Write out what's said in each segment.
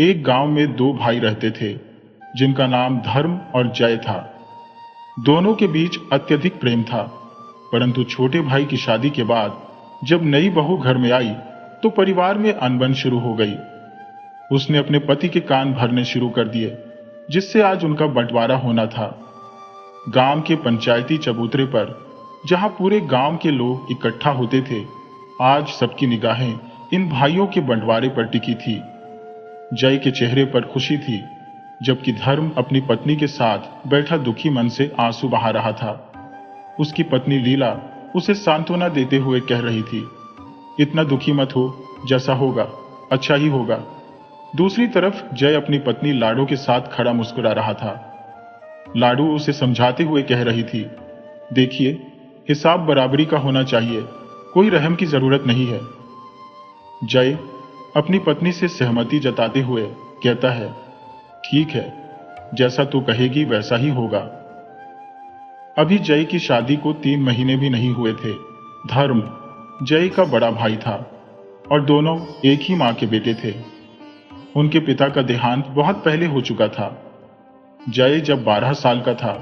एक गांव में दो भाई रहते थे जिनका नाम धर्म और जय था। दोनों के बीच अत्यधिक प्रेम था, परंतु छोटे भाई की शादी के बाद जब नई बहू घर में आई तो परिवार में अनबन शुरू हो गई। उसने अपने पति के कान भरने शुरू कर दिए, जिससे आज उनका बंटवारा होना था। गांव के पंचायती चबूतरे पर जहां पूरे गांव के लोग इकट्ठा होते थे, आज सबकी निगाहें इन भाइयों के बंटवारे पर टिकी थी। जय के चेहरे पर खुशी थी, जबकि धर्म अपनी पत्नी के साथ बैठा दुखी मन से आंसू बहा रहा था। उसकी पत्नी लीला उसे सांत्वना देते हुए कह रही थी, इतना दुखी मत हो, जैसा होगा अच्छा ही होगा। दूसरी तरफ जय अपनी पत्नी लाडो के साथ खड़ा मुस्कुरा रहा था। लाडो उसे समझाते हुए कह रही थी, देखिए, हिसाब बराबरी का होना चाहिए, कोई रहम की जरूरत नहीं है। जय अपनी पत्नी से सहमति जताते हुए कहता है, ठीक है, जैसा तू कहेगी वैसा ही होगा। अभी जय की शादी को 3 महीने भी नहीं हुए थे। धर्म जय का बड़ा भाई था और दोनों एक ही मां के बेटे थे। उनके पिता का देहांत बहुत पहले हो चुका था। जय जब 12 साल का था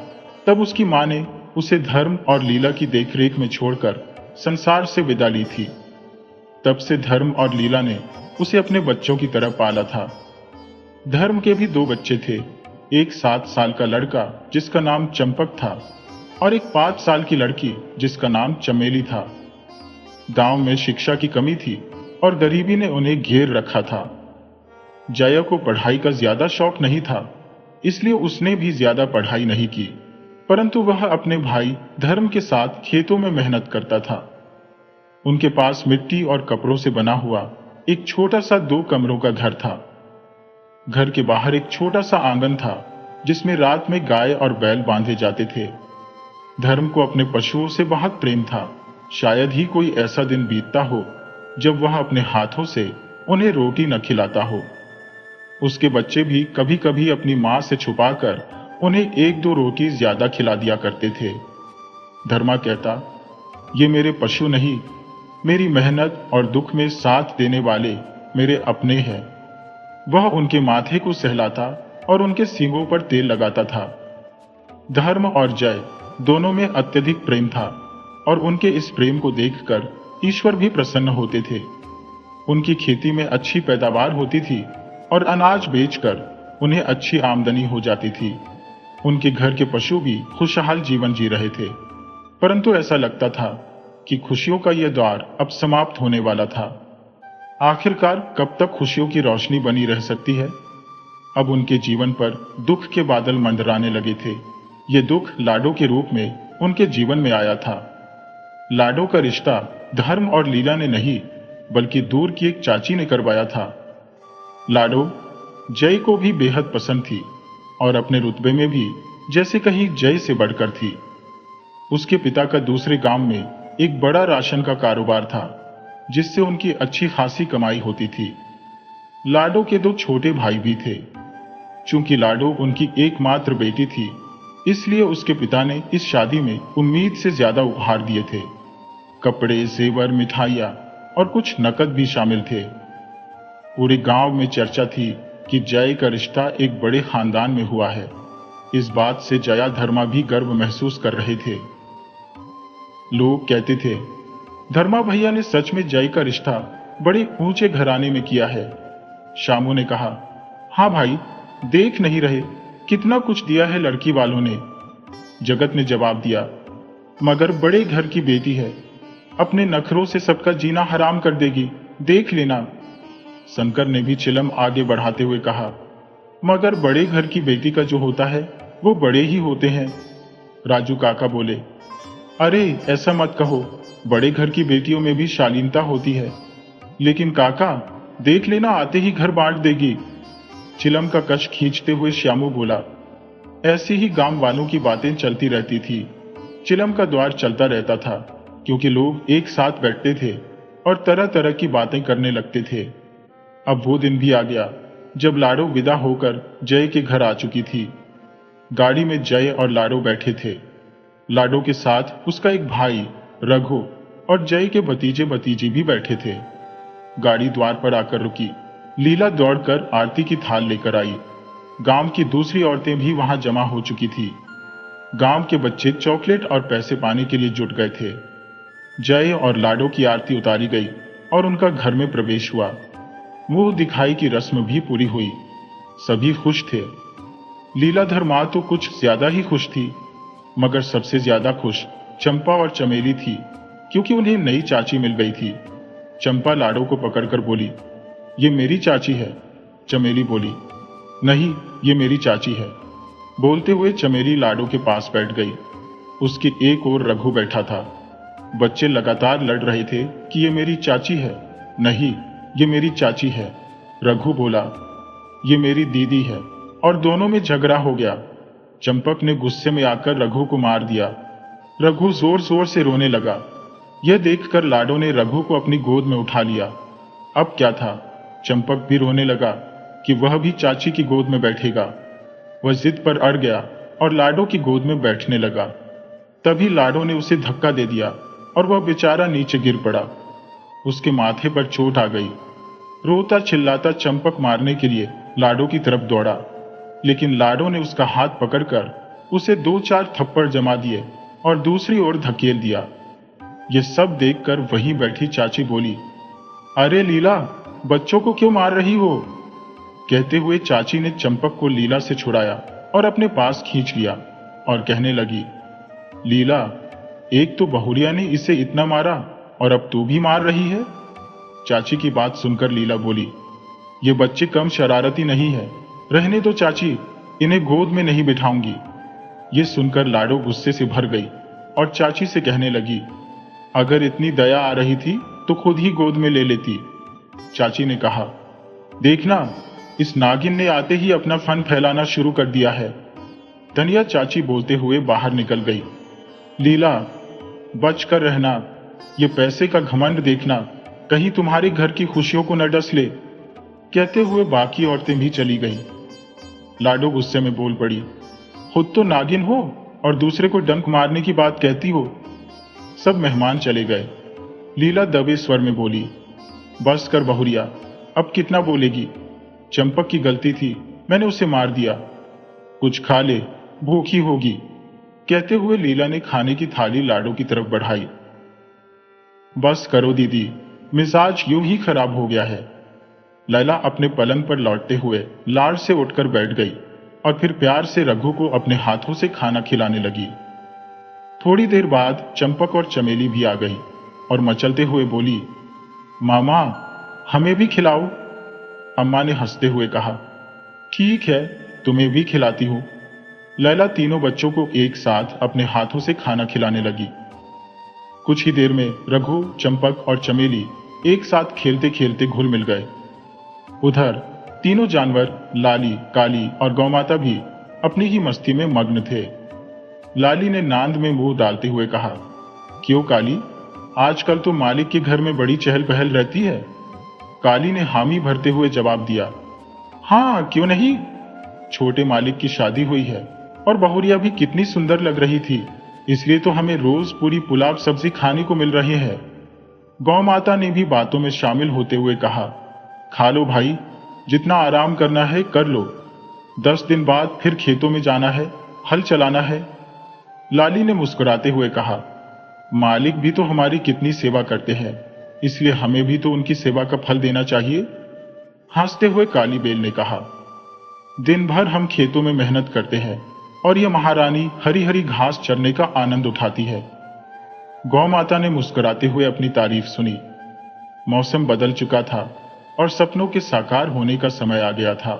तब उसकी मां ने उसे धर्म और लीला की देखरेख में छोड़कर संसार से विदा ली थी। तब से धर्म और लीला ने उसे अपने बच्चों की तरह पाला था। धर्म के भी 2 बच्चे थे, एक 7 साल का लड़का जिसका नाम चंपक था और एक 5 साल की लड़की जिसका नाम चमेली था। गांव में शिक्षा की कमी थी और गरीबी ने उन्हें घेर रखा था। जया को पढ़ाई का ज्यादा शौक नहीं था, इसलिए उसने भी ज्यादा पढ़ाई नहीं की, परंतु वह अपने भाई धर्म के साथ खेतों में मेहनत करता था। उनके पास मिट्टी और कपड़ों से बना हुआ एक छोटा सा 2 कमरों का घर था। घर के बाहर एक छोटा सा आंगन था जिसमें रात में गाय और बैल बांधे जाते थे। धर्म को अपने पशुओं से बहुत प्रेम था। शायद ही कोई ऐसा दिन बीतता हो जब वह अपने हाथों से उन्हें रोटी न खिलाता हो। उसके बच्चे भी कभी कभी अपनी मां से छुपाकर उन्हें 1-2 रोटी ज्यादा खिला दिया करते थे। धर्मा कहता, ये मेरे पशु नहीं, मेरी मेहनत और दुख में साथ देने वाले मेरे अपने हैं। वह उनके माथे को सहलाता और उनके सींगों पर तेल लगाता था। धर्म और जय दोनों में अत्यधिक प्रेम था और उनके इस प्रेम को देखकर ईश्वर भी प्रसन्न होते थे। उनकी खेती में अच्छी पैदावार होती थी और अनाज बेचकर उन्हें अच्छी आमदनी हो जाती थी। उनके घर के पशु भी खुशहाल जीवन जी रहे थे, परंतु ऐसा लगता था कि खुशियों का यह दौर अब समाप्त होने वाला था। आखिरकार कब तक खुशियों की रोशनी बनी रह सकती है? अब उनके जीवन पर दुख के बादल मंडराने लगे थे। ये दुख लाडो के रूप में उनके जीवन में आया था। लाडो का रिश्ता धर्म और लीला ने नहीं, बल्कि दूर की एक चाची ने करवाया था। लाडो जय को भी बेहद पसंद थी और अपने रुतबे में भी जैसे कहीं जय से बढ़कर थी। उसके पिता का दूसरे गांव में एक बड़ा राशन का कारोबार था, जिससे उनकी अच्छी खासी कमाई होती थी। लाडो के 2 छोटे भाई भी थे। चूंकि लाडो उनकी एकमात्र बेटी थी, इसलिए उसके पिता ने इस शादी में उम्मीद से ज्यादा उपहार दिए थे। कपड़े, जेवर, मिठाइयां और कुछ नकद भी शामिल थे। पूरे गांव में चर्चा थी कि जय का रिश्ता एक बड़े खानदान में हुआ है। इस बात से जया धर्मा भी गर्व महसूस कर रहे थे। लोग कहते थे, धर्मा भैया ने सच में जय का रिश्ता बड़े ऊंचे घराने में किया है। शामू ने कहा, हाँ भाई, देख नहीं रहे कितना कुछ दिया है लड़की वालों ने। जगत ने जवाब दिया, मगर बड़े घर की बेटी है, अपने नखरों से सबका जीना हराम कर देगी, देख लेना। शंकर ने भी चिलम आगे बढ़ाते हुए कहा, मगर बड़े घर की बेटी का जो होता है वो बड़े ही होते हैं। राजू काका बोले, अरे ऐसा मत कहो, बड़े घर की बेटियों में भी शालीनता होती है। लेकिन काका, देख लेना आते ही घर बांट देगी। चिलम का कश खींचते हुए श्यामू बोला। ऐसी ही गांव वालों की बातें चलती रहती थी। चिलम का द्वार चलता रहता था, क्योंकि लोग एक साथ बैठते थे और तरह तरह की बातें करने लगते थे। अब वो दिन भी आ गया जब लाडो विदा होकर जय के घर आ चुकी थी। गाड़ी में जय और लाडो बैठे थे। लाडो के साथ उसका एक भाई रघु और जय के भतीजे भतीजी भी बैठे थे। गाड़ी द्वार पर आकर रुकी। लीला दौड़कर आरती की थाल लेकर आई। गांव की दूसरी औरतें भी वहां जमा हो चुकी थी। गांव के बच्चे चॉकलेट और पैसे पाने के लिए जुट गए थे। जय और लाडो की आरती उतारी गई और उनका घर में प्रवेश हुआ। मुंह दिखाई की रस्म भी पूरी हुई। सभी खुश थे। लीलाधर मां तो कुछ ज्यादा ही खुश थी, मगर सबसे ज्यादा खुश चंपा और चमेली थी, क्योंकि उन्हें नई चाची मिल गई थी। चंपा लाडो को पकड़कर बोली, ये मेरी चाची है। चमेली बोली, नहीं, ये मेरी चाची है। बोलते हुए चमेली लाडो के पास बैठ गई। उसकी एक ओर रघु बैठा था। बच्चे लगातार लड़ रहे थे कि ये मेरी चाची है, नहीं, ये मेरी चाची है। रघु बोला, ये मेरी दीदी है, और दोनों में झगड़ा हो गया। चंपक ने गुस्से में आकर रघु को मार दिया। रघु जोर जोर से रोने लगा। यह देखकर लाडो ने रघु को अपनी गोद में उठा लिया। अब क्या था, चंपक भी रोने लगा कि वह भी चाची की गोद में बैठेगा। वह जिद पर अड़ गया और लाडो की गोद में बैठने लगा। तभी लाडो ने उसे धक्का दे दिया और वह बेचारा नीचे गिर पड़ा। उसके माथे पर चोट आ गई। रोता चिल्लाता चंपक मारने के लिए लाडो की तरफ दौड़ा, लेकिन लाडो ने उसका हाथ पकड़कर उसे 2-4 थप्पड़ जमा दिए और दूसरी ओर धकेल दिया। यह सब देखकर वहीं बैठी चाची बोली, अरे लीला, बच्चों को क्यों मार रही हो? कहते हुए चाची ने चंपक को लीला से छुड़ाया और अपने पास खींच लिया और कहने लगी, लीला, एक तो बहुरिया ने इसे इतना मारा और अब तू भी मार रही है। चाची की बात सुनकर लीला बोली, ये बच्चे कम शरारती नहीं है, रहने दो चाची, इन्हें गोद में नहीं बिठाऊंगी। ये सुनकर लाडो गुस्से से भर गई और चाची से कहने लगी, अगर इतनी दया आ रही थी तो खुद ही गोद में ले लेती। चाची ने कहा, देखना, इस नागिन ने आते ही अपना फन फैलाना शुरू कर दिया है। धनिया चाची बोलते हुए बाहर निकल गई। लीला, बच कर रहना, ये पैसे का घमंड देखना, कहीं तुम्हारे घर की खुशियों को न डस ले। कहते हुए बाकी औरतें भी चली गईं। लाडो गुस्से में बोल पड़ी, खुद तो नागिन हो और दूसरे को डंक मारने की बात कहती हो। सब मेहमान चले गए। लीला दबे स्वर में बोली, बस कर बहुरिया, अब कितना बोलेगी? चंपक की गलती थी, मैंने उसे मार दिया। कुछ खा ले, भूखी होगी। कहते हुए लीला ने खाने की थाली लाडो की तरफ बढ़ाई। बस करो दीदी, मिजाज यूं ही खराब हो गया है। लैला अपने पलंग पर लौटते हुए लाड़ से उठकर बैठ गई और फिर प्यार से रघु को अपने हाथों से खाना खिलाने लगी। थोड़ी देर बाद चंपक और चमेली भी आ गई और मचलते हुए बोली, मामा, हमें भी खिलाओ। अम्मा ने हंसते हुए कहा, ठीक है, तुम्हें भी खिलाती हूं। लैला तीनों बच्चों को एक साथ अपने हाथों से खाना खिलाने लगी। कुछ ही देर में रघु, चंपक और चमेली एक साथ खेलते खेलते घुल मिल गए। उधर तीनों जानवर, लाली, काली और गौमाता भी अपनी ही मस्ती में मग्न थे। लाली ने नांद में मुंह डालते हुए कहा, क्यों काली, आजकल तो मालिक के घर में बड़ी चहल पहल रहती है। काली ने हामी भरते हुए जवाब दिया, हाँ, क्यों नहीं। छोटे मालिक की शादी हुई है और बहुरिया भी कितनी सुंदर लग रही थी, इसलिए तो हमें रोज पूरी पुलाव सब्जी खाने को मिल रही है। गौ माता ने भी बातों में शामिल होते हुए कहा, खा लो भाई, जितना आराम करना है कर लो। 10 दिन बाद फिर खेतों में जाना है, हल चलाना है। लाली ने मुस्कुराते हुए कहा, मालिक भी तो हमारी कितनी सेवा करते हैं, इसलिए हमें भी तो उनकी सेवा का फल देना चाहिए। हंसते हुए काली बेल ने कहा, दिन भर हम खेतों में मेहनत करते हैं और यह महारानी हरी हरी घास चरने का आनंद उठाती है। गौ माता ने मुस्कुराते हुए अपनी तारीफ सुनी। मौसम बदल चुका था और सपनों के साकार होने का समय आ गया था।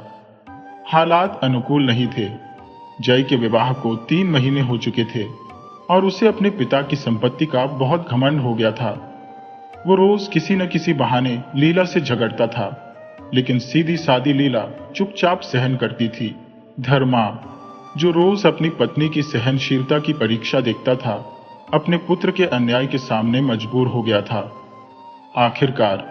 हालात अनुकूल नहीं थे। जय के विवाह को 3 महीने हो चुके थे और उसे अपने पिता की संपत्ति का बहुत घमंड हो गया था। वो रोज किसी न किसी बहाने लीला से झगड़ता था, लेकिन सीधी सादी लीला चुपचाप सहन करती थी। धर्मा, जो रोज अपनी पत्नी की सहनशीलता की परीक्षा देखता था, अपने पुत्र के अन्याय के सामने मजबूर हो गया था। आखिरकार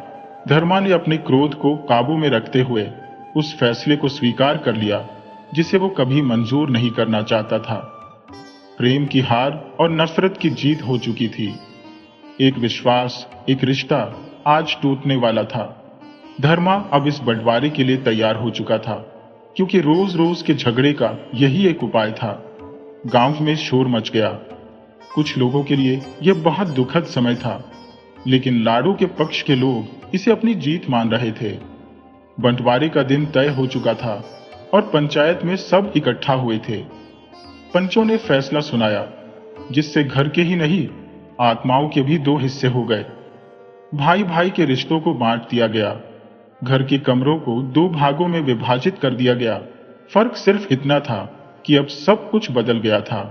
धर्मा ने अपने क्रोध को काबू में रखते हुए उस फैसले को स्वीकार कर लिया जिसे वो कभी मंजूर नहीं करना चाहता था। प्रेम की हार और नफरत की जीत हो चुकी थी। एक विश्वास, एक रिश्ता आज टूटने वाला था। धर्मा अब इस बंटवारे के लिए तैयार हो चुका था, क्योंकि रोज रोज के झगड़े का यही एक उपाय था। गांव में शोर मच गया। कुछ लोगों के लिए यह बहुत दुखद समय था, लेकिन लाडो के पक्ष के लोग इसे अपनी जीत मान रहे थे। बंटवारे का दिन तय हो चुका था और पंचायत में सब इकट्ठा हुए थे। पंचों ने फैसला सुनाया, जिससे घर के ही नहीं, आत्माओं के भी दो हिस्से हो गए। भाई भाई के रिश्तों को बांट दिया गया। घर के कमरों को दो भागों में विभाजित कर दिया गया। फर्क सिर्फ इतना था कि अब सब कुछ बदल गया था।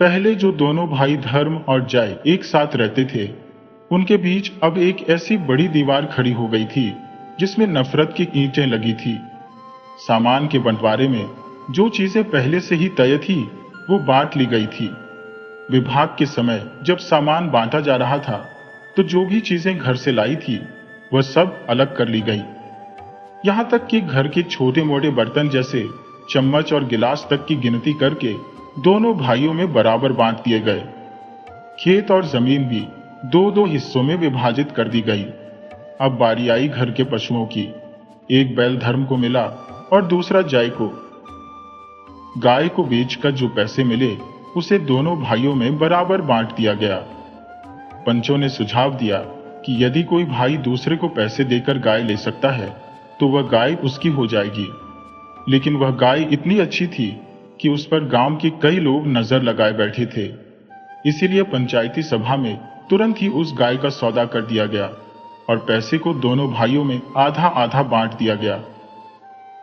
पहले जो दोनों भाई धर्म और जय एक साथ रहते थे, उनके बीच अब एक ऐसी बड़ी दीवार खड़ी हो गई थी जिसमें नफरत की ईंटें लगी थी। सामान के बंटवारे में जो चीजें पहले से ही तय थी, वो बांट ली गई थी। विभाग के समय जब सामान बांटा जा रहा था, तो जो भी चीजें घर से लाई थी, वह सब अलग कर ली गई। यहां तक कि घर के छोटे मोटे बर्तन जैसे चम्मच और गिलास तक की गिनती करके दोनों भाइयों में बराबर बांट दिए गए। खेत और जमीन भी दो दो हिस्सों में विभाजित कर दी गई। अब बारी आई घर के पशुओं की। एक बैल धर्म को मिला और दूसरा जय को। गाय को बेचकर जो पैसे मिले, उसे दोनों भाइयों में बराबर बांट दिया गया। पंचों ने सुझाव दिया कि यदि कोई भाई दूसरे को पैसे देकर गाय ले सकता है, तो वह गाय उसकी हो जाएगी। लेकिन वह गाय इतनी अच्छी थी कि उस पर गांव के कई लोग नजर लगाए बैठे थे। इसीलिए पंचायती सभा में तुरंत ही उस गाय का सौदा कर दिया गया और पैसे को दोनों भाइयों में आधा आधा बांट दिया गया।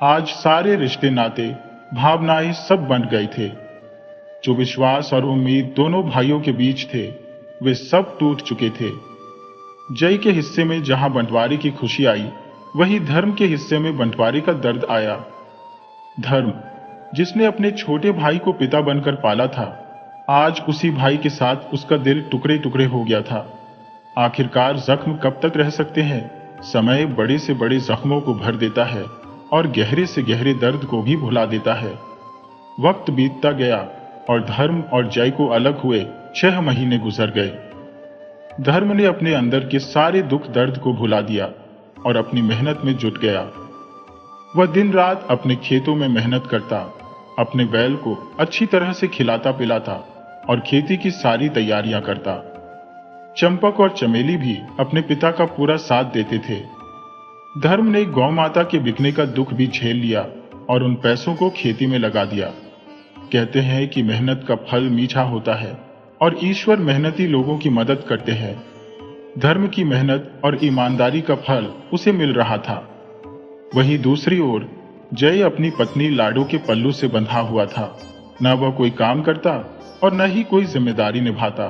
आज सारे रिश्ते नाते, भावनाएं सब बंट गए थे। जो विश्वास और उम्मीद दोनों भाइयों के बीच थे, वे सब टूट चुके थे। जय के हिस्से में जहां बंटवारे की खुशी आई, वहीं धर्म के हिस्से में बंटवारे का दर्द आया। धर्म, जिसने अपने छोटे भाई को पिता बनकर पाला था, आज उसी भाई के साथ उसका दिल टुकड़े टुकड़े हो गया था। आखिरकार जख्म कब तक रह सकते हैं? समय बड़े से बड़े जख्मों को भर देता है और गहरे से गहरे दर्द को भी भुला देता है। वक्त बीतता गया और धर्म और जय को अलग हुए 6 महीने गुजर गए। धर्म ने अपने अंदर के सारे दुख दर्द को भुला दिया और अपनी मेहनत में जुट गया। वह दिन रात अपने खेतों में मेहनत करता, अपने बैल को अच्छी तरह से खिलाता पिलाता और खेती की सारी तैयारियां करता। चंपक और चमेली भी अपने पिता का पूरा साथ देते थे। धर्म ने गौ माता के बिकने का दुख भी झेल लिया और उन पैसों को खेती में लगा दिया। कहते हैं कि मेहनत का फल मीठा होता है और ईश्वर मेहनती लोगों की मदद करते हैं। धर्म की मेहनत और ईमानदारी का फल उसे मिल रहा था। वहीं दूसरी ओर जय अपनी पत्नी लाडो के पल्लू से बंधा हुआ था। न वह कोई काम करता और न ही कोई जिम्मेदारी निभाता।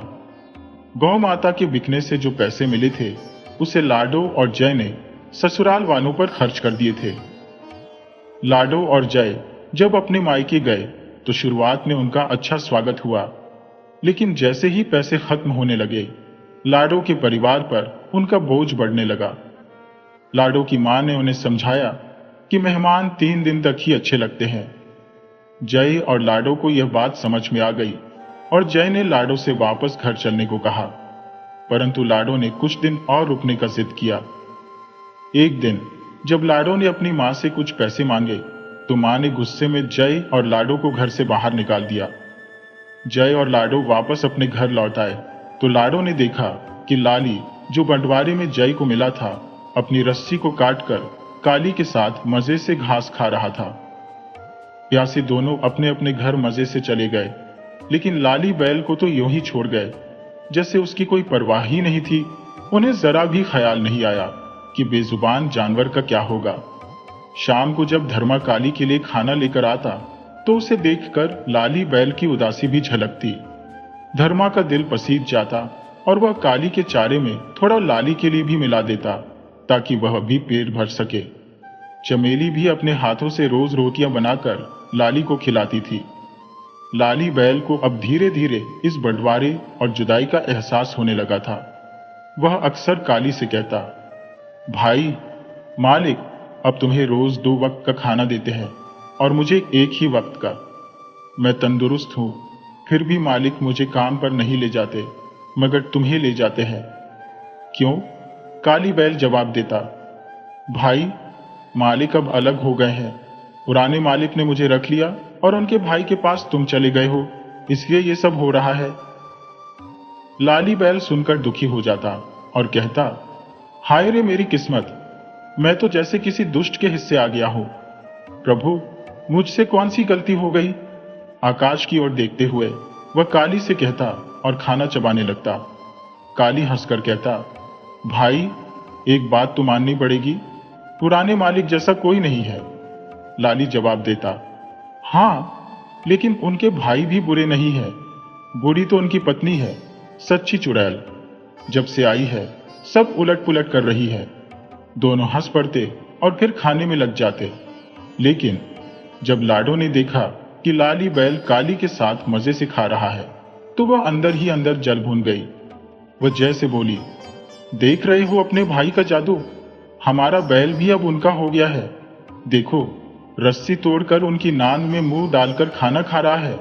गौ माता के बिकने से जो पैसे मिले थे, उसे लाडो और जय ने ससुराल वालों पर खर्च कर दिए थे। लाडो और जय जब अपने मायके गए तो शुरुआत में उनका अच्छा स्वागत हुआ, लेकिन जैसे ही पैसे खत्म होने लगे, लाडो के परिवार पर उनका बोझ बढ़ने लगा। लाडो की मां ने उन्हें समझाया कि मेहमान 3 दिन तक ही अच्छे लगते हैं। जय और लाडो को यह बात समझ में आ गई और जय ने लाडो से वापस घर चलने को कहा, परंतु लाडो ने कुछ दिन और रुकने का जिद किया। एक दिन जब लाडो ने अपनी मां से कुछ पैसे मांगे, तो मां ने गुस्से में जय और लाडो को घर से बाहर निकाल दिया। जय और लाडो वापस अपने घर लौट आए तो लाडो ने देखा कि लाली, जो बंटवारे में जय को मिला था, अपनी रस्सी को काटकर काली के साथ मजे से घास खा रहा था। प्यासे दोनों अपने अपने घर मजे से चले गए, लेकिन लाली बैल को तो यूं ही छोड़ गए जैसे उसकी कोई परवाह ही नहीं थी। उन्हें जरा भी ख्याल नहीं आया कि बेजुबान जानवर का क्या होगा। शाम को जब धर्मा काली के लिए खाना लेकर आता, तो उसे देखकर लाली बैल की उदासी भी झलकती। धर्मा का दिल पसीज जाता और वह काली के चारे में थोड़ा लाली के लिए भी मिला देता, ताकि वह भी पेट भर सके। चमेली भी अपने हाथों से रोज रोटियां बनाकर लाली को खिलाती थी। लाली बैल को अब धीरे धीरे इस बंटवारे और जुदाई का एहसास होने लगा था। वह अक्सर काली से कहता, भाई, मालिक अब तुम्हें रोज 2 वक्त का खाना देते हैं और मुझे 1 ही वक्त का। मैं तंदुरुस्त हूं, फिर भी मालिक मुझे काम पर नहीं ले जाते, मगर तुम्हें ले जाते हैं। क्यों? काली बैल जवाब देता, भाई, मालिक अब अलग हो गए हैं। पुराने मालिक ने मुझे रख लिया और उनके भाई के पास तुम चले गए हो, इसलिए ये सब हो रहा है। लाली बैल सुनकर दुखी हो जाता और कहता, हाय रे मेरी किस्मत, मैं तो जैसे किसी दुष्ट के हिस्से आ गया हूं। प्रभु, मुझसे कौन सी गलती हो गई? आकाश की ओर देखते हुए वह काली से कहता और खाना चबाने लगता। काली हंसकर कहता, भाई, एक बात तो माननी पड़ेगी, पुराने मालिक जैसा कोई नहीं है। लाली जवाब देता, हाँ, लेकिन उनके भाई भी बुरे नहीं है। बुरी तो उनकी पत्नी है, सच्ची चुड़ैल। जब से आई है सब उलट पुलट कर रही है। दोनों हंस पड़ते और फिर खाने में लग जाते। लेकिन जब लाडो ने देखा कि लाली बैल काली के साथ मजे से खा रहा है, तो वह अंदर ही अंदर जल भून गई। वह जैसे बोली, देख रहे हो अपने भाई का जादू, हमारा बैल भी अब उनका हो गया है। देखो, रस्सी तोड़कर उनकी नान में मुंह डालकर खाना खा रहा है।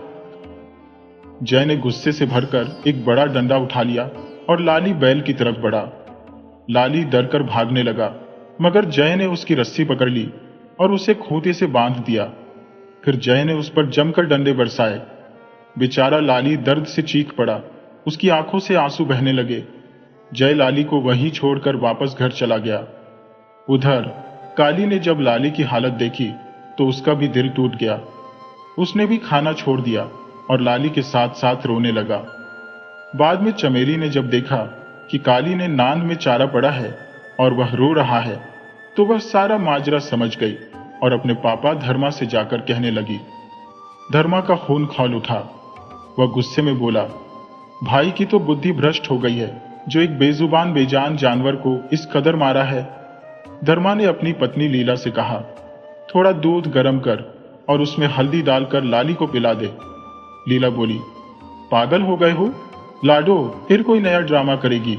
जय ने गुस्से से भरकर एक बड़ा डंडा उठा लिया और लाली बैल की तरफ बढ़ा। लाली डरकर भागने लगा, मगर जय ने उसकी रस्सी पकड़ ली और उसे खूंटे से बांध दिया। फिर जय ने उस पर जमकर डंडे बरसाए। बेचारा लाली दर्द से चीख पड़ा, उसकी आंखों से आंसू बहने लगे। जय लाली को वहीं छोड़कर वापस घर चला गया। उधर काली ने जब लाली की हालत देखी तो उसका भी दिल टूट गया। उसने भी खाना छोड़ दिया और लाली के साथ साथ रोने लगा। बाद में चमेली ने जब देखा कि काली ने नान में चारा पड़ा है और वह रो रहा है, तो वह सारा माजरा समझ गई और अपने पापा धर्मा से जाकर कहने लगी। धर्मा का खून खौल उठा। वह गुस्से में बोला, भाई की तो बुद्धि भ्रष्ट हो गई है, जो एक बेजुबान बेजान जानवर को इस कदर मारा है। धर्मा ने अपनी पत्नी लीला से कहा, थोड़ा दूध गर्म कर और उसमें हल्दी डालकर लाली को पिला दे। लीला बोली, पागल हो गए हो लाडो, फिर कोई नया ड्रामा करेगी,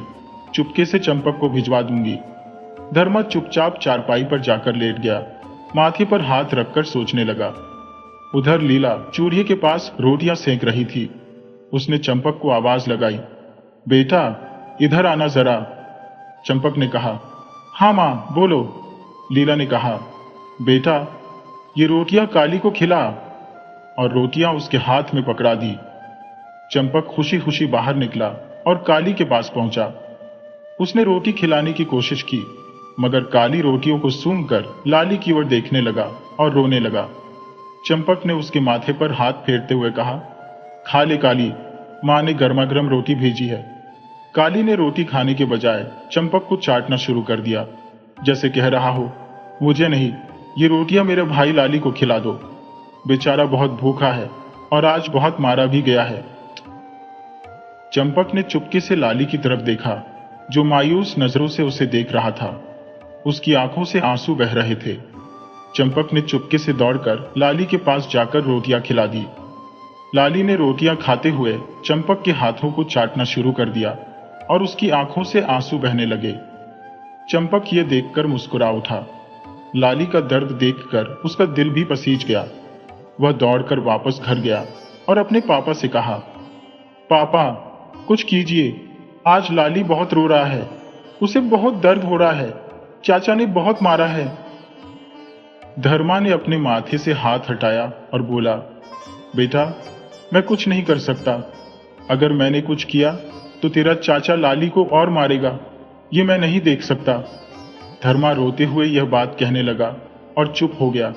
चुपके से चंपक को भिजवा दूंगी। धर्मा चुपचाप चारपाई पर जाकर लेट गया, माथे पर हाथ रखकर सोचने लगा। उधर लीला चूल्हे के पास रोटियां सेंक रही थी। उसने चंपक को आवाज लगाई, बेटा इधर आना जरा। चंपक ने कहा, हाँ मां, बोलो। लीला ने कहा, बेटा ये रोटियां काली को खिला, और रोटियां उसके हाथ में पकड़ा दी। चंपक खुशी खुशी बाहर निकला और काली के पास पहुंचा। उसने रोटी खिलाने की कोशिश की, मगर काली रोटियों को सूंघकर लाली की ओर देखने लगा और रोने लगा। चंपक ने उसके माथे पर हाथ फेरते हुए कहा, खा ले काली, मां ने गर्मा गर्म रोटी भेजी है। काली ने रोटी खाने के बजाय चंपक को चाटना शुरू कर दिया, जैसे कह रहा हो, मुझे नहीं, ये रोटियां मेरे भाई लाली को खिला दो। बेचारा बहुत भूखा है और आज बहुत मारा भी गया है। चंपक ने चुपके से लाली की तरफ देखा, जो मायूस नजरों से उसे देख रहा था। उसकी आंखों से आंसू बह रहे थे। चंपक ने चुपके से दौड़कर लाली के पास जाकर रोटियां खिला दी। लाली ने रोटियां खाते हुए चंपक के हाथों को चाटना शुरू कर दिया और उसकी आंखों से आंसू बहने लगे। चंपक ये देखकर मुस्कुरा उठा। लाली का दर्द देखकर उसका दिल भी पसीज गया। वह दौड़कर वापस घर गया और अपने पापा से कहा, पापा कुछ कीजिए, आज लाली बहुत रो रहा है, उसे बहुत दर्द हो रहा है, चाचा ने बहुत मारा है। धर्मा ने अपने माथे से हाथ हटाया और बोला, बेटा मैं कुछ नहीं कर सकता, अगर मैंने कुछ किया तो तेरा चाचा लाली को और मारेगा, ये मैं नहीं देख सकता। धर्मा रोते हुए यह बात कहने लगा और चुप हो गया।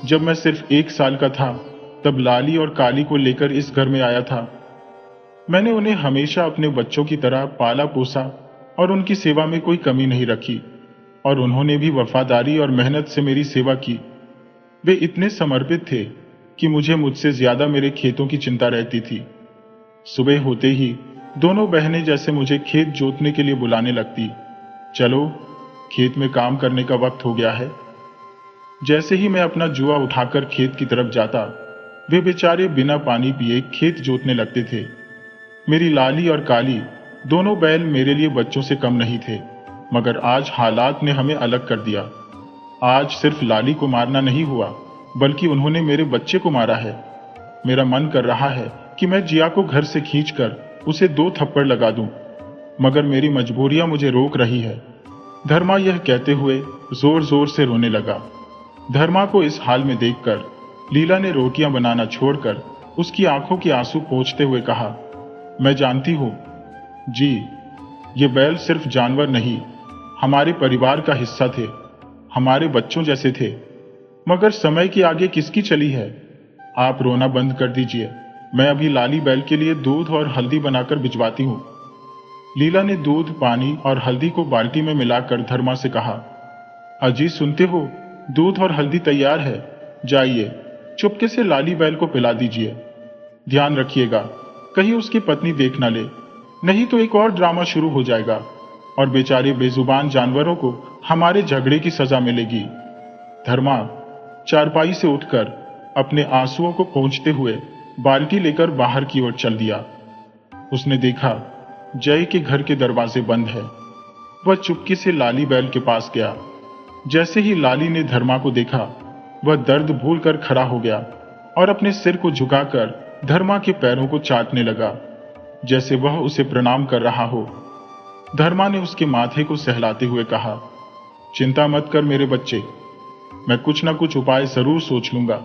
जब मैं सिर्फ 1 साल का था तब लाली और काली को लेकर इस घर में आया था। मैंने उन्हें हमेशा अपने बच्चों की तरह पाला पोसा और उनकी सेवा में कोई कमी नहीं रखी, और उन्होंने भी वफादारी और मेहनत से मेरी सेवा की। वे इतने समर्पित थे कि मुझसे ज्यादा मेरे खेतों की चिंता रहती थी। सुबह होते ही दोनों बहनें जैसे मुझे खेत जोतने के लिए बुलाने लगती, चलो खेत में काम करने का वक्त हो गया है। जैसे ही मैं अपना जुआ उठाकर खेत की तरफ जाता, वे बेचारे बिना पानी पिए खेत जोतने लगते थे। मेरी लाली और काली दोनों बैल मेरे लिए बच्चों से कम नहीं थे, मगर आज हालात ने हमें अलग कर दिया। आज सिर्फ लाली को मारना नहीं हुआ, बल्कि उन्होंने मेरे बच्चे को मारा है। मेरा मन कर रहा है कि मैं जिया को घर से खींचकर उसे 2 थप्पड़ लगा दूं, मगर मेरी मजबूरियां मुझे रोक रही है। धर्मा यह कहते हुए जोर जोर से रोने लगा। धर्मा को इस हाल में देखकर लीला ने रोटियां बनाना छोड़कर उसकी आंखों के आंसू पोंछते हुए कहा, मैं जानती हूं जी, ये बैल सिर्फ जानवर नहीं, हमारे परिवार का हिस्सा थे, हमारे बच्चों जैसे थे, मगर समय के आगे किसकी चली है। आप रोना बंद कर दीजिए, मैं अभी लाली बैल के लिए दूध और हल्दी बनाकर भिजवाती हूं। लीला ने दूध, पानी और हल्दी को बाल्टी में मिलाकर धर्मा से कहा, अजी सुनते हो, दूध और हल्दी तैयार है, जाइए चुपके से लाली बैल को पिला दीजिए। ध्यान रखिएगा कहीं उसकी पत्नी देख न ले, नहीं तो एक और ड्रामा शुरू हो जाएगा और बेचारे बेजुबान जानवरों को हमारे झगड़े की सजा मिलेगी। धर्मा चारपाई से उठकर अपने आंसुओं को पोंछते हुए बाल्टी लेकर बाहर की ओर चल दिया। उसने देखा जय के घर के दरवाजे बंद है। वह चुपके से लाली बैल के पास गया। जैसे ही लाली ने धर्मा को देखा, वह दर्द भूलकर खड़ा हो गया और अपने सिर को झुकाकर धर्मा के पैरों को चाटने लगा, जैसे वह उसे प्रणाम कर रहा हो। धर्मा ने उसके माथे को सहलाते हुए कहा, चिंता मत कर मेरे बच्चे, मैं कुछ ना कुछ उपाय जरूर सोच लूंगा।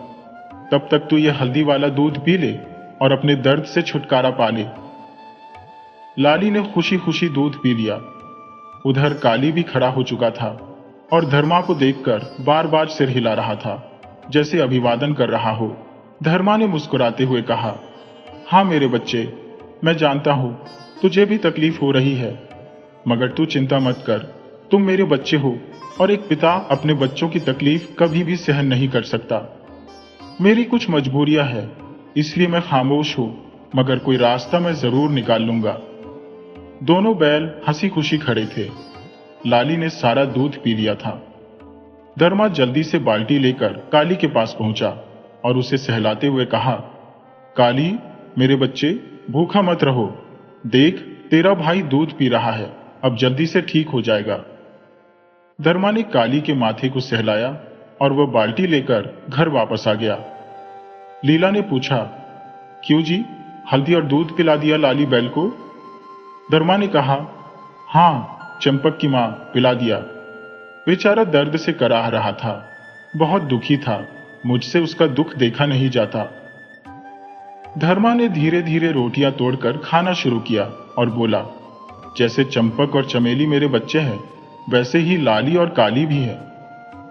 तब तक तू यह हल्दी वाला दूध पी ले और अपने दर्द से छुटकारा पा ले। लाली ने खुशी खुशी दूध पी लिया। उधर काली भी खड़ा हो चुका था और धर्मा को देखकर बार बार सिर हिला रहा था, जैसे अभिवादन कर रहा हो। धर्मा ने मुस्कुराते हुए कहा, हाँ मेरे बच्चे, मैं जानता हूं तुझे भी तकलीफ हो रही है, मगर तू चिंता मत कर, तुम मेरे बच्चे हो और एक पिता अपने बच्चों की तकलीफ कभी भी सहन नहीं कर सकता। मेरी कुछ मजबूरियां हैं, इसलिए मैं खामोश हूं, मगर कोई रास्ता मैं जरूर निकाल लूंगा। दोनों बैल हंसी खुशी खड़े थे। लाली ने सारा दूध पी लिया था। धर्मा जल्दी से बाल्टी लेकर काली के पास पहुंचा और उसे सहलाते हुए कहा, काली मेरे बच्चे, भूखा मत रहो, देख तेरा भाई दूध पी रहा है, अब जल्दी से ठीक हो जाएगा। धर्मा ने काली के माथे को सहलाया और वह बाल्टी लेकर घर वापस आ गया। लीला ने पूछा, क्यों जी, हल्दी और दूध पिला दिया लाली बैल को? धर्मा ने कहा, हां चंपक की मां, पिला दिया। बेचारा दर्द से कराह रहा था, बहुत दुखी था, मुझसे उसका दुख देखा नहीं जाता। धर्मा ने धीरे धीरे रोटियां तोड़कर खाना शुरू किया और बोला, जैसे चंपक और चमेली मेरे बच्चे हैं, वैसे ही लाली और काली भी है।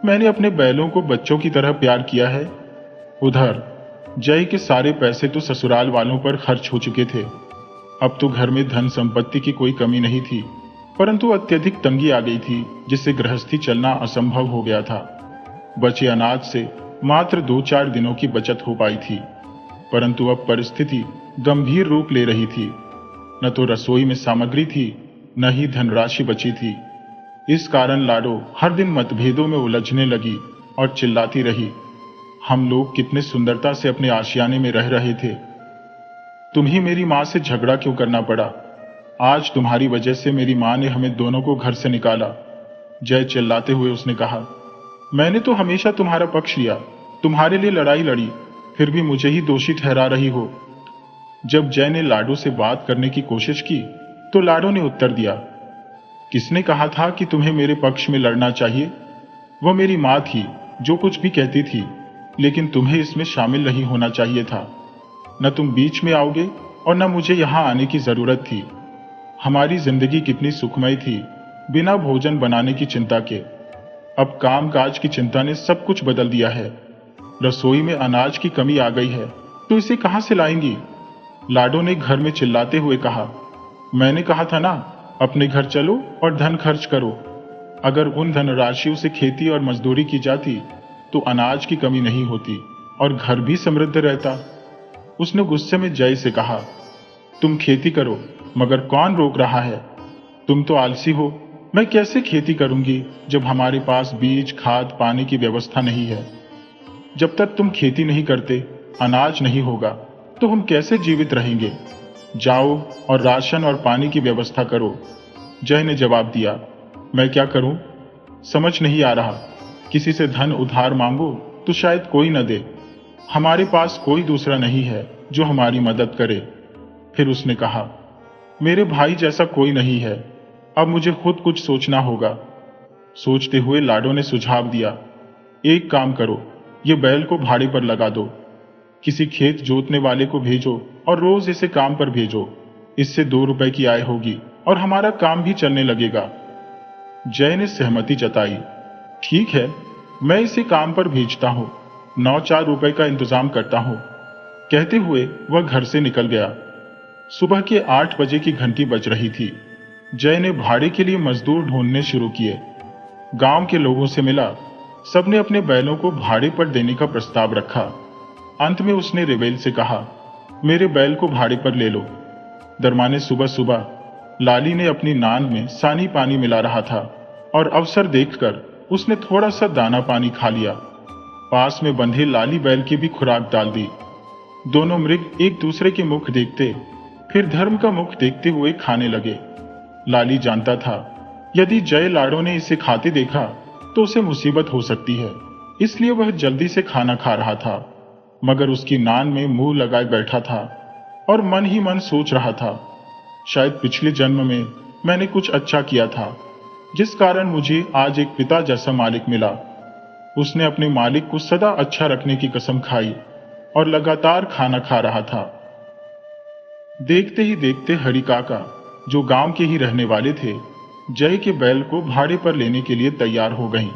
मैंने अपने बैलों को बच्चों की तरह प्यार किया है। उधर जय के सारे पैसे तो ससुराल वालों पर खर्च हो चुके थे। अब तो घर में धन संपत्ति की कोई कमी नहीं थी, परंतु अत्यधिक तंगी आ गई थी, जिससे गृहस्थी चलना असंभव हो गया था। बचे अनाज से मात्र 2-4 दिनों की बचत हो पाई थी, परंतु अब परिस्थिति गंभीर रूप ले रही थी। न तो रसोई में सामग्री थी, न ही धनराशि बची थी। इस कारण लाडो हर दिन मतभेदों में उलझने लगी और चिल्लाती रही, हम लोग कितने सुंदरता से अपने आशियाने में रह रहे थे, तुम ही मेरी मां से झगड़ा क्यों करना पड़ा? आज तुम्हारी वजह से मेरी मां ने हमें दोनों को घर से निकाला। जय चिल्लाते हुए उसने कहा, मैंने तो हमेशा तुम्हारा पक्ष लिया, तुम्हारे लिए लड़ाई लड़ी, फिर भी मुझे ही दोषी ठहरा रही हो। जब जय ने लाडो से बात करने की कोशिश की तो लाडो ने उत्तर दिया, किसने कहा था कि तुम्हें मेरे पक्ष में लड़ना चाहिए? वह मेरी मां थी, जो कुछ भी कहती थी, लेकिन तुम्हें इसमें शामिल नहीं होना चाहिए था। न तुम बीच में आओगे और न मुझे यहां आने की जरूरत थी। हमारी जिंदगी कितनी सुखमय थी, बिना भोजन बनाने की चिंता के। अब कामकाज की चिंता ने सब कुछ बदल दिया है। रसोई में अनाज की कमी आ गई है, तो इसे कहां से लाएंगी? लाडो ने घर में चिल्लाते हुए कहा, मैंने कहा था ना, अपने घर चलो और धन खर्च करो। अगर उन धनराशियों से खेती और मजदूरी की जाती तो अनाज की कमी नहीं होती और घर भी समृद्ध रहता। उसने गुस्से में जय से कहा, तुम खेती करो, मगर कौन रोक रहा है? तुम तो आलसी हो, मैं कैसे खेती करूंगी जब हमारे पास बीज, खाद, पानी की व्यवस्था नहीं है? जब तक तुम खेती नहीं करते, अनाज नहीं होगा, तो हम कैसे जीवित रहेंगे? जाओ और राशन और पानी की व्यवस्था करो। जय ने जवाब दिया, मैं क्या करूं? समझ नहीं आ रहा। किसी से धन उधार मांगो तो शायद कोई न दे। हमारे पास कोई दूसरा नहीं है जो हमारी मदद करे। फिर उसने कहा, मेरे भाई जैसा कोई नहीं है, अब मुझे खुद कुछ सोचना होगा। सोचते हुए लाडो ने सुझाव दिया, एक काम करो, ये बैल को भाड़े पर लगा दो, किसी खेत जोतने वाले को भेजो और रोज इसे काम पर भेजो। इससे 2 रुपए की आय होगी और हमारा काम भी चलने लगेगा। जय ने सहमति जताई। ठीक है, मैं इसे काम पर भेजता हूँ, 9-4 रुपए का इंतजाम करता हूँ। कहते हुए वह घर से निकल गया। सुबह के 8 बजे की घंटी बज रही थी। जय ने भाड़े के लिए मजदूर ढूंढने शुरू किए। गांव के लोगों से मिला, सबने अपने बैलों को भाड़े पर देने का प्रस्ताव रखा। अंत में उसने रेबेल से कहा, मेरे बैल को भाड़े पर ले लो। दरमाने सुबह सुबह लाली ने अपनी नान में सानी पानी मिला रहा था और अवसर देखकर उसने थोड़ा सा दाना पानी खा लिया। पास में बंधे लाली बैल की भी खुराक डाल दी। दोनों मृग एक दूसरे के मुख देखते, फिर धर्म का मुख देखते हुए खाने लगे। लाली जानता था, यदि जय लाडो ने इसे खाते देखा तो उसे मुसीबत हो सकती है, इसलिए वह जल्दी से खाना खा रहा था, मगर उसकी नान में मुंह लगाए बैठा था और मन ही मन सोच रहा था, शायद पिछले जन्म में मैंने कुछ अच्छा किया था, जिस कारण मुझे आज एक पिता जैसा मालिक मिला। उसने अपने मालिक को सदा अच्छा रखने की कसम खाई और लगातार खाना खा रहा था। देखते ही देखते हरि काका, जो गांव के ही रहने वाले थे, जय के बैल को भाड़े पर लेने के लिए तैयार हो गईं।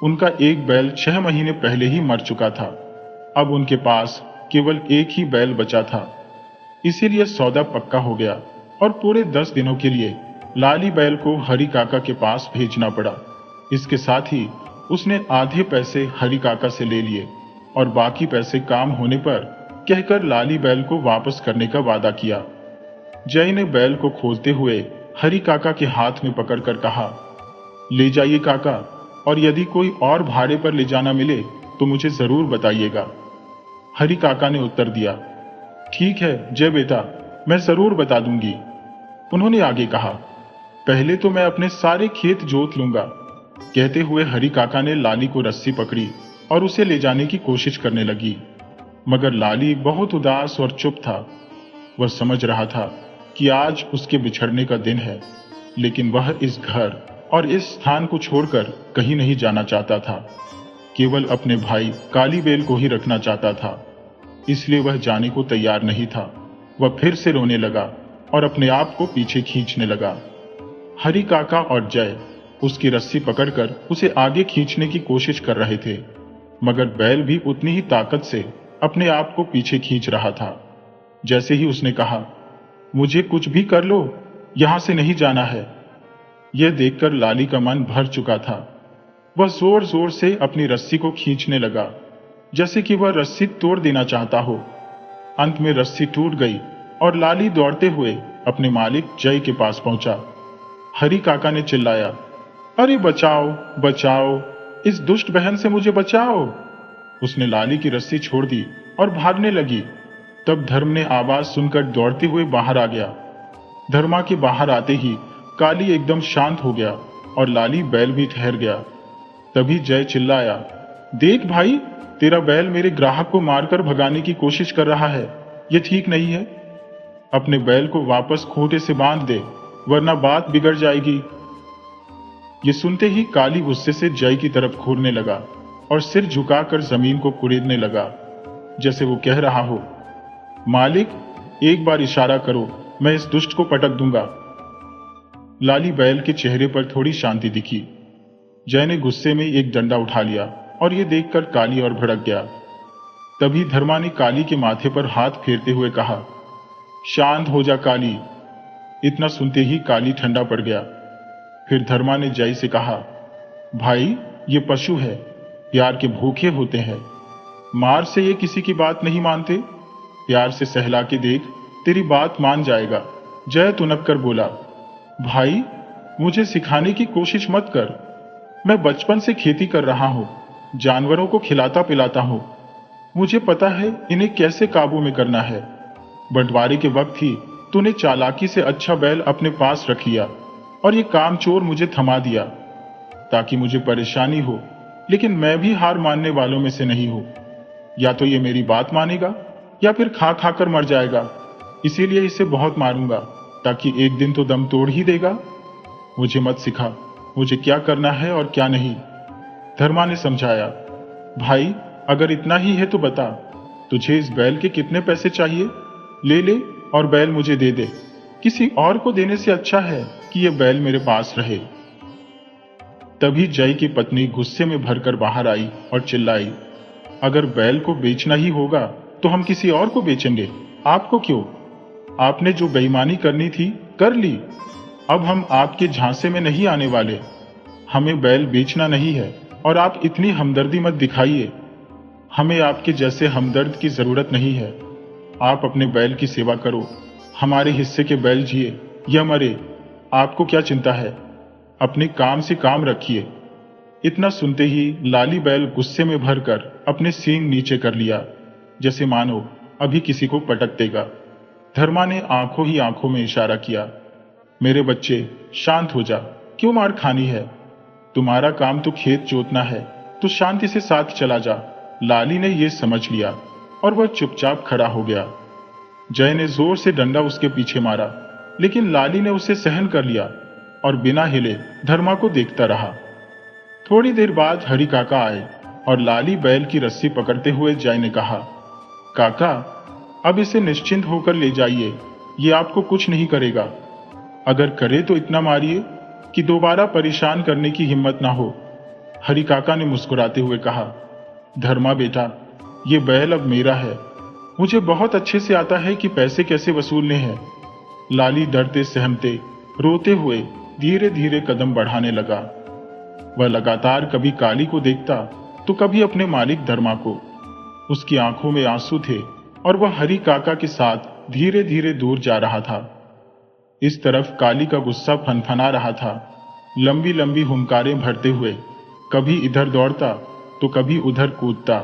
उनका एक बैल 6 महीने पहले ही मर चुका था। अब उनके पास केवल एक ही बैल बचा था, इसीलिए सौदा पक्का हो गया और पूरे 10 दिनों के लिए लाली बैल को हरि काका के पास भेजना पड़ा। इसके साथ ही उसने आधे पैसे हरि काका से ले लिए और बाकी पैसे काम होने पर कहकर लाली बैल को वापस करने का वादा किया। जय ने बैल को खोलते हुए हरि काका के हाथ में पकड़कर कहा, ले जाइए काका, और यदि कोई और भाड़े पर ले जाना मिले तो मुझे जरूर बताइएगा। हरि काका ने उत्तर दिया, ठीक है जय बेटा, मैं जरूर बता दूंगी। उन्होंने आगे कहा, पहले तो मैं अपने सारे खेत जोत लूंगा। कहते हुए हरि काका ने लाली को रस्सी पकड़ी और उसे ले जाने की कोशिश करने लगी, मगर लाली बहुत उदास और चुप था। वह समझ रहा था कि आज उसके बिछड़ने का दिन है, लेकिन वह इस घर और इस स्थान को छोड़कर कहीं नहीं जाना चाहता था। केवल अपने भाई काली बेल को ही रखना चाहता था, इसलिए वह जाने को तैयार नहीं था। वह फिर से रोने लगा और अपने आप को पीछे खींचने लगा। हरि काका और जय उसकी रस्सी पकड़कर उसे आगे खींचने की कोशिश कर रहे थे, मगर बैल भी उतनी ही ताकत से अपने आप को पीछे खींच रहा था। जैसे ही उसने कहा, मुझे कुछ भी कर लो, यहां से नहीं जाना है, यह देखकर लाली का मन भर चुका था। वह जोर जोर से अपनी रस्सी को खींचने लगा, जैसे कि वह रस्सी तोड़ देना चाहता हो। अंत में रस्सी टूट गई और लाली दौड़ते हुए अपने मालिक जय के पास पहुंचा। हरि काका ने चिल्लाया, अरे बचाओ बचाओ, इस दुष्ट बहन से मुझे बचाओ। उसने लाली की रस्सी छोड़ दी और भागने लगी। तब धर्म ने आवाज सुनकर दौड़ते हुए बाहर आ गया। धर्मा के बाहर आते ही काली एकदम शांत हो गया और लाली बैल भी ठहर गया। तभी जय चिल्लाया, देख भाई, तेरा बैल मेरे ग्राहक को मारकर भगाने की कोशिश कर रहा है, यह ठीक नहीं है। अपने बैल को वापस खूंटे से बांध दे, वरना बात बिगड़ जाएगी। ये सुनते ही काली गुस्से से जय की तरफ घूरने लगा और सिर झुकाकर जमीन को कुरेदने लगा, जैसे वो कह रहा हो, मालिक एक बार इशारा करो, मैं इस दुष्ट को पटक दूंगा। लाली बैल के चेहरे पर थोड़ी शांति दिखी। जय ने गुस्से में एक डंडा उठा लिया और ये देखकर काली और भड़क गया। तभी धर्मा ने काली के माथे पर हाथ फेरते हुए कहा, शांत हो जा काली। इतना सुनते ही काली ठंडा पड़ गया। फिर धर्मा ने जय से कहा, भाई ये पशु है, प्यार के भूखे होते हैं, मार से ये किसी की बात नहीं मानते, प्यार से सहला के देख, तेरी बात मान जाएगा। जय तुनक कर बोला, भाई मुझे सिखाने की कोशिश मत कर, मैं बचपन से खेती कर रहा हूं, जानवरों को खिलाता पिलाता हूं, मुझे पता है इन्हें कैसे काबू में करना है। बंटवारे के वक्त ही तूने चालाकी से अच्छा बैल अपने पास रख लिया और ये कामचोर मुझे थमा दिया ताकि मुझे परेशानी हो, लेकिन मैं भी हार मानने वालों में से नहीं हूं। या तो ये मेरी बात मानेगा या फिर खा खा कर मर जाएगा, इसीलिए इसे बहुत मारूंगा ताकि एक दिन तो दम तोड़ ही देगा। मुझे मत सिखा, मुझे क्या करना है और क्या नहीं। धर्मा ने समझाया, भाई अगर इतना ही है तो बता, तुझे इस बैल के कितने पैसे चाहिए? ले ले और बैल मुझे दे दे। किसी और को देने से अच्छा है कि यह बैल मेरे पास रहे। तभी जय की पत्नी गुस्से में भरकर बाहर आई और चिल्लाई, अगर बैल को बेचना ही होगा तो हम किसी और को बेचेंगे, आपको क्यों? आपने जो बेईमानी करनी थी कर ली। अब हम आपके झांसे में नहीं आने वाले। हमें बैल बेचना नहीं है और आप इतनी हमदर्दी मत दिखाइए। हमें आपके जैसे हमदर्द की जरूरत नहीं है। आप अपने बैल की सेवा करो। हमारे हिस्से के बैल जिए या मरे, आपको क्या चिंता है? अपने काम से काम रखिए। इतना सुनते ही लाली बैल गुस्से में भरकर अपने सींग नीचे कर लिया, जैसे मानो अभी किसी को पटक देगा। धर्मा ने आंखों ही आंखों में इशारा किया, मेरे बच्चे शांत हो जा, क्यों मार खानी है? तुम्हारा काम तो खेत जोतना है, तो शांति से साथ चला जा। लाली ने यह समझ लिया और वह चुपचाप खड़ा हो गया। जय ने जोर से डंडा उसके पीछे मारा, लेकिन लाली ने उसे सहन कर लिया और बिना हिले धर्मा को देखता रहा। थोड़ी देर बाद हरि काका आए और लाली बैल की रस्सी पकड़ते हुए जय ने कहा, काका अब इसे निश्चिंत होकर ले जाइए, ये आपको कुछ नहीं करेगा। अगर करे तो इतना मारिए कि दोबारा परेशान करने की हिम्मत ना हो। हरि काका ने मुस्कुराते हुए कहा, धर्मा बेटा, ये बैल अब मेरा है। मुझे बहुत अच्छे से आता है कि पैसे कैसे वसूलने हैं। लाली डरते सहमते रोते हुए धीरे धीरे कदम बढ़ाने लगा। वह लगातार कभी काली को देखता तो कभी अपने मालिक धर्मा को। उसकी आंखों में आंसू थे और वह हरि काका के साथ धीरे धीरे दूर जा रहा था। इस तरफ काली का गुस्सा फनफना रहा था, लंबी लंबी हुंकारें भरते हुए कभी इधर दौड़ता तो कभी उधर कूदता।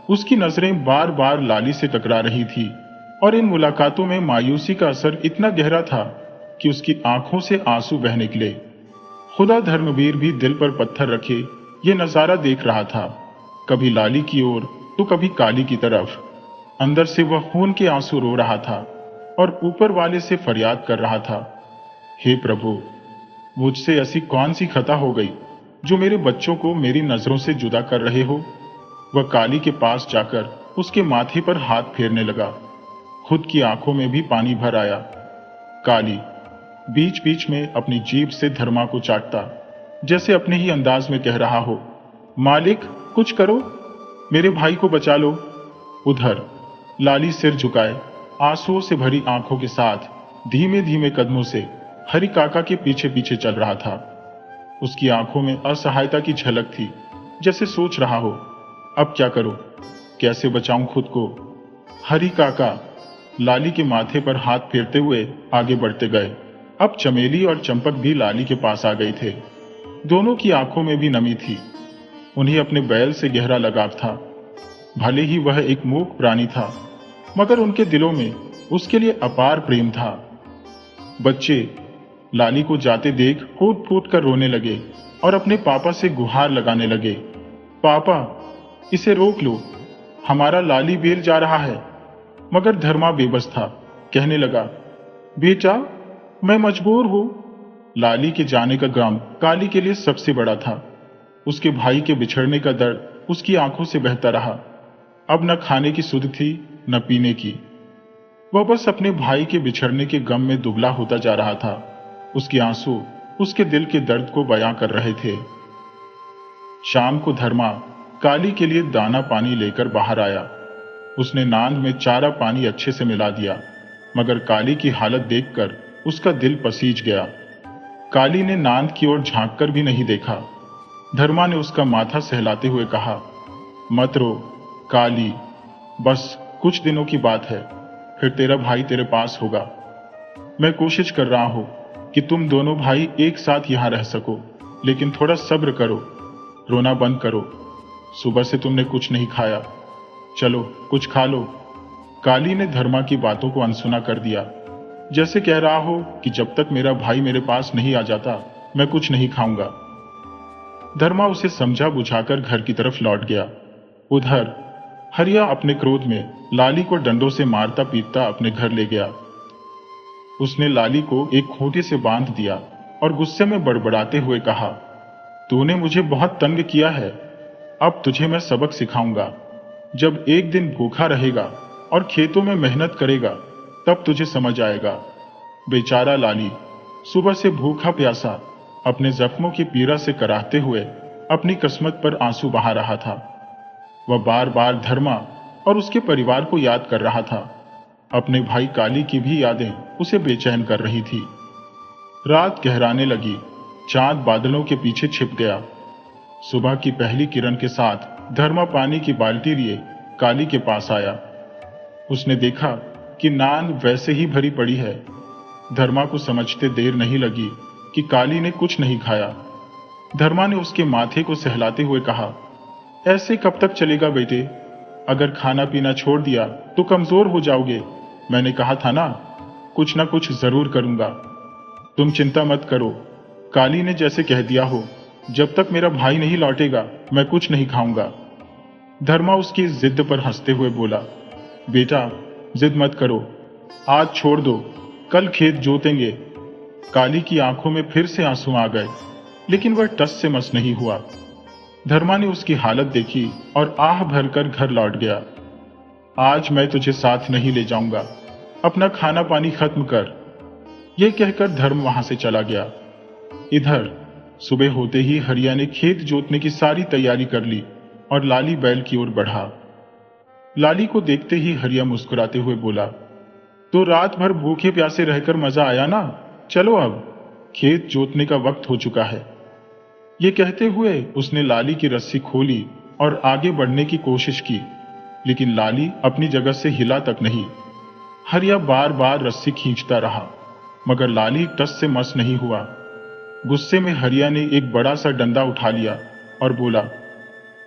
उसकी नजरें बार बार लाली से टकरा रही थी और इन मुलाकातों में मायूसी का असर इतना गहरा था कि उसकी आंखों से आंसू बह निकले। खुदा धर्मवीर भी दिल पर पत्थर रखे ये नजारा देख रहा था, कभी लाली की ओर तो कभी काली की तरफ। अंदर से वह खून के आंसू रो रहा था और ऊपर वाले से फरियाद कर रहा था, हे प्रभु, मुझसे ऐसी कौन सी खता हो गई जो मेरे बच्चों को मेरी नजरों से जुदा कर रहे हो। वह काली के पास जाकर उसके माथे पर हाथ फेरने लगा। खुद की आंखों में भी पानी भर आया। काली बीच बीच में अपनी जीभ से धर्मा को चाटता, जैसे अपने ही अंदाज में कह रहा हो, मालिक कुछ करो, मेरे भाई को बचा लो। उधर लाली सिर झुकाए आंसुओं से भरी आंखों के साथ धीमे धीमे कदमों से हरि काका के पीछे पीछे चल रहा था। उसकी आंखों में असहायता की झलक थी, जैसे सोच रहा हो, अब क्या करूं, कैसे बचाऊं खुद को। हरि काका लाली के माथे पर हाथ फेरते हुए आगे बढ़ते गए। अब चमेली और चंपक भी लाली के पास आ गए थे। दोनों की आंखों में भी नमी थी। उन्हें अपने बैल से गहरा लगाव था। भले ही वह एक मूक प्राणी था, मगर उनके दिलों में उसके लिए अपार प्रेम था। बच्चे लाली को जाते देख फूट फूट कर रोने लगे और अपने पापा से गुहार लगाने लगे, पापा इसे रोक लो, हमारा लाली बेल जा रहा है। मगर धर्मा बेबस था, कहने लगा, बेटा मैं मजबूर हूं। लाली के जाने का गम काली के लिए सबसे बड़ा था। उसके भाई के बिछड़ने का दर्द उसकी आंखों से बहता रहा। अब न खाने की सुध थी न पीने की। वह बस अपने भाई के बिछड़ने के गम में दुबला होता जा रहा था। उसके आंसू उसके दिल के दर्द को बयां कर रहे थे। शाम को धर्मा काली के लिए दाना पानी लेकर बाहर आया। उसने नांद में चारा पानी अच्छे से मिला दिया, मगर काली की हालत देखकर उसका दिल पसीज गया। काली ने नांद की ओर झांककर भी नहीं देखा। धर्मा ने उसका माथा सहलाते हुए कहा, मत रो काली, बस कुछ दिनों की बात है, फिर तेरा भाई तेरे पास होगा। मैं कोशिश कर रहा हूं कि तुम दोनों भाई एक साथ यहां रह सको, लेकिन थोड़ा सब्र करो, रोना बंद करो। सुबह से तुमने कुछ नहीं खाया, चलो कुछ खा लो। काली ने धर्मा की बातों को अनसुना कर दिया, जैसे कह रहा हो कि जब तक मेरा भाई मेरे पास नहीं आ जाता मैं कुछ नहीं खाऊंगा। धर्मा उसे समझा बुझाकर घर की तरफ लौट गया। उधर हरिया अपने क्रोध में लाली को डंडों से मारता पीटता अपने घर ले गया। उसने लाली को एक खूंटे से बांध दिया और गुस्से में बड़बड़ाते हुए कहा, तूने मुझे बहुत तंग किया है, अब तुझे मैं सबक सिखाऊंगा। जब एक दिन भूखा रहेगा और खेतों में मेहनत करेगा, तब तुझे समझ आएगा। बेचारा लाली सुबह से भूखा प्यासा अपने जख्मों की पीड़ा से कराहते हुए अपनी किस्मत पर आंसू बहा रहा था। वह बार बार धर्मा और उसके परिवार को याद कर रहा था। अपने भाई काली की भी यादें उसे बेचैन कर रही थी। रात गहराने लगी, चांद बादलों के पीछे छिप गया। सुबह की पहली किरण के साथ धर्मा पानी की बाल्टी लिए काली के पास आया। उसने देखा कि नान वैसे ही भरी पड़ी है। धर्मा को समझते देर नहीं लगी कि काली ने कुछ नहीं खाया। धर्मा ने उसके माथे को सहलाते हुए कहा, ऐसे कब तक चलेगा बेटे? अगर खाना पीना छोड़ दिया तो कमजोर हो जाओगे। मैंने कहा था ना, कुछ ना कुछ जरूर करूंगा। तुम चिंता मत करो, काली ने जैसे कह दिया हो, जब तक मेरा भाई नहीं लौटेगा मैं कुछ नहीं खाऊंगा। धर्मा उसकी जिद पर हंसते हुए बोला, बेटा जिद मत करो, आज छोड़ दो, कल खेत जोतेंगे। काली की आंखों में फिर से आंसू आ गए, लेकिन वह टस से मस नहीं हुआ। धर्मा ने उसकी हालत देखी और आह भरकर घर लौट गया। आज मैं तुझे साथ नहीं ले जाऊंगा, अपना खाना पानी खत्म कर। यह कहकर धर्म वहां से चला गया। इधर सुबह होते ही हरिया ने खेत जोतने की सारी तैयारी कर ली और लाली बैल की ओर बढ़ा। लाली को देखते ही हरिया मुस्कुराते हुए बोला, तो रात भर भूखे प्यासे रहकर मजा आया ना? चलो अब खेत जोतने का वक्त हो चुका है। ये कहते हुए उसने लाली की रस्सी खोली और आगे बढ़ने की कोशिश की, लेकिन लाली अपनी जगह से हिला तक नहीं। हरिया बार बार रस्सी खींचता रहा, मगर लाली टस से मस नहीं हुआ। गुस्से में हरिया ने एक बड़ा सा डंडा उठा लिया और बोला,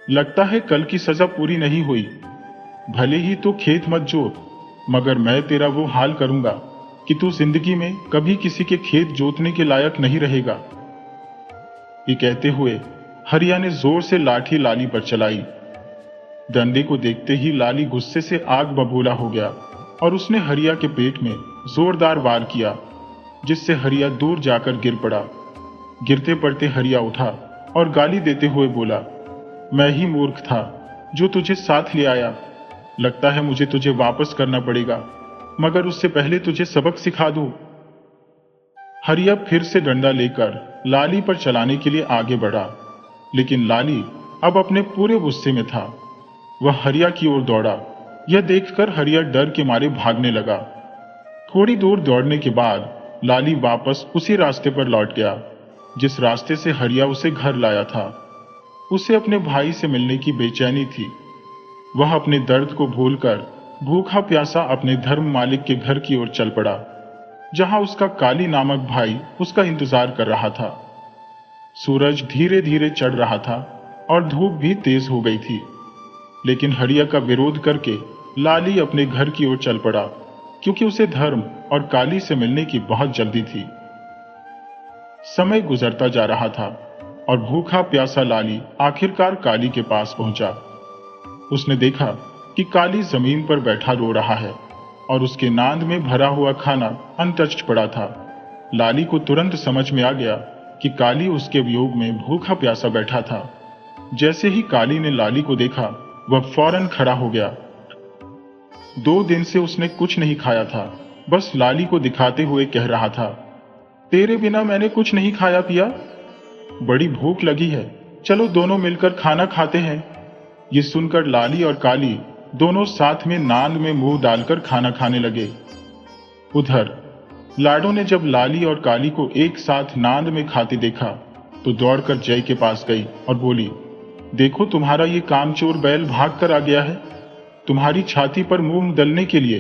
लगता है कल की सजा पूरी नहीं हुई। भले ही तो खेत मत जोत, मगर मैं तेरा वो हाल करूंगा कि तू जिंदगी में कभी किसी के खेत जोतने के लायक नहीं रहेगा। ये कहते हुए हरिया ने जोर से लाठी लाली पर चलाई। डंडे को देखते ही लाली गुस्से से आग बबूला हो गया और उसने हरिया के पेट में जोरदार वार किया, जिससे हरिया दूर जाकर गिर पड़ा। गिरते पड़ते हरिया उठा और गाली देते हुए बोला, मैं ही मूर्ख था जो तुझे साथ ले आया। लगता है मुझे तुझे वापस करना पड़ेगा, मगर उससे पहले तुझे सबक सिखा दूं। हरिया फिर से डंडा लेकर लाली पर चलाने के लिए आगे बढ़ा, लेकिन लाली अब अपने पूरे गुस्से में था। वह हरिया की ओर दौड़ा। यह देखकर हरिया डर के मारे भागने लगा। थोड़ी दूर दौड़ने के बाद लाली वापस उसी रास्ते पर लौट गया जिस रास्ते से हरिया उसे घर लाया था। उसे अपने भाई से मिलने की बेचैनी थी। वह अपने दर्द को भूलकर भूखा प्यासा अपने धर्म मालिक के घर की ओर चल पड़ा, जहां उसका काली नामक भाई उसका इंतजार कर रहा था। सूरज धीरे धीरे चढ़ रहा था और धूप भी तेज हो गई थी, लेकिन हरिया का विरोध करके लाली अपने घर की ओर चल पड़ा, क्योंकि उसे धर्म और काली से मिलने की बहुत जल्दी थी। समय गुजरता जा रहा था और भूखा प्यासा लाली आखिरकार काली के पास पहुंचा। उसने देखा कि काली जमीन पर बैठा रो रहा है और उसके नांद में भरा हुआ खाना अनटच्ड पड़ा था। लाली को तुरंत समझ में आ गया कि काली उसके वियोग में भूखा प्यासा बैठा था। जैसे ही काली ने लाली को देखा, वह फौरन खड़ा हो गया। 2 दिन से उसने कुछ नहीं खाया था, बस लाली को दिखाते हुए कह रहा था, तेरे बिना मैंने कुछ नहीं खाया पिया। बड़ी भूख लगी है, चलो दोनों मिलकर खाना खाते हैं। ये सुनकर लाली और काली दोनों साथ में नांद में मुंह डालकर खाना खाने लगे। उधर लाडो ने जब लाली और काली को एक साथ नांद में खाते देखा तो दौड़कर जय के पास गई और बोली, देखो तुम्हारा ये कामचोर बैल भाग कर आ गया है, तुम्हारी छाती पर मूंग दलने के लिए।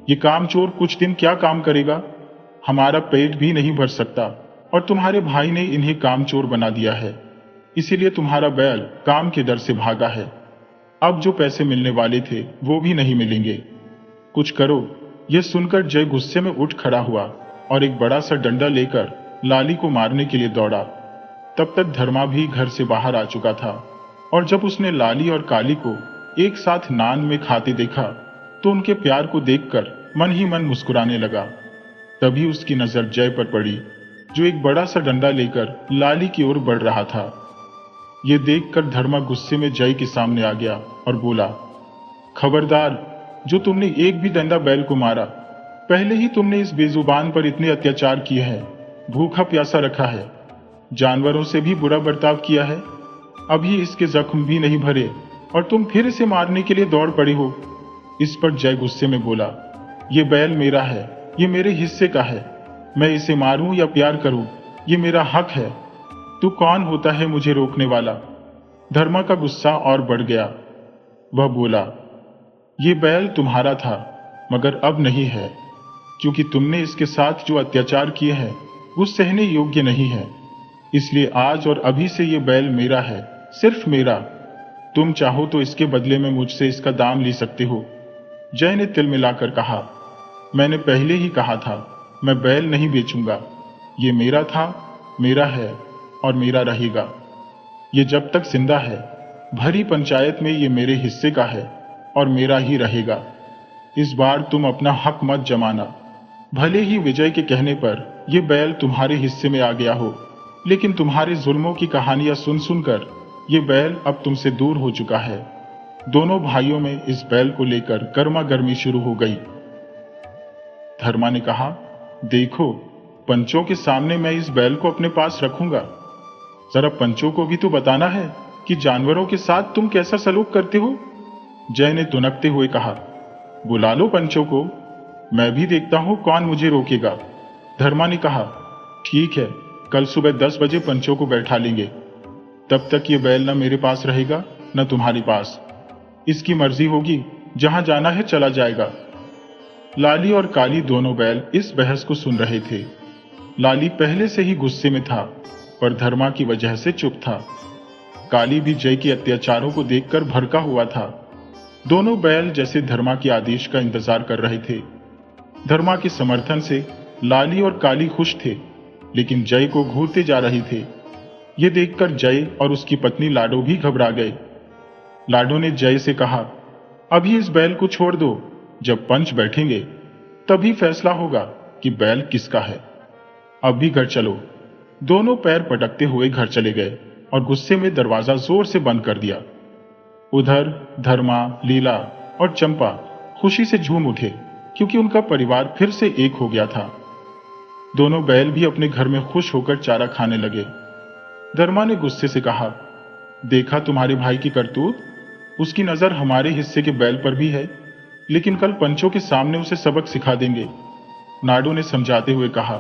ये कामचोर कुछ दिन क्या काम करेगा, हमारा पेट भी नहीं भर सकता, और तुम्हारे भाई ने इन्हें कामचोर बना दिया है, इसीलिए तुम्हारा बैल काम के डर से भागा है। अब जो पैसे मिलने वाले थे वो भी नहीं मिलेंगे, कुछ करो। यह सुनकर जय गुस्से में उठ खड़ा हुआ और एक बड़ा सा डंडा लेकर लाली को मारने के लिए दौड़ा। तब तक धर्मा भी घर से बाहर आ चुका था, और जब उसने लाली और काली को एक साथ नान में खाते देखा तो उनके प्यार को देखकर मन ही मन मुस्कुराने लगा। तभी उसकी नजर जय पर पड़ी, जो एक बड़ा सा डंडा लेकर लाली की ओर बढ़ रहा था। ये देखकर धर्मा गुस्से में जय के सामने आ गया और बोला, खबरदार, जो तुमने एक भी डंडा बैल को मारा, पहले ही तुमने इस बेजुबान पर इतने अत्याचार किए हैं, भूखा प्यासा रखा है, जानवरों से भी बुरा बर्ताव किया है, अभी इसके जख्म भी नहीं भरे और तुम फिर इसे मारने के लिए दौड़ पड़े हो। इस पर जय गुस्से में बोला, ये बैल मेरा है, ये मेरे हिस्से का है, मैं इसे मारूं या प्यार करूं, ये मेरा हक है। तू कौन होता है मुझे रोकने वाला? धर्मा का गुस्सा और बढ़ गया। वह बोला, ये बैल तुम्हारा था, मगर अब नहीं है, क्योंकि तुमने इसके साथ जो अत्याचार किए हैं वो सहने योग्य नहीं है। इसलिए आज और अभी से ये बैल मेरा है, सिर्फ मेरा। तुम चाहो तो इसके बदले में मुझसे इसका दाम ले सकते हो। जय ने तिल मिलाकर कहा, मैंने पहले ही कहा था, मैं बैल नहीं बेचूंगा। ये मेरा था, मेरा है और मेरा रहेगा। ये जब तक जिंदा है, भरी पंचायत में ये मेरे हिस्से का है और मेरा ही रहेगा। इस बार तुम अपना हक मत जमाना। भले ही विजय के कहने पर यह बैल तुम्हारे हिस्से में आ गया हो, लेकिन तुम्हारे जुल्मों की कहानियां सुन सुनकर ये बैल अब तुमसे दूर हो चुका है। दोनों भाइयों में इस बैल को लेकर गर्मा गर्मी शुरू हो गई। धर्मा ने कहा, देखो, पंचों के सामने मैं इस बैल को अपने पास रखूंगा। जरा पंचों को भी तो बताना है कि जानवरों के साथ तुम कैसा सलूक करते हो। जय ने तुनकते हुए कहा, बुला लो पंचों को, मैं भी देखता हूं कौन मुझे रोकेगा। धर्मा ने कहा, ठीक है, कल सुबह 10 बजे पंचों को बैठा लेंगे। तब तक ये बैल न मेरे पास रहेगा न तुम्हारे पास। इसकी मर्जी होगी, जहां जाना है चला जाएगा। लाली और काली दोनों बैल इस बहस को सुन रहे थे। लाली पहले से ही गुस्से में था, पर धर्मा की वजह से चुप था। काली भी जय के अत्याचारों को देखकर भड़का हुआ था। दोनों बैल जैसे धर्मा के आदेश का इंतजार कर रहे थे। धर्मा के समर्थन से लाली और काली खुश थे, लेकिन जय को घूरते जा रहे थे। ये देखकर जय और उसकी पत्नी लाडो भी घबरा गए। लाडो ने जय से कहा, अभी इस बैल को छोड़ दो, जब पंच बैठेंगे तभी फैसला होगा कि बैल किसका है। अब भी घर चलो। दोनों पैर पटकते हुए घर चले गए और गुस्से में दरवाजा जोर से बंद कर दिया। उधर धर्मा, लीला और चंपा खुशी से झूम उठे, क्योंकि उनका परिवार फिर से एक हो गया था। दोनों बैल भी अपने घर में खुश होकर चारा खाने लगे। धर्मा ने गुस्से से कहा, देखा तुम्हारे भाई की करतूत, उसकी नजर हमारे हिस्से के बैल पर भी है, लेकिन कल पंचों के सामने उसे सबक सिखा देंगे। नाडो ने समझाते हुए कहा,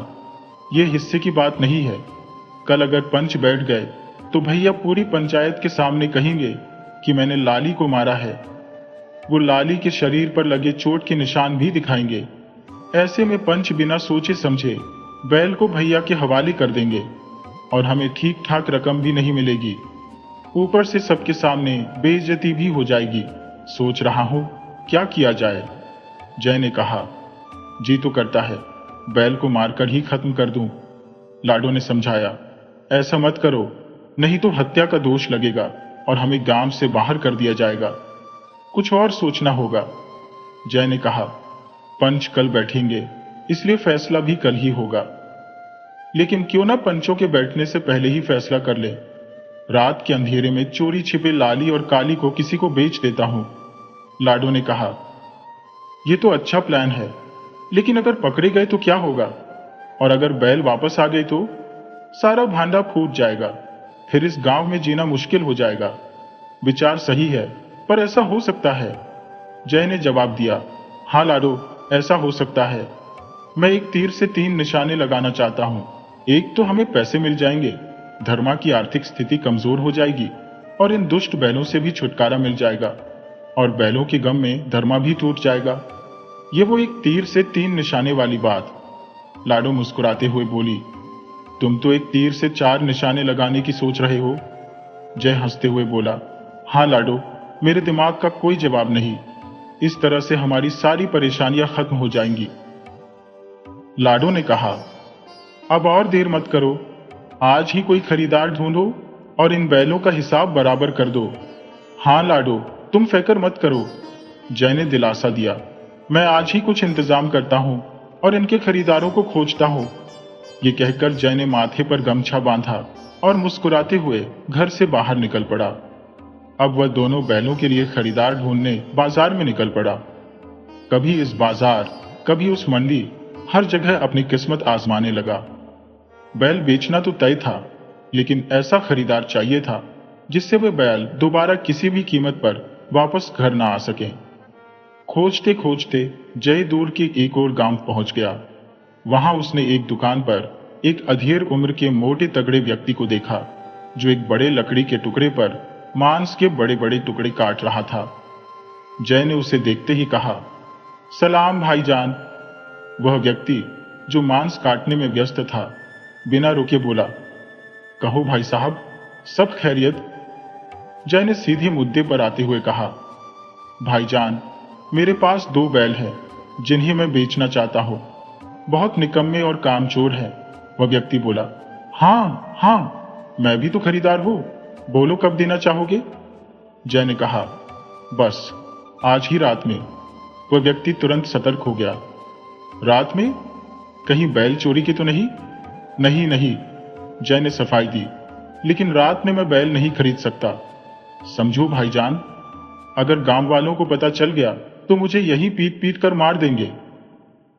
यह हिस्से की बात नहीं है। कल अगर पंच बैठ गए तो भैया पूरी पंचायत के सामने कहेंगे कि मैंने लाली को मारा है। वो लाली के शरीर पर लगे चोट के निशान भी दिखाएंगे। ऐसे में पंच बिना सोचे समझे बैल को भैया के हवाले कर देंगे और हमें ठीक ठाक रकम भी नहीं मिलेगी। ऊपर से सबके सामने बेइज्जती भी हो जाएगी। सोच रहा हूं क्या किया जाए। जय ने कहा, जी तो करता है, बैल को मारकर ही खत्म कर दूं। लाडो ने समझाया, ऐसा मत करो, नहीं तो हत्या का दोष लगेगा और हमें गांव से बाहर कर दिया जाएगा। कुछ और सोचना होगा। जय ने कहा, पंच कल बैठेंगे, इसलिए फैसला भी कल ही होगा। लेकिन क्यों ना पंचों के बैठने से पहले ही फैसला कर ले। रात के अंधेरे में चोरी छिपे लाली और काली को किसी को बेच देता हूं। लाडो ने कहा, यह तो अच्छा प्लान है, लेकिन अगर पकड़े गए तो क्या होगा? और अगर बैल वापस आ गए तो सारा भांडा फूट जाएगा, फिर इस गांव में जीना मुश्किल हो जाएगा। विचार सही है, पर ऐसा हो सकता है। जय ने जवाब दिया, हाँ लाडो, ऐसा हो सकता है। मैं एक तीर से 3 निशाने लगाना चाहता हूं। एक तो हमें पैसे मिल जाएंगे, धर्मा की आर्थिक स्थिति कमजोर हो जाएगी और इन दुष्ट बैलों से भी छुटकारा मिल जाएगा, और बैलों के गम में धर्मा भी टूट जाएगा। ये वो एक तीर से 3 निशाने वाली बात। लाडो मुस्कुराते हुए बोली, तुम तो एक तीर से 4 निशाने लगाने की सोच रहे हो। जय हंसते हुए बोला, हाँ लाडो, मेरे दिमाग का कोई जवाब नहीं। इस तरह से हमारी सारी परेशानियां खत्म हो जाएंगी। लाडो ने कहा, अब और देर मत करो, आज ही कोई खरीदार ढूंढो और इन बैलों का हिसाब बराबर कर दो। हाँ लाडो, तुम फिक्र मत करो। जय ने दिलासा दिया, मैं आज ही कुछ इंतजाम करता हूं और इनके खरीदारों को खोजता हूं। ये कहकर जय ने माथे पर गमछा बांधा और मुस्कुराते हुए घर से बाहर निकल पड़ा। अब वह दोनों बैलों के लिए खरीदार ढूंढने बाजार में निकल पड़ा। कभी इस बाजार, कभी उस मंडी, हर जगह अपनी किस्मत आजमाने लगा। बैल बेचना तो तय था, लेकिन ऐसा खरीदार चाहिए था जिससे वे बैल दोबारा किसी भी कीमत पर वापस घर ना आ सके। खोजते खोजते जय दूर के एक और गांव पहुंच गया। वहां उसने एक दुकान पर एक अधेड़ उम्र के मोटे तगड़े व्यक्ति को देखा, जो एक बड़े लकड़ी के टुकड़े पर मांस के बड़े बड़े टुकड़े काट रहा था। जय ने उसे देखते ही कहा, सलाम भाईजान। वह व्यक्ति जो मांस काटने में व्यस्त था, बिना रुके बोला, कहो भाई साहब, सब खैरियत? जय ने सीधे मुद्दे पर आते हुए कहा, भाईजान, मेरे पास 2 बैल हैं जिन्हें मैं बेचना चाहता हूं। बहुत निकम्मे और कामचोर है। वह व्यक्ति बोला, हाँ हाँ, मैं भी तो खरीदार हूं, बोलो कब देना चाहोगे? जय ने कहा, बस आज ही रात में। वह व्यक्ति तुरंत सतर्क हो गया। रात में? कहीं बैल चोरी की तो नहीं? नहीं नहीं, जय ने सफाई दी, लेकिन रात में मैं बैल नहीं खरीद सकता। समझो भाईजान, अगर गांव वालों को पता चल गया तो मुझे यही पीट पीट कर मार देंगे।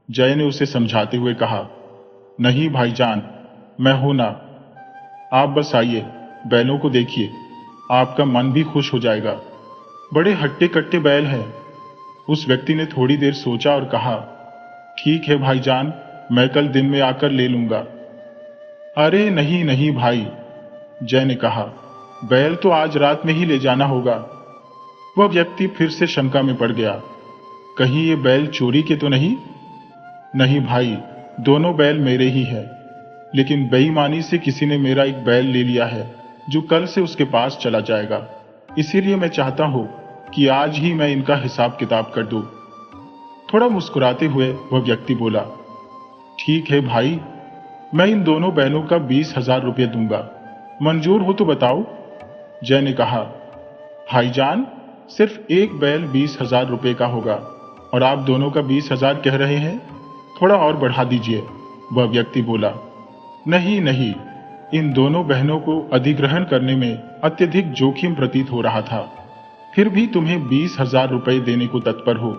जय ने उसे समझाते हुए कहा, नहीं भाईजान, मैं हूं ना। आप बस आइए, बैलों को देखिए, आपका मन भी खुश हो जाएगा। बड़े हट्टे कट्टे बैल हैं। उस व्यक्ति ने थोड़ी देर सोचा और कहा, ठीक है भाईजान, मैं कल दिन में आकर ले लूंगा। अरे नहीं नहीं भाई, जय ने कहा, बैल तो आज रात में ही ले जाना होगा। वह व्यक्ति फिर से शंका में पड़ गया, कहीं ये बैल चोरी के तो नहीं? नहीं भाई, दोनों बैल मेरे ही हैं, लेकिन बेईमानी से किसी ने मेरा एक बैल ले लिया है जो कल से उसके पास चला जाएगा। इसीलिए मैं चाहता हूं कि आज ही मैं इनका हिसाब किताब कर दूं। थोड़ा मुस्कुराते हुए वह व्यक्ति बोला, ठीक है भाई, मैं इन दोनों बैलों का 20,000 रुपये दूंगा। मंजूर हो तो बताओ? जय ने कहा, भाईजान, सिर्फ एक बैल 20,000 रुपये का होगा और आप दोनों का 20,000 कह रहे हैं, थोड़ा और बढ़ा दीजिए। वह व्यक्ति बोला, नहीं नहीं, इन दोनों बहनों को अधिग्रहण करने में अत्यधिक जोखिम प्रतीत हो रहा था, फिर भी तुम्हें 20,000 रुपये देने को तत्पर हो।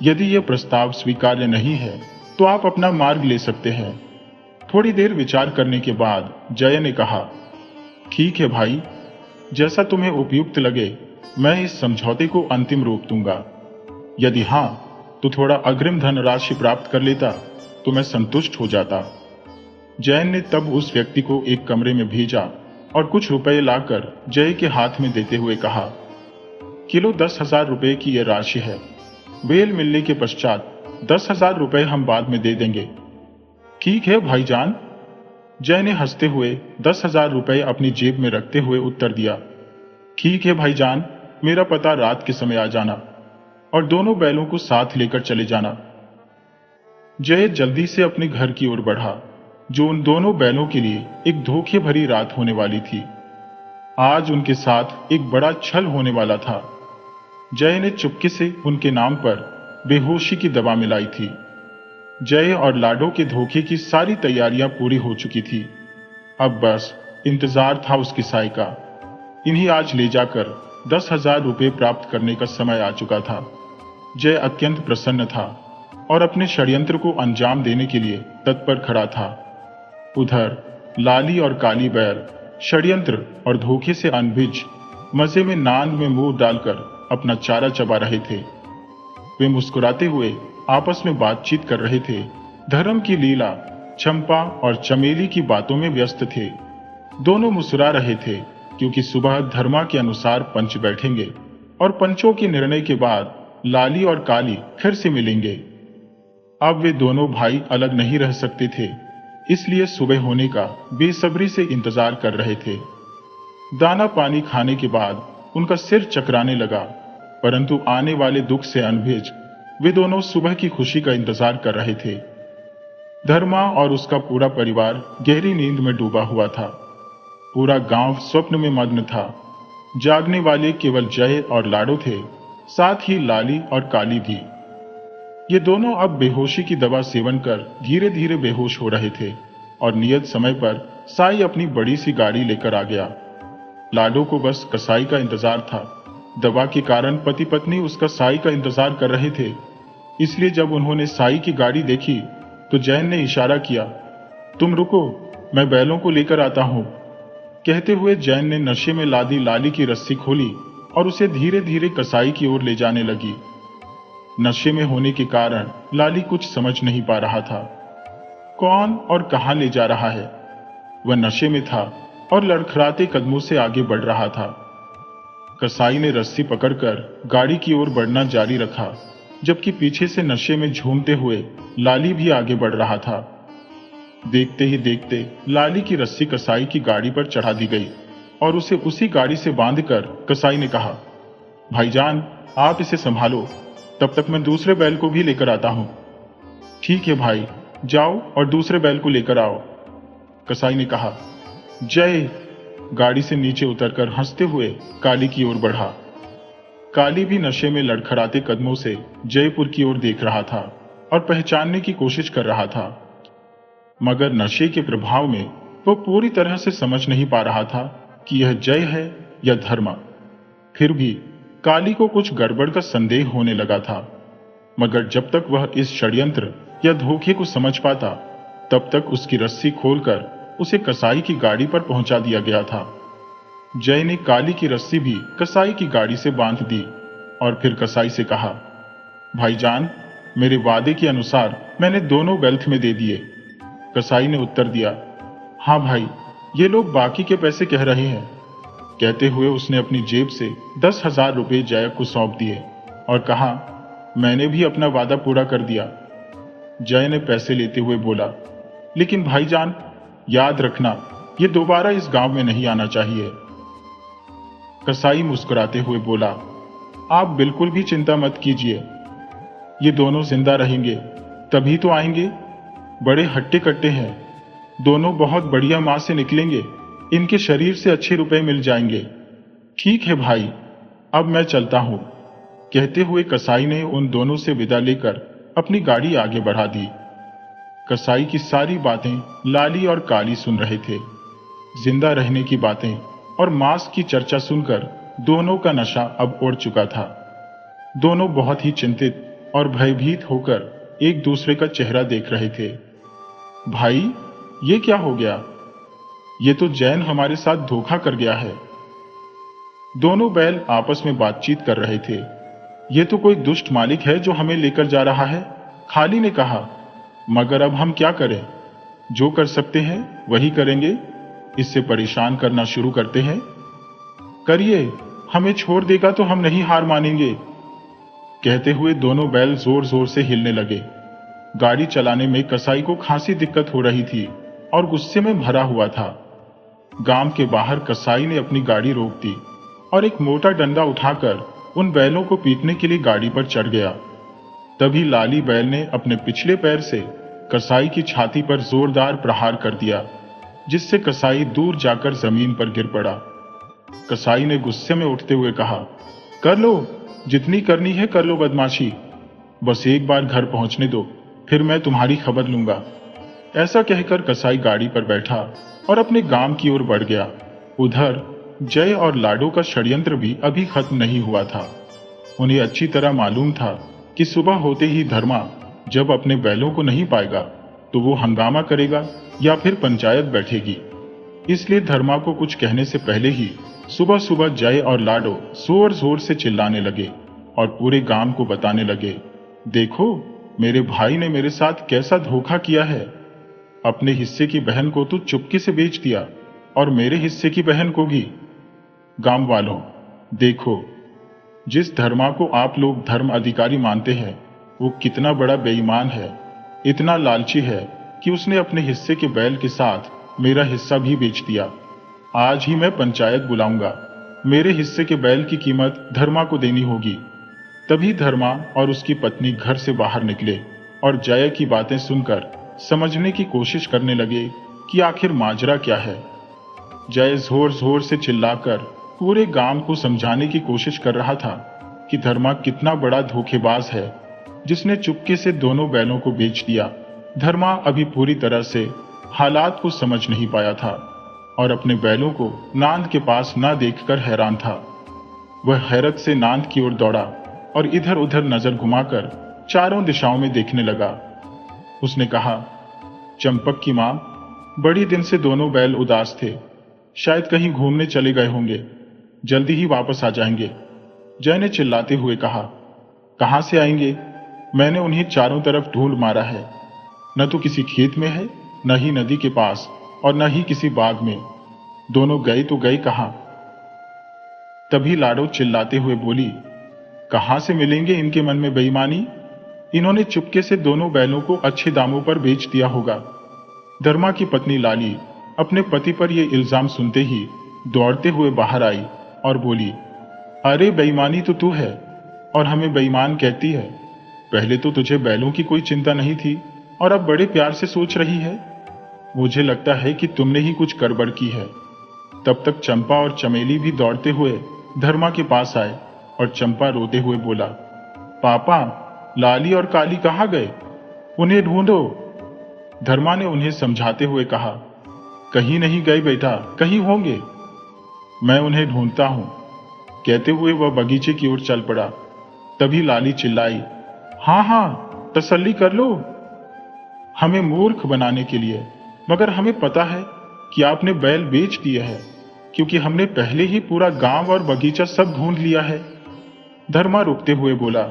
यदि यह प्रस्ताव स्वीकार्य नहीं है तो आप अपना मार्ग ले सकते हैं। थोड़ी देर विचार करने के बाद जय ने कहा, ठीक है भाई, जैसा तुम्हें उपयुक्त लगे मैं इस समझौते को अंतिम रूप दूंगा। यदि हां, तो थोड़ा अग्रिम धनराशि प्राप्त कर लेता तो मैं संतुष्ट हो जाता। जैन ने तब उस व्यक्ति को एक कमरे में भेजा और कुछ रुपए लाकर जय के हाथ में देते हुए कहा, किलो 10,000 रुपए की यह राशि है। बेल मिलने के पश्चात 10,000 रुपए हम बाद में दे देंगे। ठीक है भाईजान। जय ने हंसते हुए 10,000 रुपए अपनी जेब में रखते हुए उत्तर दिया, ठीक है भाईजान, मेरा पता रात के समय आ जाना और दोनों बैलों को साथ लेकर चले जाना। जय जल्दी से अपने घर की ओर बढ़ा, जो उन दोनों बैलों के लिए एक धोखे भरी रात होने वाली थी। आज उनके साथ एक बड़ा छल होने वाला था। जय ने चुपके से उनके नाम पर बेहोशी की दवा मिलाई थी। जय और लाडो के धोखे की सारी तैयारियां पूरी हो चुकी थी। अब बस इंतजार था उसकी साय का। इन्हीं आज ले जाकर 10,000 रुपये प्राप्त करने का समय आ चुका था। जय अत्यंत प्रसन्न था और अपने षड्यंत्र को अंजाम देने के लिए तत्पर खड़ा था। उधर लाली और काली बैल षड्यंत्र और धोखे से अनभिज मजे में नान में मुंह डालकर अपना चारा चबा रहे थे। वे मुस्कुराते हुए आपस में बातचीत कर रहे थे। धर्म की लीला, चंपा और चमेली की बातों में व्यस्त थे। दोनों मुस्कुरा रहे थे क्योंकि सुबह धर्मा के अनुसार पंच बैठेंगे और पंचों के निर्णय के बाद लाली और काली फिर से मिलेंगे। अब वे दोनों भाई अलग नहीं रह सकते थे, इसलिए सुबह होने का बेसब्री से इंतजार कर रहे थे। दाना पानी खाने के बाद उनका सिर चकराने लगा, परंतु आने वाले दुख से अनभिज वे दोनों सुबह की खुशी का इंतजार कर रहे थे। धर्मा और उसका पूरा परिवार गहरी नींद में डूबा हुआ था। पूरा गांव स्वप्न में मग्न था। जागने वाले केवल जय और लाडो थे, साथ ही लाली और काली भी। ये दोनों अब बेहोशी की दवा सेवन कर धीरे धीरे बेहोश हो रहे थे। और नियत समय पर साई अपनी बड़ी सी गाड़ी लेकर आ गया। लाडो को बस कसाई का इंतजार था। दवा के कारण पति पत्नी उसका साई का इंतजार कर रहे थे। इसलिए जब उन्होंने साई की गाड़ी देखी तो जैन ने इशारा किया, तुम रुको, मैं बैलों को लेकर आता हूं। कहते हुए जैन ने नशे में लादी लाली की रस्सी खोली और उसे धीरे धीरे कसाई की ओर ले जाने लगी। नशे में होने के कारण लाली कुछ समझ नहीं पा रहा था, कौन और कहां ले जा रहा है। वह नशे में था और लड़खड़ाते कदमों से आगे बढ़ रहा था। कसाई ने रस्सी पकड़कर गाड़ी की ओर बढ़ना जारी रखा, जबकि पीछे से नशे में झूमते हुए लाली भी आगे बढ़ रहा था। देखते ही देखते लाली की रस्सी कसाई की गाड़ी पर चढ़ा दी गई और उसे उसी गाड़ी से बांधकर कसाई ने कहा, भाईजान आप इसे संभालो, तब तक मैं दूसरे बैल को भी लेकर आता हूं। ठीक है भाई, जाओ और दूसरे बैल को लेकर आओ, कसाई ने कहा। जय गाड़ी से नीचे उतरकर हंसते हुए काली की ओर बढ़ा। काली भी नशे में लड़खड़ाते कदमों से जयपुर की ओर देख रहा था और पहचानने की कोशिश कर रहा था, मगर नशे के प्रभाव में वो पूरी तरह से समझ नहीं पा रहा था कि यह जय है या धर्म। फिर भी काली को कुछ गड़बड़ का संदेह होने लगा था, मगर जब तक वह इस षड्यंत्र या धोखे को समझ पाता तब तक उसकी रस्सी खोलकर उसे कसाई की गाड़ी पर पहुंचा दिया गया था। जय ने काली की रस्सी भी कसाई की गाड़ी से बांध दी और फिर कसाई से कहा, भाईजान मेरे वादे के अनुसार मैंने दोनों बैल में दे दिए। कसाई ने उत्तर दिया, हाँ भाई, ये लोग बाकी के पैसे कह रहे हैं। कहते हुए उसने अपनी जेब से 10,000 रुपये जय को सौंप दिए और कहा, मैंने भी अपना वादा पूरा कर दिया। जय ने पैसे लेते हुए बोला, लेकिन भाईजान याद रखना, ये दोबारा इस गांव में नहीं आना चाहिए। कसाई मुस्कुराते हुए बोला, आप बिल्कुल भी चिंता मत कीजिए, ये दोनों जिंदा रहेंगे तभी तो आएंगे। बड़े हट्टे कट्टे हैं, दोनों बहुत बढ़िया मां से निकलेंगे, इनके शरीर से अच्छे रुपए मिल जाएंगे। ठीक है भाई, अब मैं चलता हूं। कहते हुए कसाई ने उन दोनों से विदा लेकर अपनी गाड़ी आगे बढ़ा दी। कसाई की सारी बातें लाली और काली सुन रहे थे। जिंदा रहने की बातें और मांस की चर्चा सुनकर दोनों का नशा अब उड़ चुका था। दोनों बहुत ही चिंतित और भयभीत होकर एक दूसरे का चेहरा देख रहे थे। भाई, ये क्या हो गया? ये तो जैन हमारे साथ धोखा कर गया है। दोनों बैल आपस में बातचीत कर रहे थे। ये तो कोई दुष्ट मालिक है जो हमें लेकर जा रहा है, खाली ने कहा। मगर अब हम क्या करें? जो कर सकते हैं वही करेंगे। इससे परेशान करना शुरू करते हैं। करिए, हमें छोड़ देगा तो हम नहीं हार मानेंगे। कहते हुए दोनों बैल जोर जोर से हिलने लगे। गाड़ी चलाने में कसाई को खासी दिक्कत हो रही थी और गुस्से में भरा हुआ था। गांव के बाहर कसाई ने अपनी गाड़ी रोक दी और एक मोटा डंडा उठाकर उन बैलों को पीटने के लिए गाड़ी पर चढ़ गया। तभी लाली बैल ने अपने पिछले पैर से कसाई की छाती पर जोरदार प्रहार कर दिया, जिससे कसाई दूर जाकर जमीन पर गिर पड़ा। कसाई ने गुस्से में उठते हुए कहा, कर लो, जितनी करनी है कर लो बदमाशी, बस एक बार घर पहुंचने दो, फिर मैं तुम्हारी खबर लूंगा। ऐसा कहकर कसाई गाड़ी पर बैठा और अपने गांव की ओर बढ़ गया। उधर जय और लाडो का षड्यंत्र भी अभी खत्म नहीं हुआ था। उन्हें अच्छी तरह मालूम था कि सुबह होते ही धर्मा जब अपने बैलों को नहीं पाएगा तो वो हंगामा करेगा या फिर पंचायत बैठेगी। इसलिए धर्मा को कुछ कहने से पहले ही सुबह सुबह जय और लाडो जोर जोर से चिल्लाने लगे और पूरे गांव को बताने लगे, देखो मेरे भाई ने मेरे साथ कैसा धोखा किया है। अपने हिस्से की बहन को तो चुपके से बेच दिया और मेरे हिस्से की बहन को भी। गांव वालों, देखो, जिस धर्मा को आप लोग धर्म अधिकारी मानते हैं वो कितना बड़ा बेईमान है। इतना लालची है कि उसने अपने हिस्से के बैल के साथ मेरा हिस्सा भी बेच दिया। आज ही मैं पंचायत बुलाऊंगा। मेरे हिस्से के बैल की कीमत धर्मा को देनी होगी। तभी धर्मा और उसकी पत्नी घर से बाहर निकले और जय की बातें सुनकर समझने की कोशिश करने लगे कि आखिर माजरा क्या है। जय जोर जोर से चिल्लाकर पूरे गांव को समझाने की कोशिश कर रहा था कि धर्मा कितना बड़ा धोखेबाज है जिसने चुपके से दोनों बैलों को बेच दिया। धर्मा अभी पूरी तरह से हालात को समझ नहीं पाया था और अपने बैलों को नांद के पास न देखकर हैरान था। वह हैरत से नांद की ओर दौड़ा और इधर उधर नजर घुमाकर चारों दिशाओं में देखने लगा। उसने कहा, चंपक की मां, बड़ी दिन से दोनों बैल उदास थे, शायद कहीं घूमने चले गए होंगे, जल्दी ही वापस आ जाएंगे। जय ने चिल्लाते हुए कहा, कहां से आएंगे? मैंने उन्हें चारों तरफ ढूंढ मारा है, न तो किसी खेत में है, न ही नदी के पास और न ही किसी बाग में। दोनों गए तो गए कहां? तभी लाडो चिल्लाते हुए बोली, कहां से मिलेंगे इनके मन में बेईमानी? इन्होंने चुपके से दोनों बैलों को अच्छे दामों पर बेच दिया होगा। धर्मा की पत्नी लाली अपने पति पर यह इल्जाम सुनते ही दौड़ते हुए बाहर आई और बोली, अरे बेईमानी तो तू है और हमें बेईमान कहती है। पहले तो तुझे बैलों की कोई चिंता नहीं थी और अब बड़े प्यार से सोच रही है। मुझे लगता है कि तुमने ही कुछ गड़बड़ की है। तब तक चंपा और चमेली भी दौड़ते हुए धर्मा के पास आए और चंपा रोते हुए बोला, पापा, लाली और काली कहाँ गए? उन्हें ढूंढो। धर्मा ने उन्हें समझाते हुए कहा, कहीं नहीं गए बेटा, कहीं होंगे, मैं उन्हें ढूंढता हूं। कहते हुए वह बगीचे की ओर चल पड़ा। तभी लाली चिल्लाई, हाँ हाँ, तसल्ली कर लो, हमें मूर्ख बनाने के लिए, मगर हमें पता है कि आपने बैल बेच दिए हैं, क्योंकि हमने पहले ही पूरा गांव और बगीचा सब ढूंढ लिया है। धर्मा रुकते हुए बोला,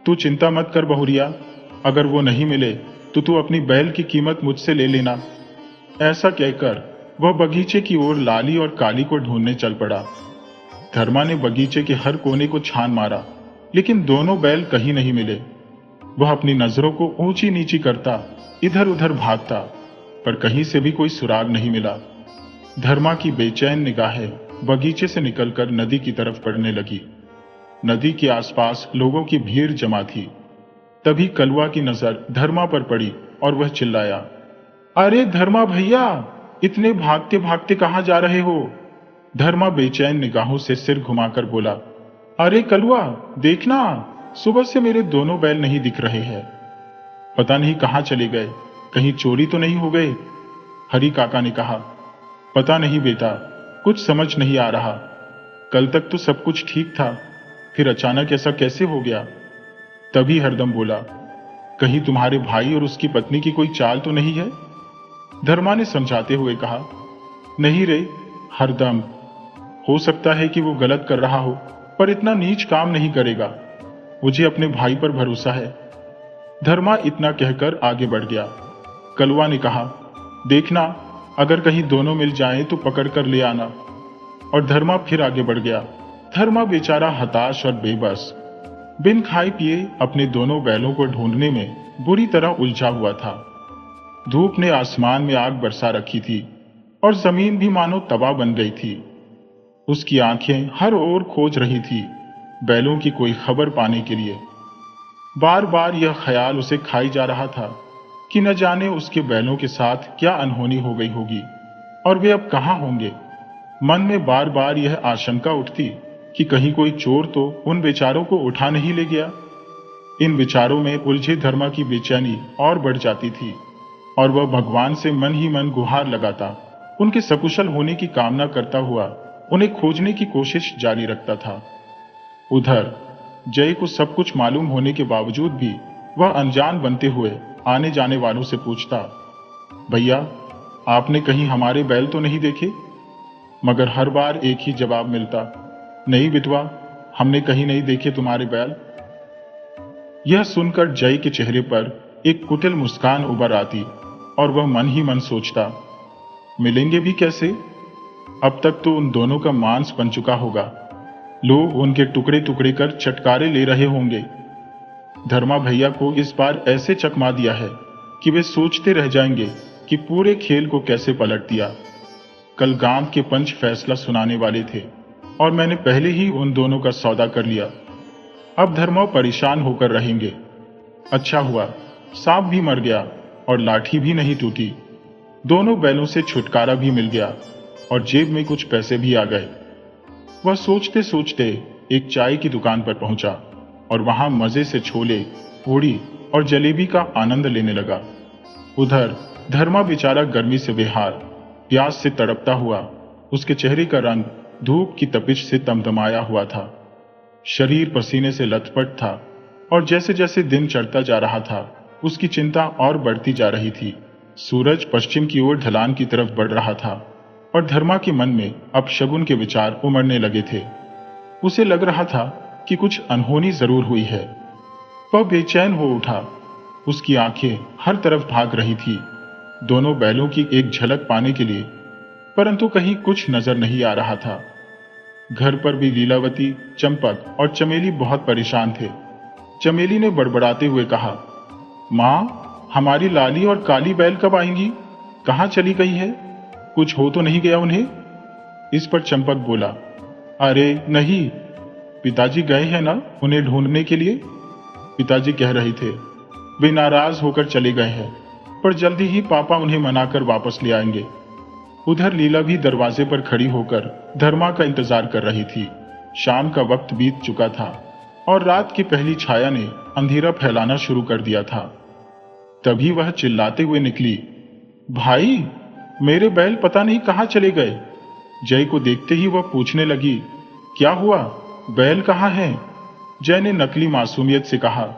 तू चिंता मत कर बहुरिया, अगर वो नहीं मिले तो तू अपनी बैल की कीमत मुझसे ले लेना। ऐसा कहकर वह बगीचे की ओर लाली और काली को ढूंढने चल पड़ा। धर्मा ने बगीचे के हर कोने को छान मारा, लेकिन दोनों बैल कहीं नहीं मिले। वह अपनी नजरों को ऊंची नीची करता इधर उधर भागता, पर कहीं से भी कोई सुराग नहीं मिला। धर्मा की बेचैन निगाहें बगीचे से निकलकर नदी की तरफ पड़ने लगी। नदी के आसपास लोगों की भीड़ जमा थी। तभी कलवा की नजर धर्मा पर पड़ी और वह चिल्लाया, अरे धर्मा भैया, इतने भागते भागते कहां जा रहे हो? धर्मा बेचैन निगाहों से सिर घुमाकर बोला, अरे कलवा, देखना, सुबह से मेरे दोनों बैल नहीं दिख रहे हैं। पता नहीं कहां चले गए, कहीं चोरी तो नहीं हो गए? हरी काका ने कहा, पता नहीं बेटा, कुछ समझ नहीं आ रहा। कल तक तो सब कुछ ठीक था, फिर अचानक ऐसा कैसे हो गया? तभी हरदम बोला, कहीं तुम्हारे भाई और उसकी पत्नी की कोई चाल तो नहीं है? धर्मा ने समझाते हुए कहा, नहीं रे हरदम, हो सकता है कि वो गलत कर रहा हो, पर इतना नीच काम नहीं करेगा। मुझे अपने भाई पर भरोसा है। धर्मा इतना कहकर आगे बढ़ गया। कलवा ने कहा, देखना, अगर कहीं दोनों मिल जाएं तो पकड़ कर ले आना। और धर्मा फिर आगे बढ़ गया। धर्मा बेचारा हताश और बेबस, बिन खाए पिए अपने दोनों बैलों को ढूंढने में बुरी तरह उलझा हुआ था। धूप ने आसमान में आग बरसा रखी थी और जमीन भी मानो तबाह बन गई थी। उसकी आंखें हर ओर खोज रही थी बैलों की कोई खबर पाने के लिए। बार बार यह ख्याल उसे खाई जा रहा था कि न जाने उसके बैलों के साथ क्या अनहोनी हो गई होगी और वे अब कहां होंगे। मन में बार बार यह आशंका उठती कि कहीं कोई चोर तो उन बेचारों को उठा नहीं ले गया। इन विचारों में उलझे धर्मा की बेचैनी और बढ़ जाती थी और वह भगवान से मन ही मन गुहार लगाता, उनके सकुशल होने की कामना करता हुआ उन्हें खोजने की कोशिश जारी रखता था। उधर जय को सब कुछ मालूम होने के बावजूद भी वह अनजान बनते हुए आने जाने वालों से पूछता, भैया, आपने कहीं हमारे बैल तो नहीं देखे? मगर हर बार एक ही जवाब मिलता, नहीं बिटवा, हमने कहीं नहीं देखे तुम्हारे बैल। यह सुनकर जय के चेहरे पर एक कुटिल मुस्कान उभर आती और वह मन ही मन सोचता, मिलेंगे भी कैसे? अब तक तो उन दोनों का मांस बन चुका होगा, लोग उनके टुकड़े टुकड़े कर चटकारे ले रहे होंगे। धर्मा भैया को इस बार ऐसे चकमा दिया है कि वे सोचते रह जाएंगे कि पूरे खेल को कैसे पलट दिया। कल गांव के पंच फैसला सुनाने वाले थे और मैंने पहले ही उन दोनों का सौदा कर लिया। अब धर्मा परेशान होकर रहेंगे। अच्छा हुआ सांप भी मर गया और लाठी भी नहीं टूटी। दोनों बैलों से छुटकारा भी मिल गया और जेब में कुछ पैसे भी आ गए। वह सोचते सोचते एक चाय की दुकान पर पहुंचा और वहां मजे से छोले, पूड़ी और जलेबी का आनंद लेने लगा। उधर धर्मा बेचारा गर्मी से बेहाल, प्यास से तड़पता हुआ, उसके चेहरे का रंग धूप की तपिश से तमतमाया हुआ था। शरीर पसीने से लथपथ था और जैसे जैसे दिन चढ़ता जा रहा था उसकी चिंता और बढ़ती जा रही थी। सूरज पश्चिम की ओर ढलान की तरफ बढ़ रहा था और धर्मा के मन में अब शगुन के विचार उमड़ने लगे थे। उसे लग रहा था कि कुछ अनहोनी जरूर हुई है। वह बेचैन हो उठा। उसकी आंखें हर तरफ भाग रही थी, दोनों बैलों की एक झलक पाने के लिए, परंतु कहीं कुछ नजर नहीं आ रहा था। घर पर भी लीलावती, चंपक और चमेली बहुत परेशान थे। चमेली ने बड़बड़ाते हुए कहा, माँ, हमारी लाली और काली बैल कब आएंगी? कहाँ चली गई है? कुछ हो तो नहीं गया उन्हें? इस पर चंपक बोला, अरे नहीं, पिताजी गए हैं ना उन्हें ढूंढने के लिए। पिताजी कह रहे थे वे नाराज होकर चले गए हैं, पर जल्दी ही पापा उन्हें मनाकर वापस ले आएंगे। उधर लीला भी दरवाजे पर खड़ी होकर धर्मा का इंतजार कर रही थी। शाम का वक्त बीत चुका था और रात की पहली छाया ने अंधेरा फैलाना शुरू कर दिया था। तभी वह चिल्लाते हुए निकली, भाई, मेरे बैल पता नहीं कहाँ चले गए। जय को देखते ही वह पूछने लगी, क्या हुआ, बैल कहाँ हैं? जय ने नकली मासूमियत से कहा,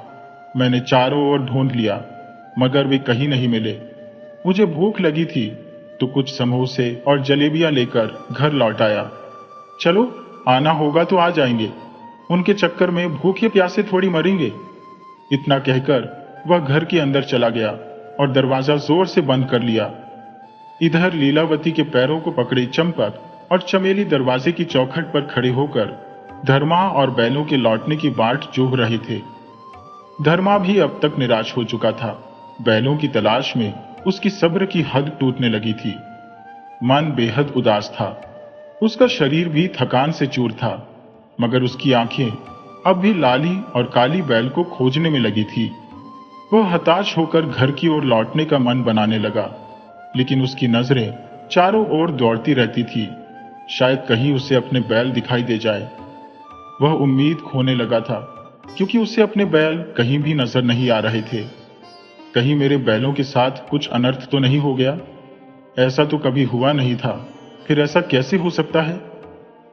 मैंने चारों ओर ढूंढ लिया मगर वे कहीं नहीं मिले। मुझे भूख लगी थी तो कुछ समोसे और जलेबियां लेकर घर लौट आया। चलो, आना होगा तो आ जाएंगे, उनके चक्कर में भूखे प्यासे थोड़ी मरेंगे। इतना कहकर वह घर के अंदर चला गया और दरवाजा जोर से बंद कर लिया। इधर लीलावती के पैरों को पकड़े चंपक और चमेली दरवाजे की चौखट पर खड़े होकर धर्मा और बैलों के लौटने की बाट जोह रहे थे। धर्मा भी अब तक निराश हो चुका था। बैलों की तलाश में उसकी सब्र की हद टूटने लगी थी। मन बेहद उदास था। उसका शरीर भी थकान से चूर था, मगर उसकी आंखें अब भी लाली और काली बैल को खोजने में लगी थी। वह हताश होकर घर की ओर लौटने का मन बनाने लगा, लेकिन उसकी नजरें चारों ओर दौड़ती रहती थी। शायद कहीं उसे अपने बैल दिखाई दे जाए। वह उम्मीद खोने लगा था, क्योंकि उसे अपने बैल कहीं भी नजर नहीं आ रहे थे। कहीं मेरे बैलों के साथ कुछ अनर्थ तो नहीं हो गया? ऐसा तो कभी हुआ नहीं था, फिर ऐसा कैसे हो सकता है?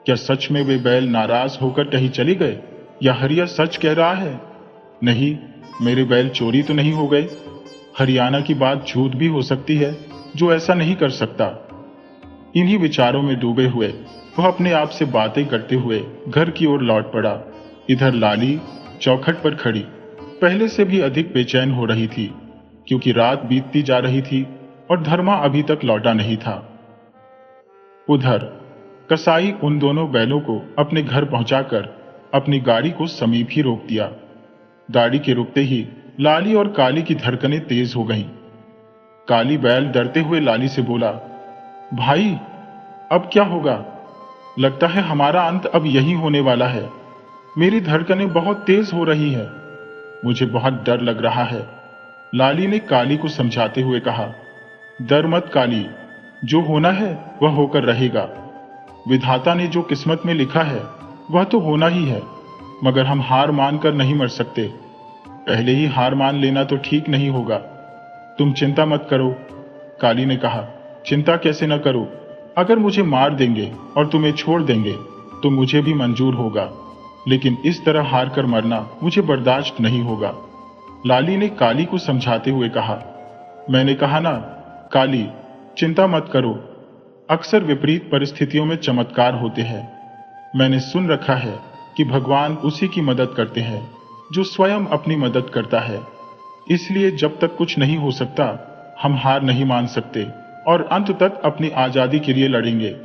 क्या सच में वे बैल नाराज होकर कहीं चले गए, या हरिया सच कह रहा है? नहीं, मेरे बैल चोरी तो नहीं हो गए। हरियाणा की बात झूठ भी हो सकती है, जो ऐसा नहीं कर सकता। इन्हीं विचारों में डूबे हुए वह अपने आप से बातें करते हुए घर की ओर लौट पड़ा। इधर लाली चौखट पर खड़ी पहले से भी अधिक बेचैन हो रही थी, क्योंकि रात बीतती जा रही थी और धर्मा अभी तक लौटा नहीं था। उधर कसाई उन दोनों बैलों को अपने घर पहुंचाकर अपनी गाड़ी को समीप ही रोक दिया। गाड़ी के रुकते ही लाली और काली की धड़कनें तेज हो गईं। काली बैल डरते हुए लाली से बोला, भाई, अब क्या होगा? लगता है हमारा अंत अब यही होने वाला है। मेरी धड़कनें बहुत तेज हो रही है, मुझे बहुत डर लग रहा है। लाली ने काली को समझाते हुए कहा, डर मत काली, जो होना है वह होकर रहेगा। विधाता ने जो किस्मत में लिखा है वह तो होना ही है, मगर हम हार मानकर नहीं मर सकते। पहले ही हार मान लेना तो ठीक नहीं होगा। तुम चिंता मत करो। काली ने कहा, चिंता कैसे न करो? अगर मुझे मार देंगे और तुम्हें छोड़ देंगे तो मुझे भी मंजूर होगा, लेकिन इस तरह हार कर मरना मुझे बर्दाश्त नहीं होगा। लाली ने काली को समझाते हुए कहा, मैंने कहा ना काली, चिंता मत करो। अक्सर विपरीत परिस्थितियों में चमत्कार होते हैं। मैंने सुन रखा है कि भगवान उसी की मदद करते हैं जो स्वयं अपनी मदद करता है। इसलिए जब तक कुछ नहीं हो सकता, हम हार नहीं मान सकते और अंत तक अपनी आजादी के लिए लड़ेंगे।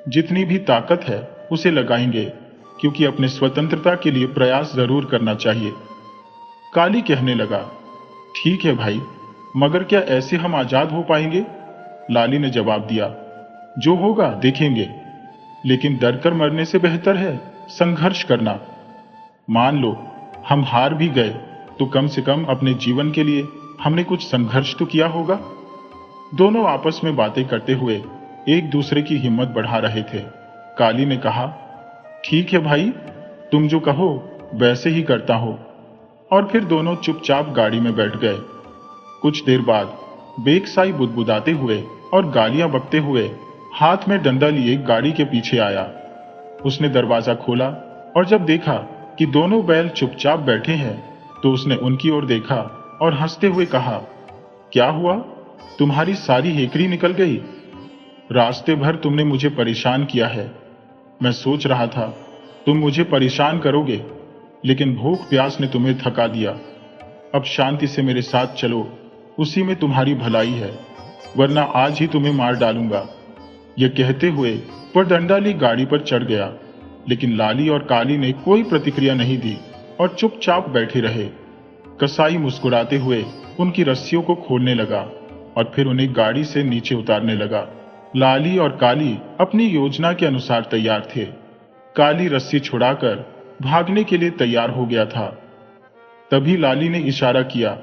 जितनी भी ताकत है उसे लगाएंगे, क्योंकि अपने स्वतंत्रता के लिए प्रयास जरूर करना चाहिए। काली कहने लगा, ठीक है भाई, मगर क्या ऐसे हम आजाद हो पाएंगे? लाली ने जवाब दिया, जो होगा देखेंगे, लेकिन डरकर मरने से बेहतर है संघर्ष करना। मान लो हम हार भी गए तो कम से कम अपने जीवन के लिए हमने कुछ संघर्ष तो किया होगा। दोनों आपस में बातें करते हुए एक दूसरे की हिम्मत बढ़ा रहे थे। काली ने कहा, ठीक है भाई, तुम जो कहो वैसे ही करता हो। और फिर दोनों चुपचाप गाड़ी में बैठ गए। कुछ देर बाद बेकसाई बुदबुदाते हुए और गालियां बकते हुए हाथ में डंडा लिए गाड़ी के पीछे आया। उसने दरवाजा खोला और जब देखा कि दोनों बैल चुपचाप बैठे हैं तो उसने उनकी ओर देखा और हंसते हुए कहा, क्या हुआ? तुम्हारी सारी हेकड़ी निकल गई? रास्ते भर तुमने मुझे परेशान किया है। मैं सोच रहा था तुम मुझे परेशान करोगे, लेकिन भूख प्यास ने तुम्हें थका दिया। अब शांति से मेरे साथ चलो, उसी में तुम्हारी भलाई है, वरना आज ही तुम्हें मार डालूंगा। यह कहते हुए वह डंडा ली गाड़ी पर चढ़ गया, लेकिन लाली और काली ने कोई प्रतिक्रिया नहीं दी और चुपचाप बैठे रहे। कसाई मुस्कुराते हुए उनकी रस्सियों को खोलने लगा और फिर उन्हें गाड़ी से नीचे उतारने लगा। लाली और काली अपनी योजना के अनुसार तैयार थे। काली रस्सी छुड़ाकर भागने के लिए तैयार हो गया था। तभी लाली ने इशारा किया,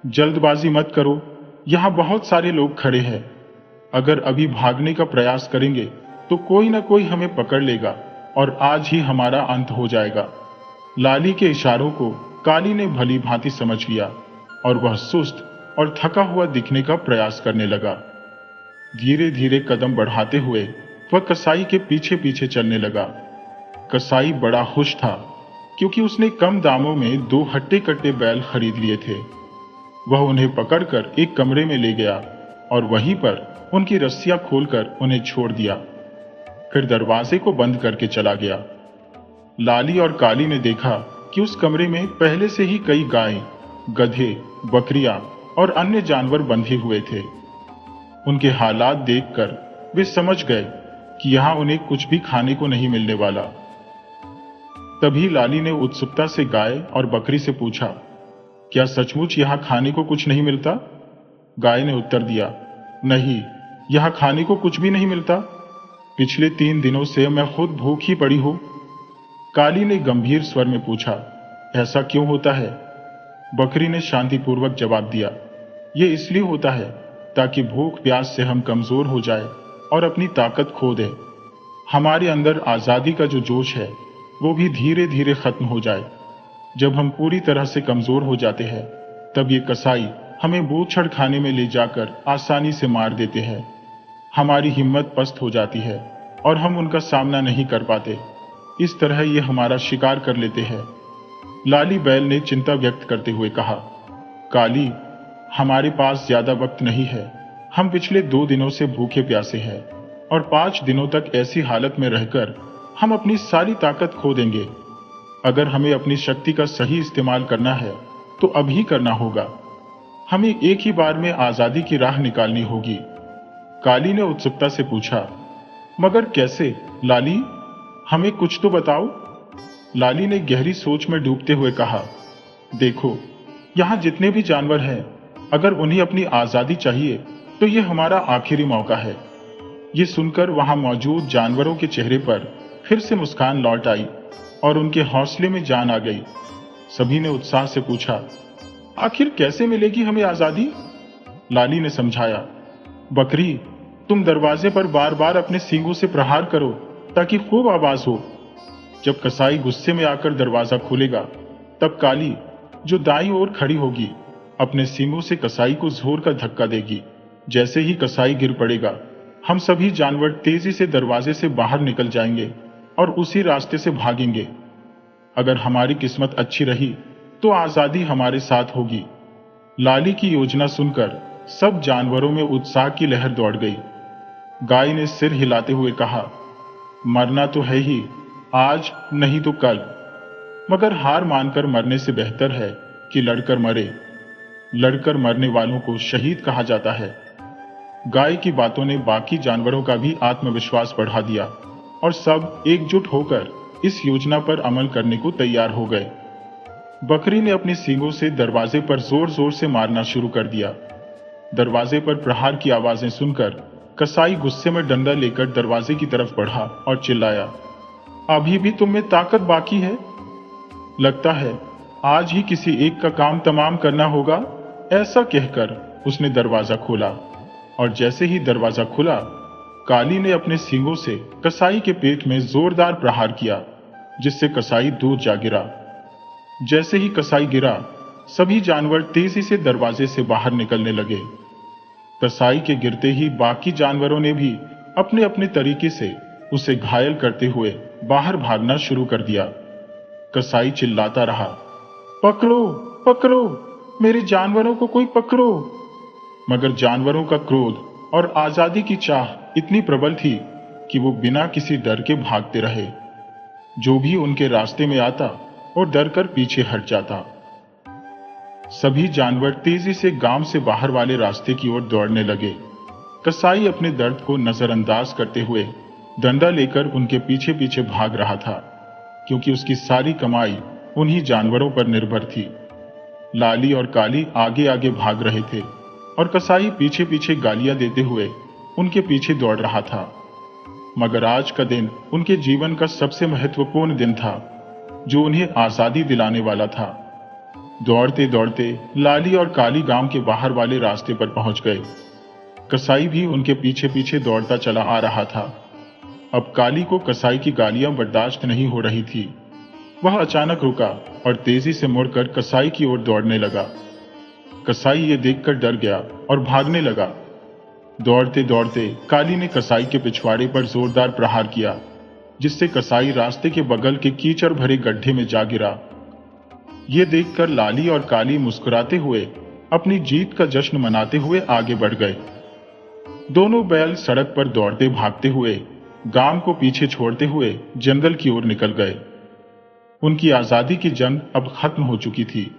जल्दबाजी मत करो, यहां बहुत सारे लोग खड़े हैं। अगर अभी भागने का प्रयास करेंगे तो कोई ना कोई हमें पकड़ लेगा और आज ही हमारा अंत हो जाएगा। लाली के इशारों को काली ने भली भांति समझ लिया और वह सुस्त और थका हुआ दिखने का प्रयास करने लगा। धीरे धीरे कदम बढ़ाते हुए वह कसाई के पीछे पीछे चलने लगा। कसाई बड़ा खुश था क्योंकि उसने कम दामों में 2 हट्टे कट्टे बैल खरीद लिए थे। वह उन्हें पकड़कर एक कमरे में ले गया और वहीं पर उनकी रस्सियां खोलकर उन्हें छोड़ दिया। फिर दरवाजे को बंद करके चला गया। लाली और काली ने देखा कि उस कमरे में पहले से ही कई गाय, गधे, बकरियां और अन्य जानवर बंधे हुए थे। उनके हालात देखकर वे समझ गए कि यहां उन्हें कुछ भी खाने को नहीं मिलने वाला। तभी लाली ने उत्सुकता से गाय और बकरी से पूछा, क्या सचमुच यहां खाने को कुछ नहीं मिलता? गाय ने उत्तर दिया, नहीं, यहां खाने को कुछ भी नहीं मिलता। पिछले 3 दिनों से मैं खुद भूखी पड़ी हूं। काली ने गंभीर स्वर में पूछा, ऐसा क्यों होता है? बकरी ने शांतिपूर्वक जवाब दिया, यह इसलिए होता है ताकि भूख प्यास से हम कमजोर हो जाए और अपनी ताकत खो दें। हमारे अंदर आजादी का जो जोश है वो भी धीरे धीरे खत्म हो जाए। जब हम पूरी तरह से कमजोर हो जाते हैं तब ये कसाई हमें बूछड़ खाने में ले जाकर आसानी से मार देते हैं। हमारी हिम्मत पस्त हो जाती है और हम उनका सामना नहीं कर पाते। इस तरह ये हमारा शिकार कर लेते हैं। लाली बैल ने चिंता व्यक्त करते हुए कहा, काली, हमारे पास ज्यादा वक्त नहीं है। हम पिछले 2 दिनों से भूखे प्यासे हैं और 5 दिनों तक ऐसी हालत में रहकर हम अपनी सारी ताकत खो देंगे। अगर हमें अपनी शक्ति का सही इस्तेमाल करना है तो अभी करना होगा। हमें एक ही बार में आजादी की राह निकालनी होगी। काली ने उत्सुकता से पूछा, मगर कैसे लाली? हमें कुछ तो बताओ। लाली ने गहरी सोच में डूबते हुए कहा, देखो, यहां जितने भी जानवर हैं, अगर उन्हें अपनी आजादी चाहिए तो ये हमारा आखिरी मौका है। ये सुनकर वहां मौजूद जानवरों के चेहरे पर फिर से मुस्कान लौट आई और उनके हौसले में जान आ गई। सभी ने उत्साह से पूछा, आखिर कैसे मिलेगी हमें आजादी? लाली ने समझाया, बकरी, तुम दरवाजे पर बार बार अपने सींगों से प्रहार करो ताकि खूब आवाज हो। जब कसाई गुस्से में आकर दरवाजा खोलेगा तब काली, जो दाईं ओर खड़ी होगी, अपने सींगों से कसाई को जोर का धक्का देगी। जैसे ही कसाई गिर पड़ेगा, हम सभी जानवर तेजी से दरवाजे से बाहर निकल जाएंगे और उसी रास्ते से भागेंगे। अगर हमारी किस्मत अच्छी रही तो आजादी हमारे साथ होगी। लाली की योजना सुनकर सब जानवरों में उत्साह की लहर दौड़ गई। गाय ने सिर हिलाते हुए कहा, मरना तो है ही, आज नहीं तो कल, मगर हार मानकर मरने से बेहतर है कि लड़कर मरे। लड़कर मरने वालों को शहीद कहा जाता है। गाय की बातों ने बाकी जानवरों का भी आत्मविश्वास बढ़ा दिया और सब एकजुट होकर इस योजना पर अमल करने को तैयार हो गए। बकरी ने अपनी सींगों से दरवाजे पर जोर जोर से मारना शुरू कर दिया। दरवाजे पर प्रहार की आवाजें सुनकर कसाई गुस्से में डंडा लेकर दरवाजे की तरफ बढ़ा और चिल्लाया, अभी भी तुम में ताकत बाकी है? लगता है आज ही किसी एक का काम तमाम करना होगा। ऐसा कहकर उसने दरवाजा खोला और जैसे ही दरवाजा खुला, काली ने अपने सींगों से कसाई के पेट में जोरदार प्रहार किया, जिससे कसाई दूर जा गिरा। जैसे ही कसाई गिरा, सभी जानवर तेजी से दरवाजे से बाहर निकलने लगे। कसाई के गिरते ही बाकी जानवरों ने भी अपने अपने तरीके से उसे घायल करते हुए बाहर भागना शुरू कर दिया। कसाई चिल्लाता रहा, पकड़ो पकड़ो, मेरे जानवरों को कोई पकड़ो। मगर जानवरों का क्रोध और आजादी की चाह इतनी प्रबल थी कि वो बिना किसी डर के भागते रहे। जो भी उनके रास्ते में आता और डर कर पीछे हट जाता। सभी जानवर तेजी से गांव से बाहर वाले रास्ते की ओर दौड़ने लगे। कसाई अपने दर्द को नजरअंदाज करते हुए डंडा लेकर उनके पीछे पीछे भाग रहा था, क्योंकि उसकी सारी कमाई उन्हीं जानवरों पर निर्भर थी। लाली और काली आगे आगे भाग रहे थे और कसाई पीछे पीछे गालियां देते हुए उनके पीछे दौड़ रहा था। मगर आज का दिन उनके जीवन का सबसे महत्वपूर्ण दिन था, जो उन्हें आजादी दिलाने वाला था। दौड़ते दौड़ते लाली और काली गांव के बाहर वाले रास्ते पर पहुंच गए। कसाई भी उनके पीछे पीछे दौड़ता चला आ रहा था। अब काली को कसाई की गालियां बर्दाश्त नहीं हो रही थी। वह अचानक रुका और तेजी से मुड़कर कसाई की ओर दौड़ने लगा। कसाई ये देखकर डर गया और भागने लगा। दौड़ते दौड़ते काली ने कसाई के पिछवाड़े पर जोरदार प्रहार किया, जिससे कसाई रास्ते के बगल के कीचड़ भरे गड्ढे में जा गिरा। यह देखकर लाली और काली मुस्कुराते हुए अपनी जीत का जश्न मनाते हुए आगे बढ़ गए। दोनों बैल सड़क पर दौड़ते भागते हुए गांव को पीछे छोड़ते हुए जंगल की ओर निकल गए। उनकी आजादी की जंग अब खत्म हो चुकी थी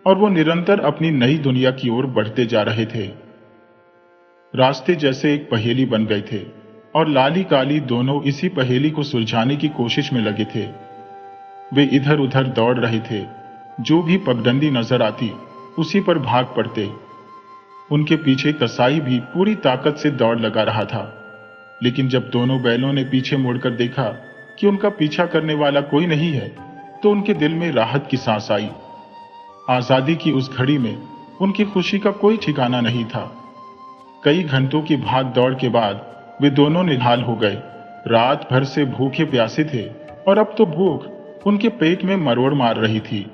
और वो निरंतर अपनी नई दुनिया की ओर बढ़ते जा रहे थे। रास्ते जैसे एक पहेली बन गए थे और लाली काली दोनों इसी पहेली को सुलझाने की कोशिश में लगे थे। वे इधर उधर दौड़ रहे थे, जो भी पगडंडी नजर आती उसी पर भाग पड़ते। उनके पीछे कसाई भी पूरी ताकत से दौड़ लगा रहा था, लेकिन जब दोनों बैलों ने पीछे मुड़कर देखा कि उनका पीछा करने वाला कोई नहीं है, तो उनके दिल में राहत की सांस आई। आजादी की उस घड़ी में उनकी खुशी का कोई ठिकाना नहीं था। कई घंटों की भाग दौड़ के बाद वे दोनों निढाल हो गए। रात भर से भूखे प्यासे थे और अब तो भूख उनके पेट में मरोड़ मार रही थी।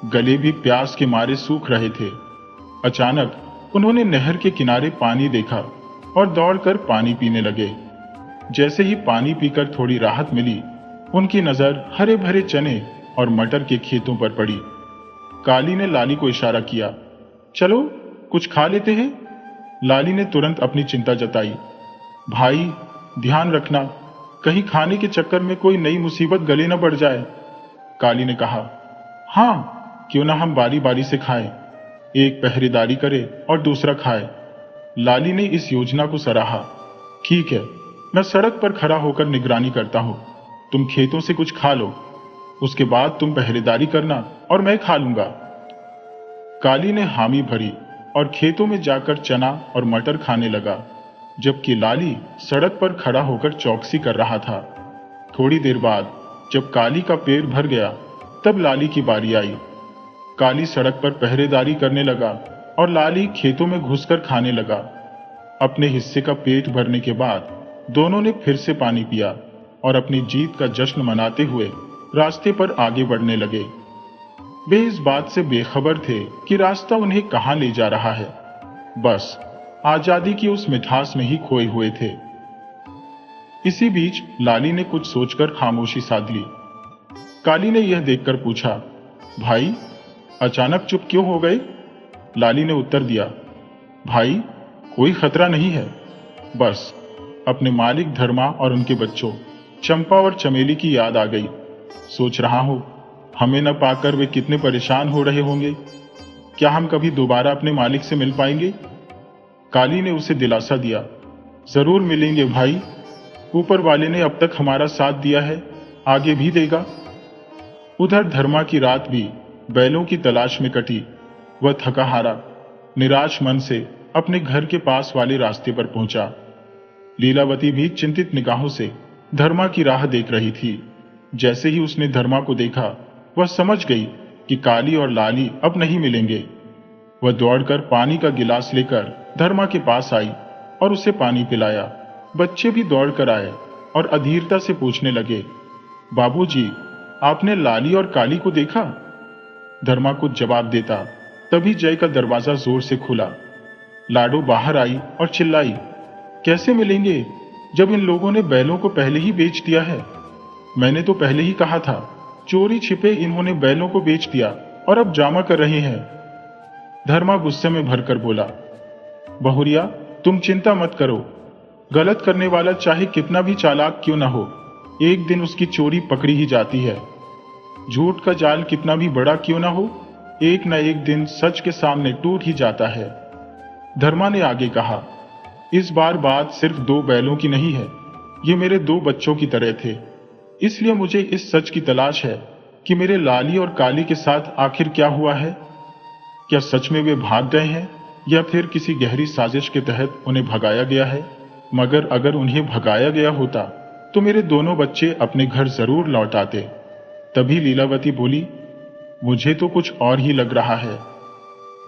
गले भी प्यास के मारे सूख रहे थे। अचानक उन्होंने नहर के किनारे पानी देखा और दौड़कर पानी पीने लगे। जैसे ही पानी पीकर थोड़ी राहत मिली, उनकी नजर हरे भरे चने और मटर के खेतों पर पड़ी। काली ने लाली को इशारा किया, चलो कुछ खा लेते हैं। लाली ने तुरंत अपनी चिंता जताई, भाई ध्यान रखना, कहीं खाने के चक्कर में कोई नई मुसीबत गले न बढ़ जाए। काली ने कहा, हाँ क्यों ना हम बारी बारी से खाएं, एक पहरेदारी करे और दूसरा खाए। लाली ने इस योजना को सराहा। ठीक है, मैं सड़क पर खड़ा होकर निगरानी करता हूं, तुम खेतों से कुछ खा लो, उसके बाद तुम पहरेदारी करना और मैं खा लूंगा। काली ने हामी भरी और खेतों में जाकर चना और मटर खाने लगा, जबकि लाली सड़क पर खड़ा होकर चौकसी कर रहा था। थोड़ी देर बाद जब काली का पेट भर गया, तब लाली की बारी आई। काली सड़क पर पहरेदारी करने लगा और लाली खेतों में घुसकर खाने लगा। अपने हिस्से का पेट भरने के बाद दोनों ने फिर से पानी पिया और अपनी जीत का जश्न मनाते हुए रास्ते पर आगे बढ़ने लगे। वे इस बात से बेखबर थे कि रास्ता उन्हें कहां ले जा रहा है, बस आजादी की उस मिठास में ही खोए हुए थे। इसी बीच लाली ने कुछ सोचकर खामोशी साध ली। काली ने यह देखकर पूछा, भाई अचानक चुप क्यों हो गए? लाली ने उत्तर दिया, भाई कोई खतरा नहीं है, बस अपने मालिक धर्मा और उनके बच्चों चंपा और चमेली की याद आ गई। सोच रहा हूं हमें न पाकर वे कितने परेशान हो रहे होंगे। क्या हम कभी दोबारा अपने मालिक से मिल पाएंगे? काली ने उसे दिलासा दिया, जरूर मिलेंगे भाई, ऊपर वाले ने अब तक हमारा साथ दिया है, आगे भी देगा। उधर धर्मा की रात भी बैलों की तलाश में कटी। वह थका हारा निराश मन से अपने घर के पास वाले रास्ते पर पहुंचा। लीलावती भी चिंतित निगाहों से धर्मा की राह देख रही थी। जैसे ही उसने धर्मा को देखा, वह समझ गई कि काली और लाली अब नहीं मिलेंगे। वह दौड़कर पानी का गिलास लेकर धर्मा के पास आई और उसे पानी पिलाया। बच्चे भी दौड़कर आए और अधीरता से पूछने लगे, बाबूजी, आपने लाली और काली को देखा? धर्मा कुछ जवाब देता, तभी जय का दरवाजा जोर से खुला। लाडू बाहर आई और चिल्लाई, कैसे मिलेंगे जब इन लोगों ने बैलों को पहले ही बेच दिया है? मैंने तो पहले ही कहा था, चोरी छिपे इन्होंने बैलों को बेच दिया और अब ड्रामा कर रहे हैं। धर्मा गुस्से में भरकर बोला, बहुरिया तुम चिंता मत करो, गलत करने वाला चाहे कितना भी चालाक क्यों ना हो, एक दिन उसकी चोरी पकड़ी ही जाती है। झूठ का जाल कितना भी बड़ा क्यों ना हो, एक न एक दिन सच के सामने टूट ही जाता है। धर्मा ने आगे कहा, इस बार बात सिर्फ 2 बैलों की नहीं है, ये मेरे 2 बच्चों की तरह थे, इसलिए मुझे इस सच की तलाश है कि मेरे लाली और काली के साथ आखिर क्या हुआ है। क्या सच में वे भाग गए हैं या फिर किसी गहरी साजिश के तहत उन्हें भगाया गया है? मगर अगर उन्हें भगाया गया होता तो मेरे दोनों बच्चे अपने घर जरूर लौट आते। तभी लीलावती बोली, मुझे तो कुछ और ही लग रहा है।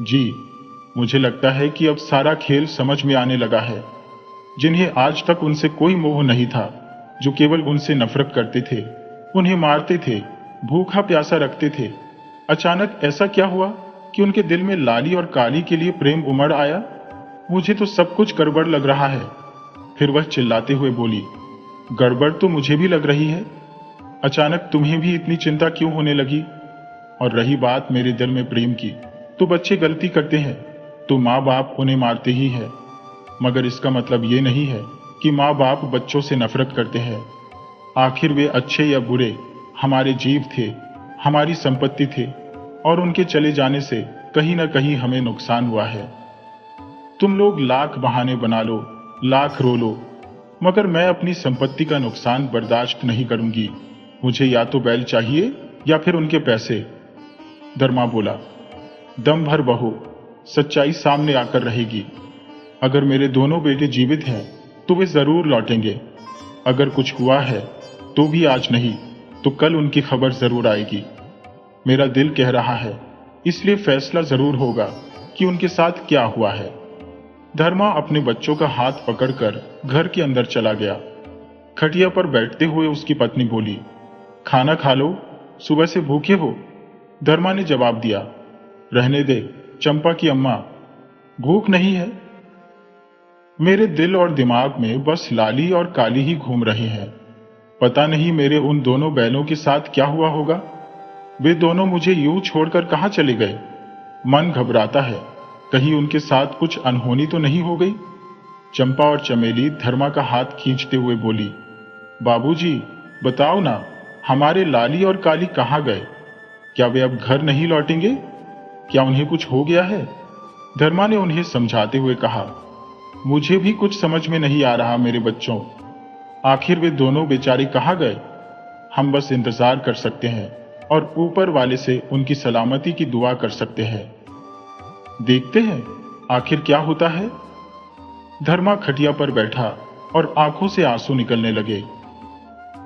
जी, मुझे लगता है कि अब सारा खेल समझ में आने लगा है। जिन्हें आज तक उनसे कोई मोह नहीं था, जो केवल उनसे नफरत करते थे, उन्हें मारते थे, भूखा प्यासा रखते थे, अचानक ऐसा क्या हुआ कि उनके दिल में लाली और काली के लिए प्रेम उमड़ आया? मुझे तो सब कुछ गड़बड़ लग रहा है। फिर वह चिल्लाते हुए बोली, गड़बड़ तो मुझे भी लग रही है। अचानक तुम्हें भी इतनी चिंता क्यों होने लगी? और रही बात मेरे दिल में प्रेम की, तो बच्चे गलती करते हैं तो माँ बाप उन्हें मारते ही है, मगर इसका मतलब ये नहीं है कि माँ बाप बच्चों से नफरत करते हैं। आखिर वे अच्छे या बुरे हमारे जीव थे, हमारी संपत्ति थे, और उनके चले जाने से कहीं ना कहीं हमें नुकसान हुआ है। तुम लोग लाख बहाने बना लो, लाख रो लो, मगर मैं अपनी संपत्ति का नुकसान बर्दाश्त नहीं करूंगी। मुझे या तो बैल चाहिए या फिर उनके पैसे। धर्मा बोला, दम भर बहो, सच्चाई सामने आकर रहेगी। अगर मेरे दोनों बेटे जीवित हैं तो वे जरूर लौटेंगे। अगर कुछ हुआ है तो भी आज नहीं तो कल उनकी खबर जरूर आएगी। मेरा दिल कह रहा है, इसलिए फैसला जरूर होगा कि उनके साथ क्या हुआ है। धर्मा अपने बच्चों का हाथ पकड़कर घर के अंदर चला गया। खटिया पर बैठते हुए उसकी पत्नी बोली, खाना खा लो, सुबह से भूखे हो? धर्मा ने जवाब दिया, रहने दे चंपा की अम्मा, भूख नहीं है। मेरे दिल और दिमाग में बस लाली और काली ही घूम रहे हैं। पता नहीं मेरे उन दोनों बैलों के साथ क्या हुआ होगा। वे दोनों मुझे यूं छोड़कर कहां चले गए? मन घबराता है, कहीं उनके साथ कुछ अनहोनी तो नहीं हो गई। चंपा और चमेली धर्मा का हाथ खींचते हुए बोली, बाबूजी बताओ ना, हमारे लाली और काली कहां गए? क्या वे अब घर नहीं लौटेंगे? क्या उन्हें कुछ हो गया है? धर्मा ने उन्हें समझाते हुए कहा, मुझे भी कुछ समझ में नहीं आ रहा मेरे बच्चों, आखिर वे दोनों बेचारे कहां गए? हम बस इंतजार कर सकते हैं और ऊपर वाले से उनकी सलामती की दुआ कर सकते हैं। देखते हैं आखिर क्या होता है। धर्मा खटिया पर बैठा और आंखों से आंसू निकलने लगे।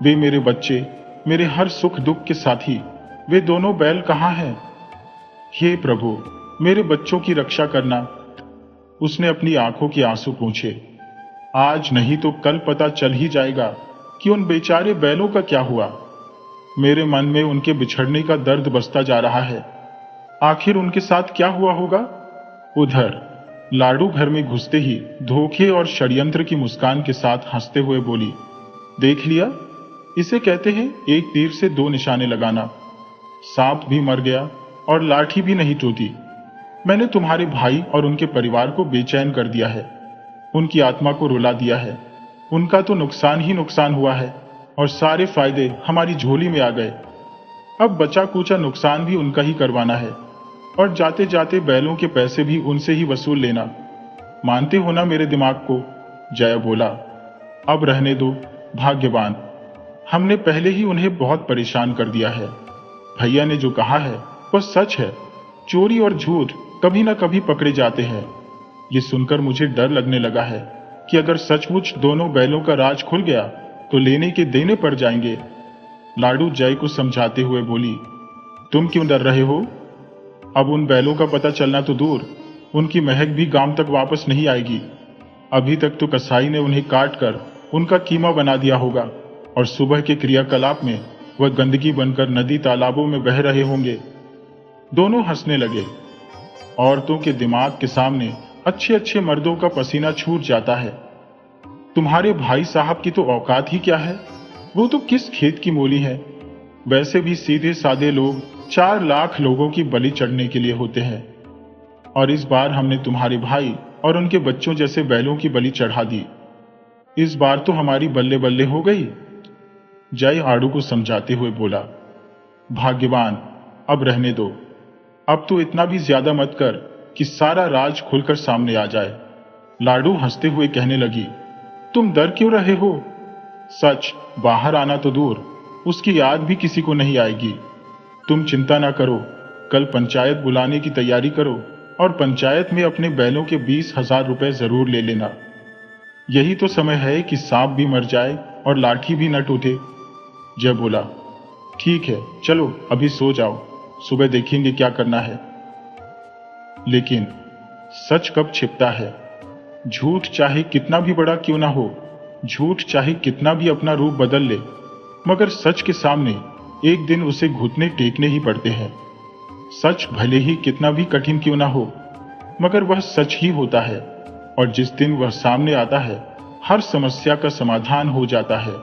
वे मेरे बच्चे, मेरे हर सुख दुख के साथी, वे दोनों बैल कहां हैं? हे प्रभु, मेरे बच्चों की रक्षा करना। उसने अपनी आंखों के आंसू पूछे। आज नहीं तो कल पता चल ही जाएगा कि उन बेचारे बैलों का क्या हुआ। मेरे मन में उनके बिछड़ने का दर्द बसता जा रहा है। आखिर उनके साथ क्या हुआ होगा? उधर लाडू घर में घुसते ही धोखे और षड्यंत्र की मुस्कान के साथ हंसते हुए बोली, देख लिया, इसे कहते हैं एक तीर से 2 निशाने लगाना। सांप भी मर गया और लाठी भी नहीं टूटी। मैंने तुम्हारे भाई और उनके परिवार को बेचैन कर दिया है, उनकी आत्मा को रुला दिया है। उनका तो नुकसान ही नुकसान हुआ है और सारे फायदे हमारी झोली में आ गए। अब बचा कुचा नुकसान भी उनका ही करवाना है और जाते जाते बैलों के पैसे भी उनसे ही वसूल लेना। मानते हो ना मेरे दिमाग को? जया बोला, अब रहने दो भाग्यवान, हमने पहले ही उन्हें बहुत परेशान कर दिया है। भैया ने जो कहा है वह सच है, चोरी और झूठ कभी ना कभी पकड़े जाते हैं। ये सुनकर मुझे डर लगने लगा है कि अगर सचमुच दोनों बैलों का राज खुल गया तो लेने के देने पड़ जाएंगे। लाडू जय को समझाते हुए बोली, तुम क्यों डर रहे हो? अब उन बैलों का पता चलना तो दूर, उनकी महक भी गांव तक वापस नहीं आएगी। अभी तक तो कसाई ने उन्हें काट कर उनका कीमा बना दिया होगा और सुबह के क्रियाकलाप में वह गंदगी बनकर नदी तालाबों में बह रहे होंगे। दोनों हंसने लगे। औरतों के दिमाग के सामने अच्छे अच्छे मर्दों का पसीना छूट जाता है। तुम्हारे भाई साहब की तो औकात ही क्या है, वो तो किस खेत की मूली है। वैसे भी सीधे साधे लोग 4 लाख लोगों की बलि चढ़ने के लिए होते हैं, और इस बार हमने तुम्हारे भाई और उनके बच्चों जैसे बैलों की बलि चढ़ा दी। इस बार तो हमारी बल्ले बल्ले हो गई। जय आड़ू को समझाते हुए बोला, भाग्यवान, अब रहने दो। अब तो इतना भी ज्यादा मत कर कि सारा राज खुलकर सामने आ जाए। लाडू हंसते हुए कहने लगी, तुम डर क्यों रहे हो? सच बाहर आना तो दूर, उसकी याद भी किसी को नहीं आएगी। तुम चिंता ना करो, कल पंचायत बुलाने की तैयारी करो और पंचायत में अपने बैलों के 20,000 रुपए जरूर ले लेना। यही तो समय है कि सांप भी मर जाए और लाठी भी न टूटे। जय बोला, ठीक है, चलो अभी सो जाओ, सुबह देखेंगे क्या करना है। लेकिन सच कब छिपता है? झूठ चाहे कितना भी बड़ा क्यों ना हो, झूठ चाहे कितना भी अपना रूप बदल ले, मगर सच के सामने एक दिन उसे घुटने टेकने ही पड़ते हैं। सच भले ही कितना भी कठिन क्यों ना हो, मगर वह सच ही होता है, और जिस दिन वह सामने आता है, हर समस्या का समाधान हो जाता है।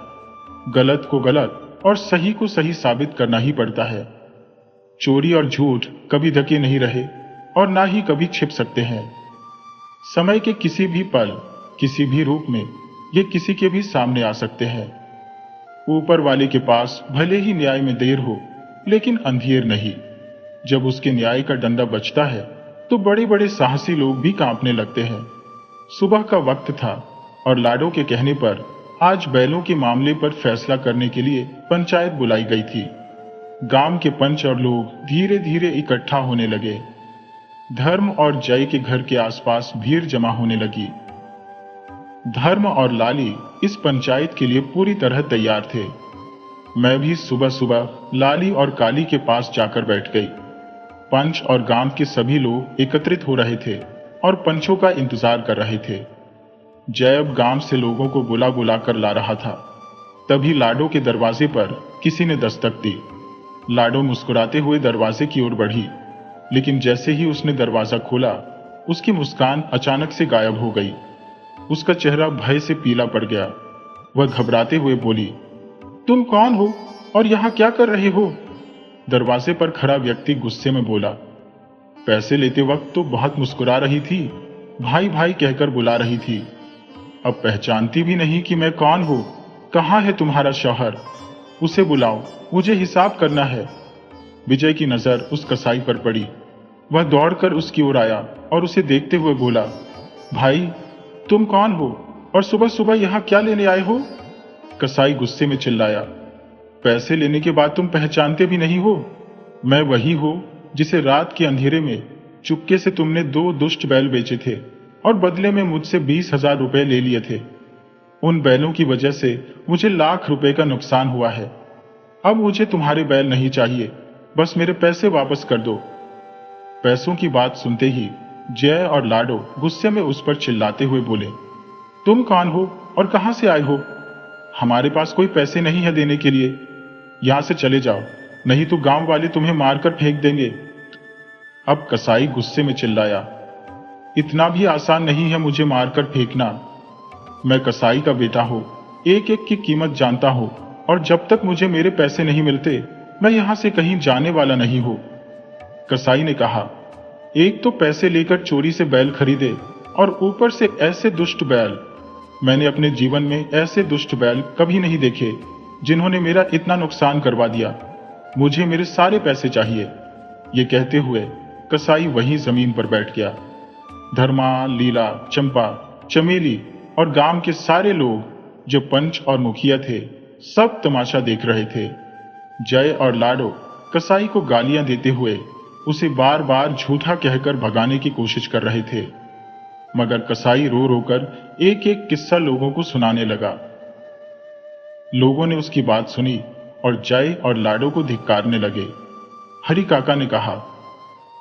गलत को गलत और सही को सही साबित करना ही पड़ता है। चोरी और झूठ कभी ढके नहीं रहे और ना ही कभी छिप सकते हैं। समय के किसी भी पल, किसी भी रूप में ये किसी के भी सामने आ सकते हैं। ऊपर वाले के पास भले ही न्याय में देर हो, लेकिन अंधेर नहीं। जब उसके न्याय का डंडा बजता है तो बड़े बड़े साहसी लोग भी कांपने लगते हैं। सुबह का वक्त था और लाडो के कहने पर आज बैलों के मामले पर फैसला करने के लिए पंचायत बुलाई गई थी। गांव के पंच और लोग धीरे धीरे इकट्ठा होने लगे। धर्म और जय के घर के आसपास भीड़ जमा होने लगी। धर्म और लाली इस पंचायत के लिए पूरी तरह तैयार थे। मैं भी सुबह सुबह लाली और काली के पास जाकर बैठ गई। पंच और गांव के सभी लोग एकत्रित हो रहे थे और पंचों का इंतजार कर रहे थे। जय अब गांव से लोगों को बुला बुला कर ला रहा था। तभी लाडो के दरवाजे पर किसी ने दस्तक दी। लाडो मुस्कुराते हुए दरवाजे की ओर बढ़ी, लेकिन जैसे ही उसने दरवाजा खोला, उसकी मुस्कान अचानक से गायब हो गई। उसका चेहरा भय से पीला पड़ गया। वह घबराते हुए बोली, तुम कौन हो और यहां क्या कर रहे हो? दरवाजे पर खड़ा व्यक्ति गुस्से में बोला, पैसे लेते वक्त तो बहुत मुस्कुरा रही थी, भाई भाई कहकर बुला रही थी, अब पहचानती भी नहीं कि मैं कौन हूं। कहां है तुम्हारा शौहर? उसे बुलाओ, मुझे हिसाब करना है। विजय की नजर उस कसाई पर पड़ी। वह दौड़कर उसकी ओर आया और उसे देखते हुए बोला, भाई तुम कौन हो और सुबह सुबह यहां क्या लेने आए हो? कसाई गुस्से में चिल्लाया, पैसे लेने के बाद तुम पहचानते भी नहीं हो? मैं वही हूं जिसे रात के अंधेरे में चुपके से तुमने 2 दुष्ट बैल बेचे थे और बदले में मुझसे 20,000 रुपए ले लिए थे। उन बैलों की वजह से मुझे लाख रुपए का नुकसान हुआ है। अब मुझे तुम्हारे बैल नहीं चाहिए, बस मेरे पैसे वापस कर दो। पैसों की बात सुनते ही जय और लाडो गुस्से में उस पर चिल्लाते हुए बोले, तुम कौन हो और कहां से आए हो? हमारे पास कोई पैसे नहीं है देने के लिए। यहां से चले जाओ, नहीं तो गांव वाले तुम्हें मारकर फेंक देंगे। अब कसाई गुस्से में चिल्लाया, इतना भी आसान नहीं है मुझे मारकर फेंकना। मैं कसाई का बेटा हूं, एक एक की कीमत जानता हूं, और जब तक मुझे मेरे पैसे नहीं मिलते मैं यहां से कहीं जाने वाला नहीं हूं। कसाई ने कहा, एक तो पैसे लेकर चोरी से बैल खरीदे और ऊपर से ऐसे दुष्ट बैल। मैंने अपने जीवन में ऐसे दुष्ट बैल कभी नहीं देखे जिन्होंने मेरा इतना नुकसान करवा दिया। मुझे मेरे सारे पैसे चाहिए। ये कहते हुए कसाई वहीं जमीन पर बैठ गया। धर्मा, लीला, चंपा, चमेली और गांव के सारे लोग जो पंच और मुखिया थे, सब तमाशा देख रहे थे। जय और लाडो कसाई को गालियां देते हुए उसे बार बार झूठा कहकर भगाने की कोशिश कर रहे थे, मगर कसाई रो रोकर एक एक किस्सा लोगों को सुनाने लगा। लोगों ने उसकी बात सुनी और जय और लाडो को धिक्कारने लगे। हरि काका ने कहा,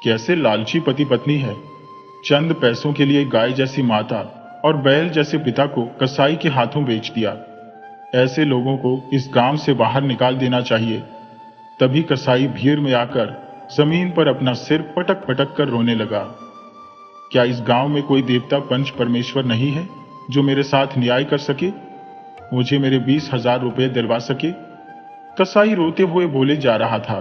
कैसे लालची पति पत्नी है, चंद पैसों के लिए गाय जैसी माता और बैल जैसे पिता को कसाई के हाथों बेच दिया। ऐसे लोगों को इस गांव से बाहर निकाल देना चाहिए। तभी कसाई भीड़ में आकर जमीन पर अपना सिर पटक पटक कर रोने लगा। क्या इस गांव में कोई देवता पंच परमेश्वर नहीं है जो मेरे साथ न्याय कर सके, मुझे मेरे 20,000 रुपये दिलवा सके? कसाई रोते हुए बोले जा रहा था।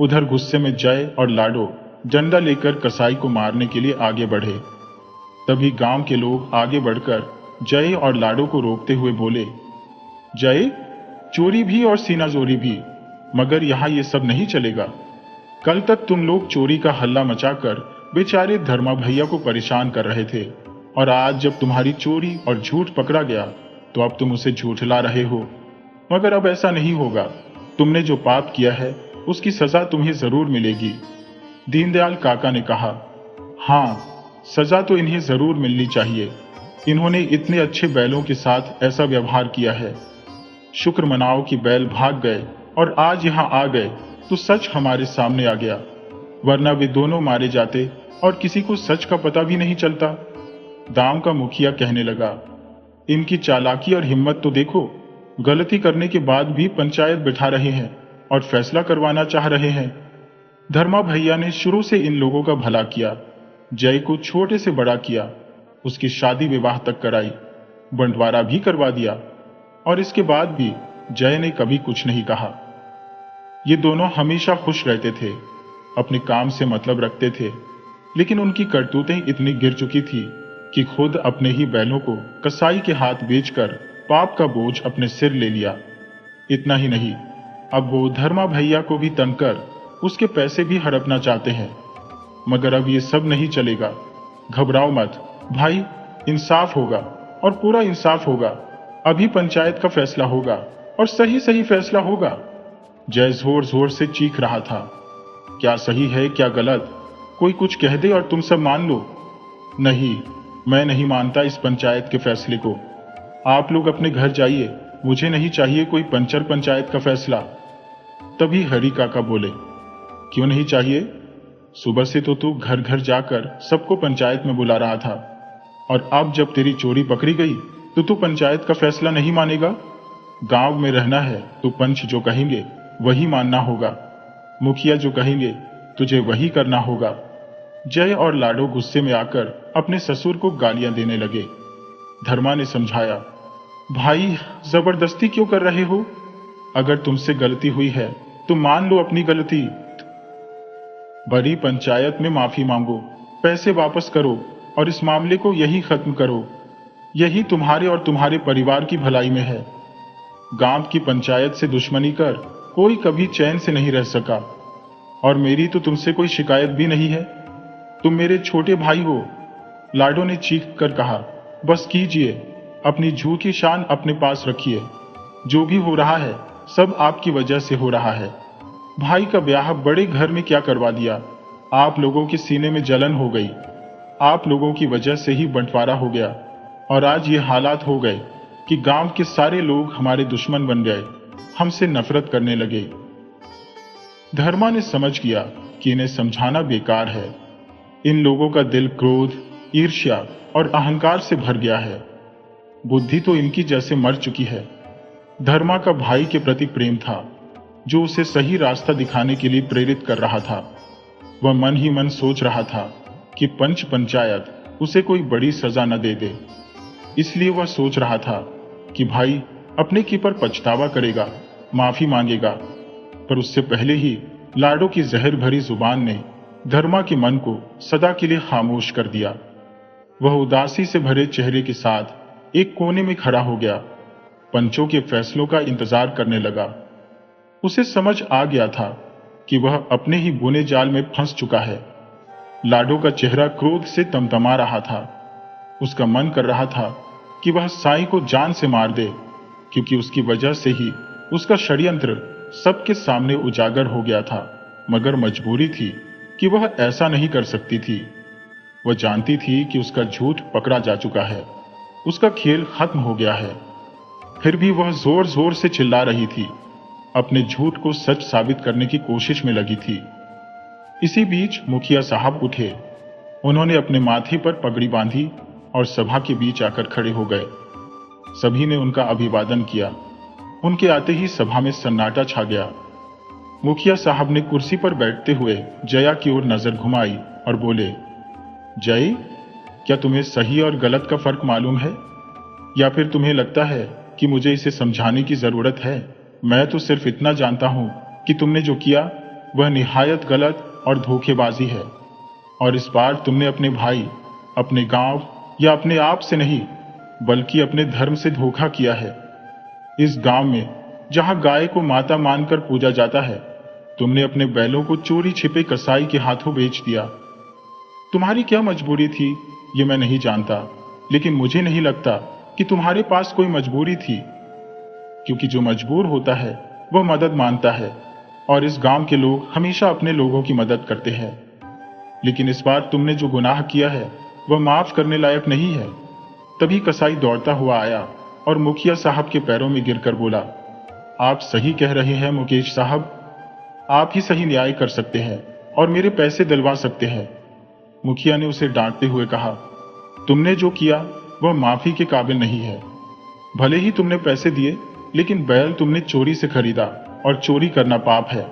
उधर गुस्से में जय और लाडो डंडा लेकर कसाई को मारने के लिए आगे बढ़े। तभी गांव के लोग आगे बढ़कर जय और लाडो को रोकते हुए बोले, जय, चोरी भी और सीनाजोरी भी, मगर यहां ये सब नहीं चलेगा। कल तक तुम लोग चोरी का हल्ला मचाकर बेचारे धर्मा भैया को परेशान कर रहे थे, और आज जब तुम्हारी चोरी और झूठ पकड़ा गया तो अब तुम उसे झूठला रहे हो। मगर अब ऐसा नहीं होगा। तुमने जो पाप किया है उसकी सजा तुम्हें जरूर मिलेगी। दीनदयाल काका ने कहा, हाँ, सजा तो इन्हें जरूर मिलनी चाहिए। इन्होंने इतने अच्छे बैलों के साथ ऐसा व्यवहार किया है। शुक्र मनाओ कि बैल भाग गए और आज यहाँ आ गए तो सच हमारे सामने आ गया, वरना वे दोनों मारे जाते और किसी को सच का पता भी नहीं चलता। गांव का मुखिया कहने लगा, इनकी चालाकी और हिम्मत तो देखो, गलती करने के बाद भी पंचायत बिठा रहे हैं और फैसला करवाना चाह रहे हैं। धर्मा भैया ने शुरू से इन लोगों का भला किया, जय को छोटे से बड़ा किया, उसकी शादी विवाह तक कराई, बंटवारा भी करवा दिया, और इसके बाद भी जय ने कभी कुछ नहीं कहा। ये दोनों हमेशा खुश रहते थे, अपने काम से मतलब रखते थे, लेकिन उनकी करतूतें इतनी गिर चुकी थी कि खुद अपने ही बैलों को कसाई के हाथ बेचकर पाप का बोझ अपने सिर ले लिया। इतना ही नहीं, अब वो धर्मा भैया को भी तंग कर उसके पैसे भी हड़पना चाहते हैं। मगर अब ये सब नहीं चलेगा। घबराओ मत भाई, इंसाफ होगा और पूरा इंसाफ होगा। अभी पंचायत का फैसला होगा और सही सही फैसला होगा। जय जोर जोर से चीख रहा था, क्या सही है क्या गलत, कोई कुछ कह दे और तुम सब मान लो। नहीं, मैं नहीं मानता इस पंचायत के फैसले को। आप लोग अपने घर जाइए, मुझे नहीं चाहिए कोई पंचर पंचायत का फैसला। तभी हरी काका बोले, क्यों नहीं चाहिए? सुबह से तो तू घर घर जाकर सबको पंचायत में बुला रहा था, और अब जब तेरी चोरी पकड़ी गई तो तू पंचायत का फैसला नहीं मानेगा? गांव में रहना है तो पंच जो कहेंगे वही मानना होगा, मुखिया जो कहेंगे तुझे वही करना होगा। जय और लाडो गुस्से में आकर अपने ससुर को गालियां देने लगे। धर्मा ने समझाया, भाई जबरदस्ती क्यों कर रहे हो? अगर तुमसे गलती हुई है तो मान लो अपनी गलती। बड़ी पंचायत में माफी मांगो, पैसे वापस करो और इस मामले को यही खत्म करो। यही तुम्हारे और तुम्हारे परिवार की भलाई में है। गांव की पंचायत से दुश्मनी कर कोई कभी चैन से नहीं रह सका, और मेरी तो तुमसे कोई शिकायत भी नहीं है। तुम मेरे छोटे भाई हो। लाडो ने चीख कर कहा, बस कीजिए, अपनी झूठी शान अपने पास रखिए। जो भी हो रहा है सब आपकी वजह से हो रहा है। भाई का ब्याह बड़े घर में क्या करवा दिया। आप लोगों के सीने में जलन हो गई। आप लोगों की वजह से ही बंटवारा हो गया, और आज ये हालात हो गए कि गांव के सारे लोग हमारे दुश्मन बन गए, हमसे नफरत करने लगे। धर्मा ने समझ गया कि इन्हें समझाना बेकार है। इन लोगों का दिल क्रोध, ईर्ष्या और अहंकार से भर गया है। बुद्धि तो इनकी जैसे मर चुकी है। धर्मा का भाई के प्रति प्रेम था, जो उसे सही रास्ता दिखाने के लिए प्रेरित कर रहा था। वह मन ही मन सोच रहा था कि पंच पंचायत उसे कोई बड़ी सजा न दे दे। इसलिए वह सोच रहा था कि भाई अपने की पर पछतावा करेगा, माफी मांगेगा। पर उससे पहले ही लाडो की जहर भरी जुबान ने धर्मा के मन को सदा के लिए खामोश कर दिया। वह उदासी से भरे चेहरे के साथ एक कोने में खड़ा हो गया, पंचों के फैसलों का इंतजार करने लगा। उसे समझ आ गया था कि वह अपने ही बुने जाल में फंस चुका है। लाडो का चेहरा क्रोध से तमतमा रहा था। उसका मन कर रहा था कि वह साईं को जान से मार दे, क्योंकि उसकी वजह से ही उसका षड्यंत्र सबके सामने उजागर हो गया था। मगर मजबूरी थी कि वह ऐसा नहीं कर सकती थी। वह जानती थी कि उसका झूठ पकड़ा जा चुका है, उसका खेल खत्म हो गया है। फिर भी वह जोर जोर से चिल्ला रही थी, अपने झूठ को सच साबित करने की कोशिश में लगी थी। इसी बीच मुखिया साहब उठे। उन्होंने अपने माथे पर पगड़ी बांधी और सभा के बीच आकर खड़े हो गए। सभी ने उनका अभिवादन किया। उनके आते ही सभा में सन्नाटा छा गया। मुखिया साहब ने कुर्सी पर बैठते हुए जया की ओर नजर घुमाई और बोले, जय, क्या तुम्हें सही और गलत का फर्क मालूम है, या फिर तुम्हें लगता है कि मुझे इसे समझाने की जरूरत है? मैं तो सिर्फ इतना जानता हूं कि तुमने जो किया वह निहायत गलत और धोखेबाजी है, और इस बार तुमने अपने भाई, अपने गांव या अपने आप से नहीं, बल्कि अपने धर्म से धोखा किया है। इस गांव में जहां गाय को माता मानकर पूजा जाता है, तुमने अपने बैलों को चोरी छिपे कसाई के हाथों बेच दिया। तुम्हारी क्या मजबूरी थी ये मैं नहीं जानता, लेकिन मुझे नहीं लगता कि तुम्हारे पास कोई मजबूरी थी, क्योंकि जो मजबूर होता है वह मदद मांगता है, और इस गांव के लोग हमेशा अपने लोगों की मदद करते हैं। लेकिन इस बार तुमने जो गुनाह किया है वह माफ करने लायक नहीं है। तभी कसाई दौड़ता हुआ आया और मुखिया साहब के पैरों में गिरकर बोला, आप सही कह रहे हैं मुकेश साहब, आप ही सही न्याय कर सकते हैं और मेरे पैसे दिलवा सकते हैं। मुखिया ने उसे डांटते हुए कहा, तुमने जो किया वह माफी के काबिल नहीं है। भले ही तुमने पैसे दिए, लेकिन बैल तुमने चोरी से खरीदा, और चोरी करना पाप है।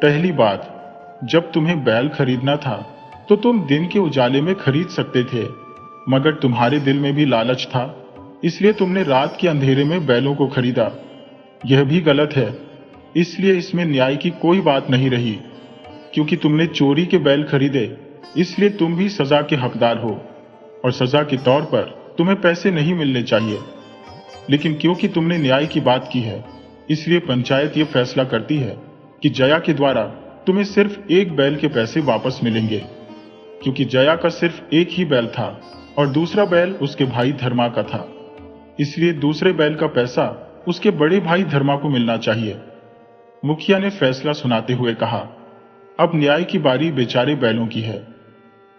पहली बात, जब तुम्हें बैल खरीदना था तो तुम दिन के उजाले में खरीद सकते थे, मगर तुम्हारे दिल में भी लालच था, इसलिए तुमने रात के अंधेरे में बैलों को खरीदा। यह भी गलत है, इसलिए इसमें न्याय की कोई बात नहीं रही। क्योंकि तुमने चोरी के बैल खरीदे, इसलिए तुम भी सजा के हकदार हो, और सजा के तौर पर तुम्हें पैसे नहीं मिलने चाहिए। लेकिन क्योंकि तुमने न्याय की बात की है, इसलिए पंचायत यह फैसला करती है कि जया के द्वारा तुम्हें सिर्फ एक बैल के पैसे वापस मिलेंगे, क्योंकि जया का सिर्फ एक ही बैल था और दूसरा बैल उसके भाई धर्मा का था। इसलिए दूसरे बैल का पैसा उसके बड़े भाई धर्मा को मिलना चाहिए। मुखिया ने फैसला सुनाते हुए कहा, अब न्याय की बारी बेचारे बैलों की है।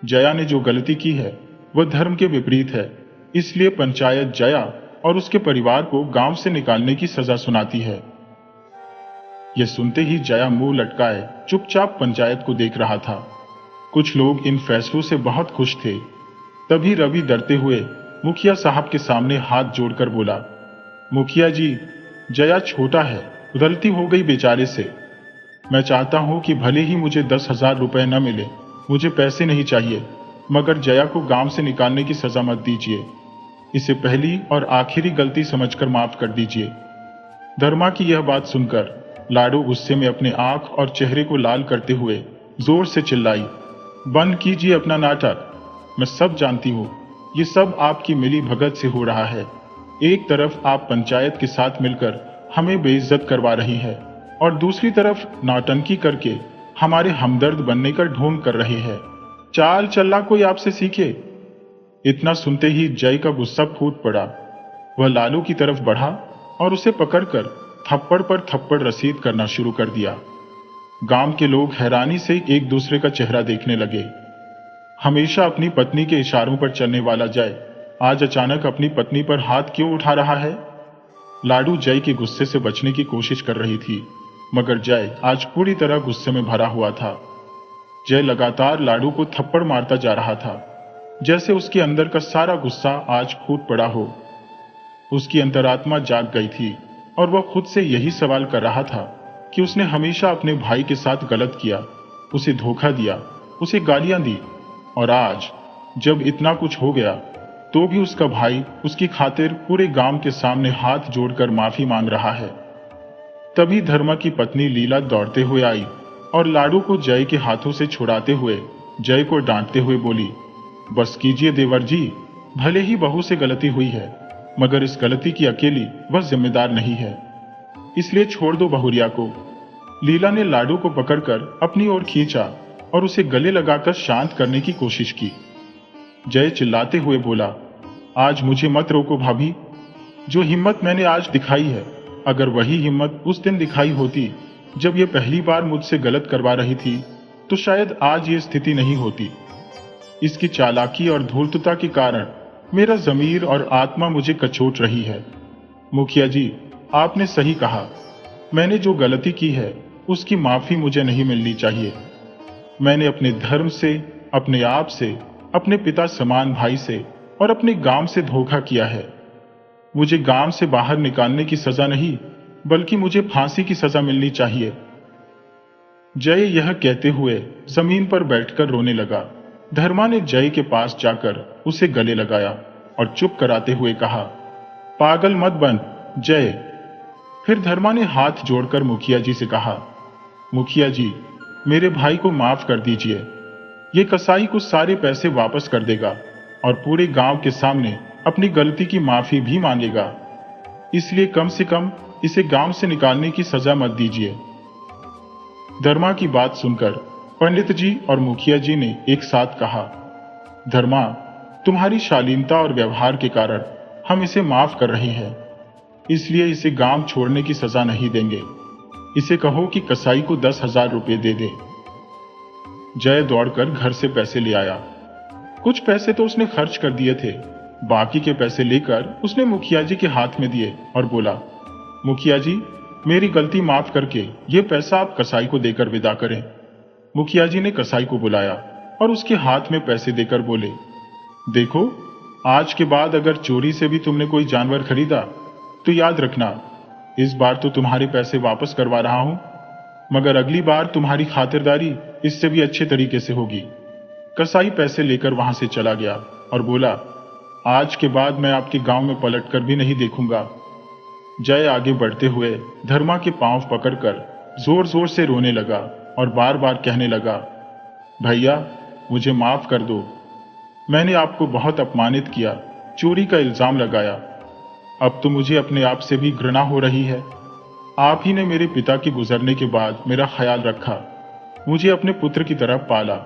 जया ने जो गलती की है वह धर्म के विपरीत है, इसलिए पंचायत जया और उसके परिवार को गांव से निकालने की सजा सुनाती है। यह सुनते ही जया मुंह लटकाए चुपचाप पंचायत को देख रहा था। कुछ लोग इन फैसलों से बहुत खुश थे। तभी रवि डरते हुए मुखिया साहब के सामने हाथ जोड़कर बोला, मुखिया जी, जया छोटा है, गलती हो गई बेचारे से। मैं चाहता हूं कि भले ही मुझे 10,000 रुपए न मिले, मुझे पैसे नहीं चाहिए, मगर जया को गांव से निकालने की सजा मत दीजिए। इसे पहली और आखिरी गलती समझकर माफ कर दीजिए। धर्मा की यह बात सुनकर लाडो गुस्से में अपने आंख और चेहरे को लाल करते हुए जोर से चिल्लाई, बंद कीजिए अपना नाटक। मैं सब जानती हूँ, ये सब आपकी मिली भगत से हो रहा है। एक तरफ आप पंचायत के साथ मिलकर हमें बेइज्जत करवा रही है, और दूसरी तरफ नौटंकी करके हमारे हमदर्द बनने का ढोंग कर रहे हैं। चाल चलना कोई आपसे सीखे। इतना सुनते ही जय का गुस्सा फूट पड़ा। वह लालू की तरफ बढ़ा और उसे पकड़कर थप्पड़ पर थप्पड़ रसीद करना शुरू कर दिया। गांव के लोग हैरानी से एक दूसरे का चेहरा देखने लगे। हमेशा अपनी पत्नी के इशारों पर चलने वाला जय आज अचानक अपनी पत्नी पर हाथ क्यों उठा रहा है? लाडू जय के गुस्से से बचने की कोशिश कर रही थी, मगर जय आज पूरी तरह गुस्से में भरा हुआ था। जय लगातार लाडू को थप्पड़ मारता जा रहा था, जैसे उसके अंदर का सारा गुस्सा आज फूट पड़ा हो। उसकी अंतरात्मा जाग गई थी और वह खुद से यही सवाल कर रहा था कि उसने हमेशा अपने भाई के साथ गलत किया, उसे धोखा दिया, उसे गालियां दी, और आज जब इतना कुछ हो गया तो भी उसका भाई उसकी खातिर पूरे गांव के सामने हाथ जोड़कर माफी मांग रहा है। तभी धर्मा की पत्नी लीला दौड़ते हुए आई और लाडू को जय के हाथों से छुड़ाते हुए जय को डांटते हुए बोली, बस कीजिए देवर जी, भले ही बहू से गलती हुई है, मगर इस गलती की अकेली वह जिम्मेदार नहीं है, इसलिए छोड़ दो बहुरिया को। लीला ने लाडू को पकड़कर अपनी ओर खींचा और उसे गले लगाकर शांत करने की कोशिश की। जय चिल्लाते हुए बोला, आज मुझे मत रोको भाभी। जो हिम्मत मैंने आज दिखाई है, अगर वही हिम्मत उस दिन दिखाई होती जब ये पहली बार मुझसे गलत करवा रही थी, तो शायद आज ये स्थिति नहीं होती। इसकी चालाकी और धूर्तता के कारण मेरा जमीर और आत्मा मुझे कचोट रही है। मुखिया जी, आपने सही कहा, मैंने जो गलती की है उसकी माफी मुझे नहीं मिलनी चाहिए। मैंने अपने धर्म से, अपने आप से, अपने पिता समान भाई से और अपने गांव से धोखा किया है। मुझे गांव से बाहर निकालने की सजा नहीं, बल्कि मुझे फांसी की सजा मिलनी चाहिए। जय यह कहते हुए जमीन पर बैठकर रोने लगा। धर्मा ने जय के पास जाकर उसे गले लगाया और चुप कराते हुए कहा, पागल मत बन जय। फिर धर्मा ने हाथ जोड़कर मुखिया जी से कहा, मुखिया जी, मेरे भाई को माफ कर दीजिए। ये कसाई को सारे पैसे वापस कर देगा और पूरे गांव के सामने अपनी गलती की माफी भी मांगेगा। इसलिए कम से कम इसे गांव से निकालने की सजा मत दीजिए। धर्मा की बात सुनकर पंडित जी और मुखिया जी ने एक साथ कहा, धर्मा, तुम्हारी शालीनता और व्यवहार के कारण हम इसे माफ कर रहे हैं, इसलिए इसे गांव छोड़ने की सजा नहीं देंगे। इसे कहो कि कसाई को 10,000 रुपये दे दे। जय दौड़कर घर से पैसे ले आया। कुछ पैसे तो उसने खर्च कर दिए थे, बाकी के पैसे लेकर उसने मुखिया जी के हाथ में दिए और बोला, मुखिया जी, मेरी गलती माफ करके ये पैसा आप कसाई को देकर विदा करें। मुखिया जी ने कसाई को बुलाया और उसके हाथ में पैसे देकर बोले, देखो, आज के बाद अगर चोरी से भी तुमने कोई जानवर खरीदा तो याद रखना, इस बार तो तुम्हारे पैसे वापस करवा रहा हूं, मगर अगली बार तुम्हारी खातिरदारी इससे भी अच्छे तरीके से होगी। कसाई पैसे लेकर वहां से चला गया और बोला, आज के बाद मैं आपके गांव में पलटकर भी नहीं देखूंगा। जय आगे बढ़ते हुए धर्मा के पांव पकड़कर जोर जोर से रोने लगा और बार बार कहने लगा, भैया, मुझे माफ कर दो। मैंने आपको बहुत अपमानित किया, चोरी का इल्जाम लगाया। अब तो मुझे अपने आप से भी घृणा हो रही है। आप ही ने मेरे पिता के गुजरने के बाद मेरा ख्याल रखा, मुझे अपने पुत्र की तरह पाला।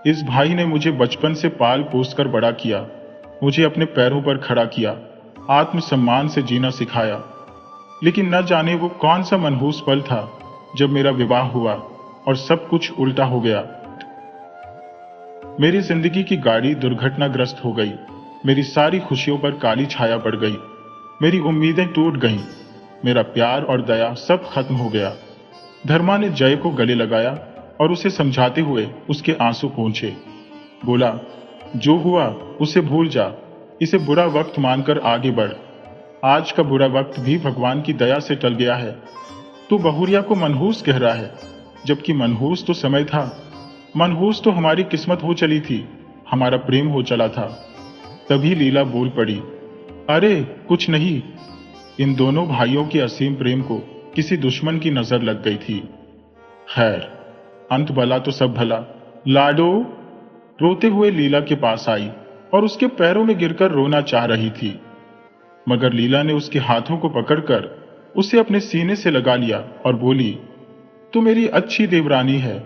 इस भाई ने मुझे बचपन से पाल पोस कर बड़ा किया, मुझे अपने पैरों पर खड़ा किया, आत्मसम्मान से जीना सिखाया। लेकिन न जाने वो कौन सा मनहूस पल था जब मेरा विवाह हुआ और सब कुछ उल्टा हो गया। मेरी जिंदगी की गाड़ी दुर्घटनाग्रस्त हो गई, मेरी सारी खुशियों पर काली छाया पड़ गई, मेरी उम्मीदें टूट गईं, मेरा प्यार और दया सब खत्म हो गया। धर्मा ने जय को गले लगाया और उसे समझाते हुए उसके आंसू पोंछे। बोला, जो हुआ उसे भूल जा, इसे बुरा वक्त मानकर आगे बढ़। आज का बुरा वक्त भी भगवान की दया से टल गया है। तू बहुरिया को मनहूस कह रहा है, जबकि मनहूस तो समय था, मनहूस तो हमारी किस्मत हो चली थी, हमारा प्रेम हो चला था। तभी लीला बोल पड़ी, अरे कुछ नहीं, इन दोनों भाइयों के असीम प्रेम को किसी दुश्मन की नजर लग गई थी। खैर, अंत भला तो सब भला। लाडो रोते हुए लीला के पास आई और उसके पैरों में गिरकर रोना चाह रही थी, मगर लीला ने उसके हाथों को पकड़कर उसे अपने सीने से लगा लिया और बोली, तू मेरी अच्छी देवरानी है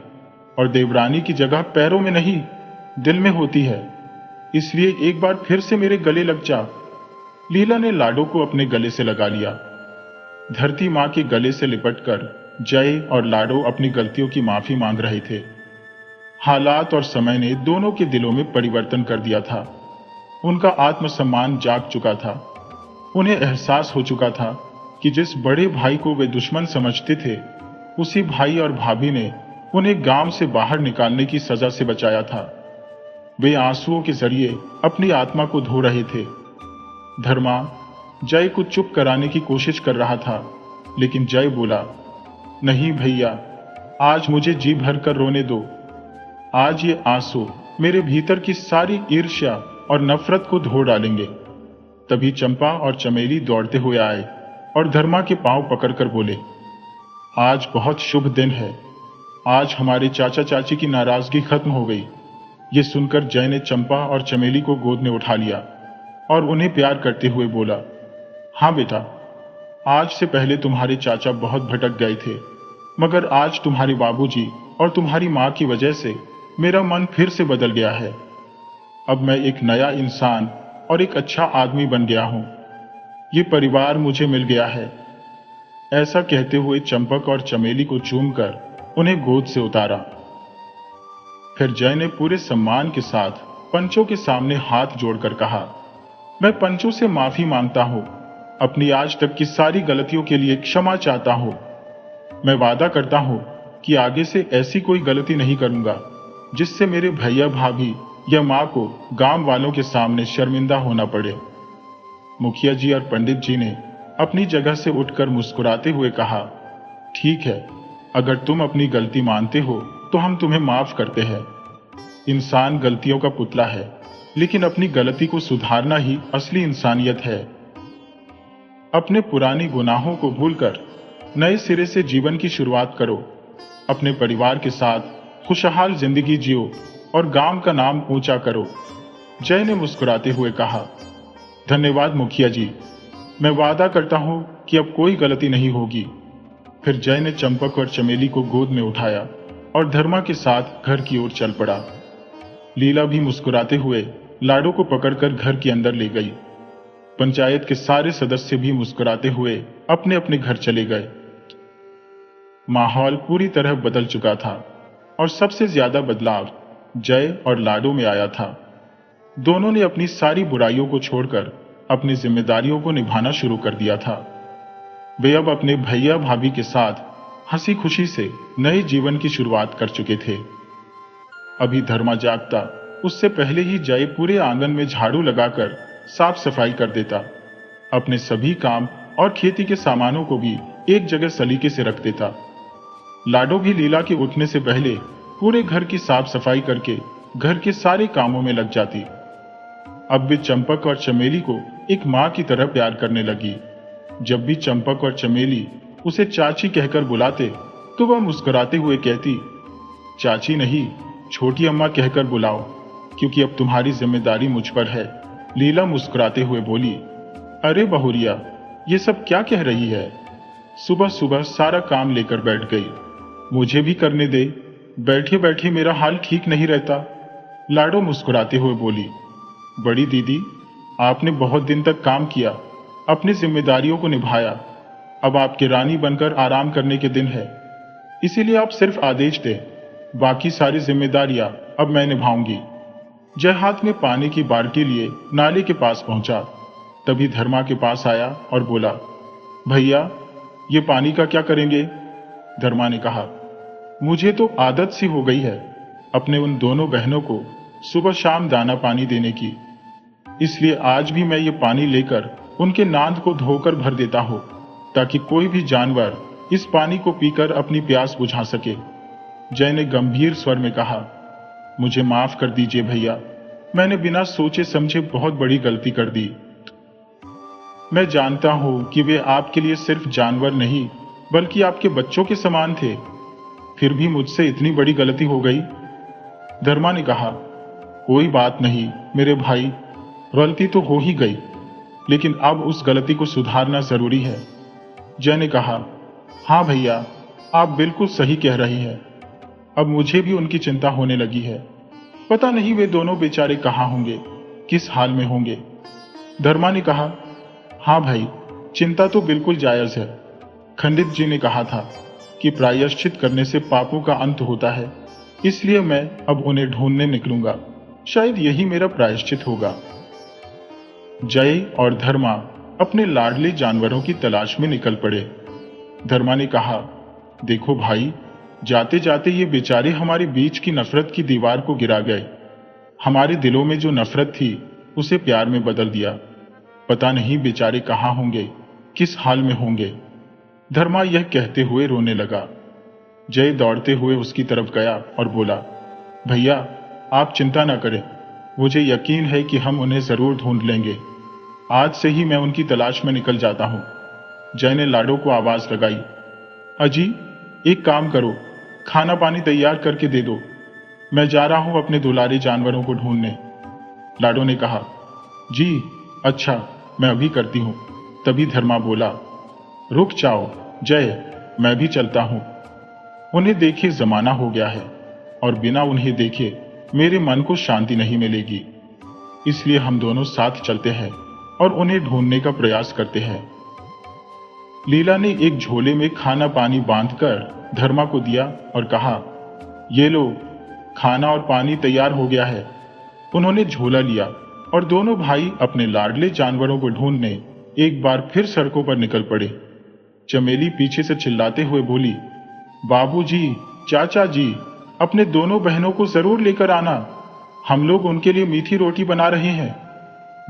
और देवरानी की जगह पैरों में नहीं दिल में होती है, इसलिए एक बार फिर से मेरे गले लग जा। लीला ने लाडो को अपने गले से लगा लिया। धरती मां के गले से लिपटकर जय और लाडो अपनी गलतियों की माफी मांग रहे थे। हालात और समय ने दोनों के दिलों में परिवर्तन कर दिया था। उनका आत्मसम्मान जाग चुका था। उन्हें एहसास हो चुका था कि जिस बड़े भाई को वे दुश्मन समझते थे, उसी भाई और भाभी ने उन्हें गांव से बाहर निकालने की सजा से बचाया था। वे आंसुओं के जरिए अपनी आत्मा को धो रहे थे। धर्मा जय को चुप कराने की कोशिश कर रहा था, लेकिन जय बोला, नहीं भैया, आज मुझे जी भर कर रोने दो। आज ये आंसू मेरे भीतर की सारी ईर्ष्या और नफरत को धो डालेंगे। तभी चंपा और चमेली दौड़ते हुए आए और धर्मा के पांव पकड़कर बोले, आज बहुत शुभ दिन है, आज हमारे चाचा चाची की नाराजगी खत्म हो गई। ये सुनकर जय ने चंपा और चमेली को गोद में उठा लिया और उन्हें प्यार करते हुए बोला, हाँ बेटा, आज से पहले तुम्हारे चाचा बहुत भटक गए थे, मगर आज तुम्हारे बाबूजी और तुम्हारी माँ की वजह से मेरा मन फिर से बदल गया है। अब मैं एक नया इंसान और एक अच्छा आदमी बन गया हूं। ये परिवार मुझे मिल गया है। ऐसा कहते हुए चंपक और चमेली को चूमकर उन्हें गोद से उतारा। फिर जय ने पूरे सम्मान के साथ पंचों के सामने हाथ जोड़कर कहा, मैं पंचों से माफी मांगता हूं, अपनी आज तक की सारी गलतियों के लिए क्षमा चाहता हूं। मैं वादा करता हूं कि आगे से ऐसी कोई गलती नहीं करूंगा जिससे मेरे भैया भाभी या मां को गांव वालों के सामने शर्मिंदा होना पड़े। मुखिया जी और पंडित जी ने अपनी जगह से उठकर मुस्कुराते हुए कहा, ठीक है, अगर तुम अपनी गलती मानते हो तो हम तुम्हें माफ करते हैं। इंसान गलतियों का पुतला है, लेकिन अपनी गलती को सुधारना ही असली इंसानियत है। अपने पुरानी गुनाहों को भूलकर नए सिरे से जीवन की शुरुआत करो। अपने परिवार के साथ खुशहाल जिंदगी जियो और गांव का नाम ऊंचा करो। जय ने मुस्कुराते हुए कहा, धन्यवाद मुखिया जी, मैं वादा करता हूं कि अब कोई गलती नहीं होगी। फिर जय ने चंपक और चमेली को गोद में उठाया और धर्मा के साथ घर की ओर चल पड़ा। लीला भी मुस्कुराते हुए लाडो को पकड़कर घर के अंदर ले गई। पंचायत के सारे सदस्य भी मुस्कुराते हुए अपने अपने घर चले गए। माहौल पूरी तरह बदल चुका था और सबसे ज्यादा बदलाव जय और लाडो में आया था। दोनों ने अपनी सारी बुराइयों को छोड़कर अपनी जिम्मेदारियों को निभाना शुरू कर दिया था। वे अब अपने भैया भाभी के साथ हंसी खुशी से नए जीवन की शुरुआत कर चुके थे। अभी धर्मा जागता उससे पहले ही जय पूरे आंगन में झाड़ू लगाकर साफ सफाई कर देता। अपने सभी काम और खेती के सामानों को भी एक जगह सलीके से रख देता। लाडो भी लीला के उठने से पहले पूरे घर की साफ सफाई करके घर के सारे कामों में लग जाती। अब वे चंपक और चमेली को एक मां की तरह प्यार करने लगी। जब भी चंपक और चमेली उसे चाची कहकर बुलाते तो वह मुस्कुराते हुए कहती, चाची नहीं, छोटी अम्मा कहकर बुलाओ, क्योंकि अब तुम्हारी जिम्मेदारी मुझ पर है। लीला मुस्कुराते हुए बोली, अरे बहुरिया, ये सब क्या कह रही है? सुबह सुबह सारा काम लेकर बैठ गई। मुझे भी करने दे, बैठे बैठे मेरा हाल ठीक नहीं रहता। लाडो मुस्कुराते हुए बोली, बड़ी दीदी, आपने बहुत दिन तक काम किया, अपनी जिम्मेदारियों को निभाया। अब आपकी रानी बनकर आराम करने के दिन है, इसीलिए आप सिर्फ आदेश दें, बाकी सारी जिम्मेदारियां अब मैं निभाऊंगी। जय हाथ में पानी की बाल्टी लिए नाले के पास पहुंचा। तभी धर्मा के पास आया और बोला, भैया, ये पानी का क्या करेंगे? धर्मा ने कहा, मुझे तो आदत सी हो गई है अपने उन दोनों बहनों को सुबह शाम दाना पानी देने की, इसलिए आज भी मैं ये पानी लेकर उनके नांद को धोकर भर देता हूं, ताकि कोई भी जानवर इस पानी को पीकर अपनी प्यास बुझा सके। जय ने गंभीर स्वर में कहा, मुझे माफ कर दीजिए भैया, मैंने बिना सोचे समझे बहुत बड़ी गलती कर दी। मैं जानता हूं कि वे आपके लिए सिर्फ जानवर नहीं बल्कि आपके बच्चों के समान थे, फिर भी मुझसे इतनी बड़ी गलती हो गई। धर्मा ने कहा, कोई बात नहीं मेरे भाई, गलती तो हो ही गई, लेकिन अब उस गलती को सुधारना जरूरी है। जय ने कहा, हाँ भैया, आप बिल्कुल सही कह रहे हैं। अब मुझे भी उनकी चिंता होने लगी है। पता नहीं वे दोनों बेचारे कहाँ होंगे, किस हाल में होंगे। धर्मा ने कहा, हाँ भाई, चिंता तो बिल्कुल जायज है। खंडित जी ने कहा था कि प्रायश्चित करने से पापों का अंत होता है, इसलिए मैं अब उन्हें ढूंढने निकलूंगा। शायद यही मेरा प्रायश्चित होगा। जय और धर्मा अपने लाडले जानवरों की तलाश में निकल पड़े। धर्मा ने कहा, देखो भाई, जाते जाते ये बेचारे हमारे बीच की नफरत की दीवार को गिरा गए। हमारे दिलों में जो नफरत थी उसे प्यार में बदल दिया। पता नहीं बेचारे कहाँ होंगे, किस हाल में होंगे। धर्मा यह कहते हुए रोने लगा। जय दौड़ते हुए उसकी तरफ गया और बोला, भैया, आप चिंता ना करें, मुझे यकीन है कि हम उन्हें जरूर ढूंढ लेंगे। आज से ही मैं उनकी तलाश में निकल जाता हूं। जय ने लाडो को आवाज लगाई, अजी, एक काम करो, खाना पानी तैयार करके दे दो, मैं जा रहा हूं अपने दुलारे जानवरों को ढूंढने। लाडो ने कहा, जी अच्छा, मैं अभी करती हूं। तभी धर्मा बोला, रुक जाओ जय, मैं भी चलता हूं। उन्हें देखे जमाना हो गया है और बिना उन्हें देखे मेरे मन को शांति नहीं मिलेगी, इसलिए हम दोनों साथ चलते हैं और उन्हें ढूंढने का प्रयास करते हैं। लीला ने एक झोले में खाना पानी बांधकर धर्मा को दिया और कहा, ये लो, खाना और पानी तैयार हो गया है। उन्होंने झोला लिया और दोनों भाई अपने लाडले जानवरों को ढूंढने एक बार फिर सड़कों पर निकल पड़े। चमेली पीछे से चिल्लाते हुए बोली, बाबूजी, चाचा जी, अपने दोनों बहनों को जरूर लेकर आना, हम लोग उनके लिए मीठी रोटी बना रहे हैं।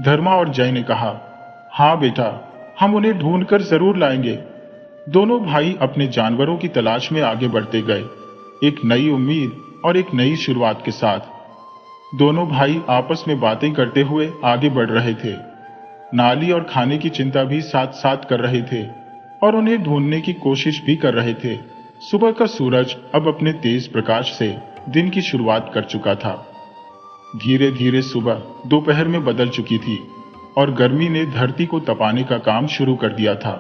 धर्मा और जय ने कहा, हाँ बेटा, हम उन्हें ढूंढकर जरूर लाएंगे। दोनों भाई अपने जानवरों की तलाश में आगे बढ़ते गए, एक नई उम्मीद और एक नई शुरुआत के साथ। दोनों भाई आपस में बातें करते हुए आगे बढ़ रहे थे। नाली और खाने की चिंता भी साथ साथ कर रहे थे और उन्हें ढूंढने की कोशिश भी कर रहे थे। सुबह का सूरज अब अपने तेज प्रकाश से दिन की शुरुआत कर चुका था। धीरे धीरे सुबह दोपहर में बदल चुकी थी और गर्मी ने धरती को तपाने का काम शुरू कर दिया था।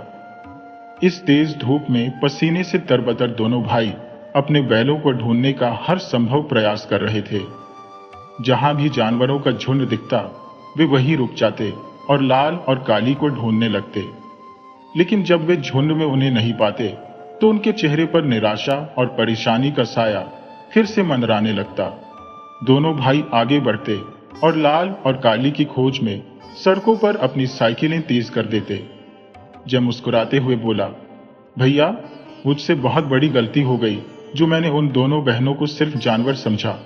इस तेज धूप में पसीने से तरबतर दोनों भाई अपने बैलों को ढूंढने का हर संभव प्रयास कर रहे थे। जहां भी जानवरों का झुंड दिखता, वे वहीं रुक जाते और लाल और काली को ढूंढने लगते। लेकिन जब वे झुंड में उन्हें नहीं पाते, तो उनके चेहरे पर निराशा और परेशानी का साया फिर से मंडराने लगता। दोनों भाई आगे बढ़ते और लाल और काली की खोज में सड़कों पर अपनी साइकिलें तेज कर देते। जब मुस्कुराते हुए बोला, भैया, मुझसे बहुत बड़ी गलती हो गई जो मैंने उन दोनों बहनों को सिर्फ जानवर समझा।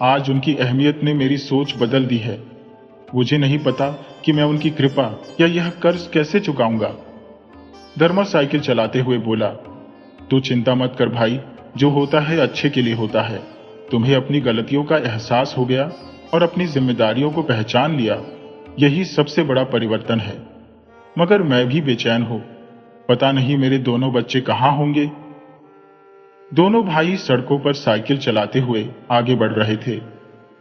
आज उनकी अहमियत ने मेरी सोच बदल दी है। मुझे नहीं पता कि मैं उनकी कृपा या यह कर्ज कैसे चुकाऊंगा। धर्मा साइकिल चलाते हुए बोला, तू चिंता मत कर भाई, जो होता है अच्छे के लिए होता है। तुम्हें अपनी गलतियों का एहसास हो गया और अपनी जिम्मेदारियों को पहचान लिया, यही सबसे बड़ा परिवर्तन है। मगर मैं भी बेचैन हूं, पता नहीं मेरे दोनों बच्चे कहां होंगे। दोनों भाई सड़कों पर साइकिल चलाते हुए आगे बढ़ रहे थे।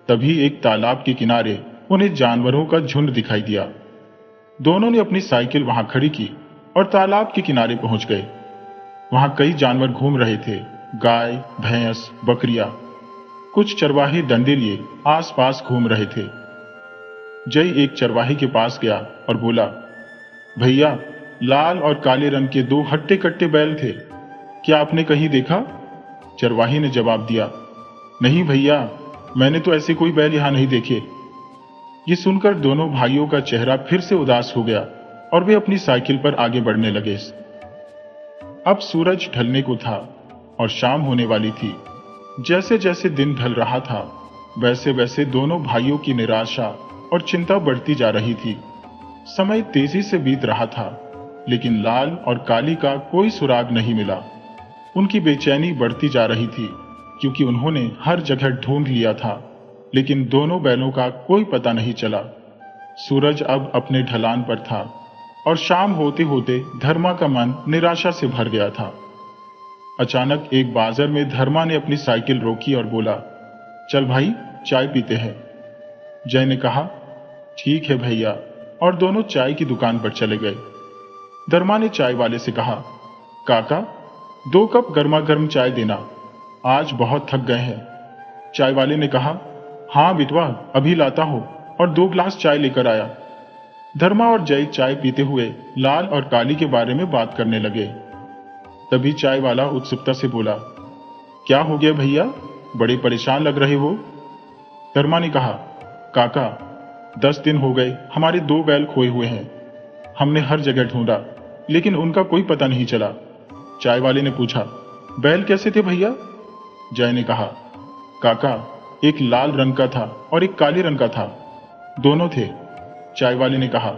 तभी एक तालाब के किनारे उन्हें जानवरों का झुंड दिखाई दिया। दोनों ने अपनी साइकिल वहां खड़ी की और तालाब के किनारे पहुंच गए। वहां कई जानवर घूम रहे थे, गाय, भैंस, बकरियां। कुछ चरवाहे डंडे लिए आसपास घूम रहे थे। जय एक चरवाहे के पास गया और बोला, भैया, लाल और काले रंग के दो हट्टे कट्टे बैल थे, क्या आपने कहीं देखा? चरवाही ने जवाब दिया, नहीं भैया, मैंने तो ऐसे कोई बैल यहां नहीं देखे। ये सुनकर दोनों भाइयों का चेहरा फिर से उदास हो गया और वे अपनी साइकिल पर आगे बढ़ने लगे। अब सूरज ढलने को था और शाम होने वाली थी। जैसे जैसे दिन ढल रहा था, वैसे वैसे दोनों भाइयों की निराशा और चिंता बढ़ती जा रही थी। समय तेजी से बीत रहा था, लेकिन लाल और काली का कोई सुराग नहीं मिला। उनकी बेचैनी बढ़ती जा रही थी, क्योंकि उन्होंने हर जगह ढूंढ लिया था, लेकिन दोनों बैलों का कोई पता नहीं चला। सूरज अब अपने ढलान पर था और शाम होते होते धर्मा का मन निराशा से भर गया था। अचानक एक बाजार में धर्मा ने अपनी साइकिल रोकी और बोला, चल भाई, चाय पीते हैं। जय ने कहा, ठीक है भैया, और दोनों चाय की दुकान पर चले गए। धर्मा ने चाय वाले से कहा, काका, 2 कप गर्मा गर्म चाय देना, आज बहुत थक गए हैं। चाय वाले ने कहा, हाँ बिटवा, अभी लाता हूं, और 2 गिलास चाय लेकर आया। धर्मा और जय चाय पीते हुए लाल और काली के बारे में बात करने लगे। तभी चाय वाला उत्सुकता से बोला, क्या हो गया भैया, बड़े परेशान लग रहे हो? धर्मा ने कहा, काका, 10 दिन हो गए हमारे 2 बैल खोए हुए हैं। हमने हर जगह ढूंढा, लेकिन उनका कोई पता नहीं चला। चाय वाले ने पूछा, बैल कैसे थे भैया? जय ने कहा, काका, एक लाल रंग का था और एक काले रंग का था, दोनों थे। चाय वाले ने कहा,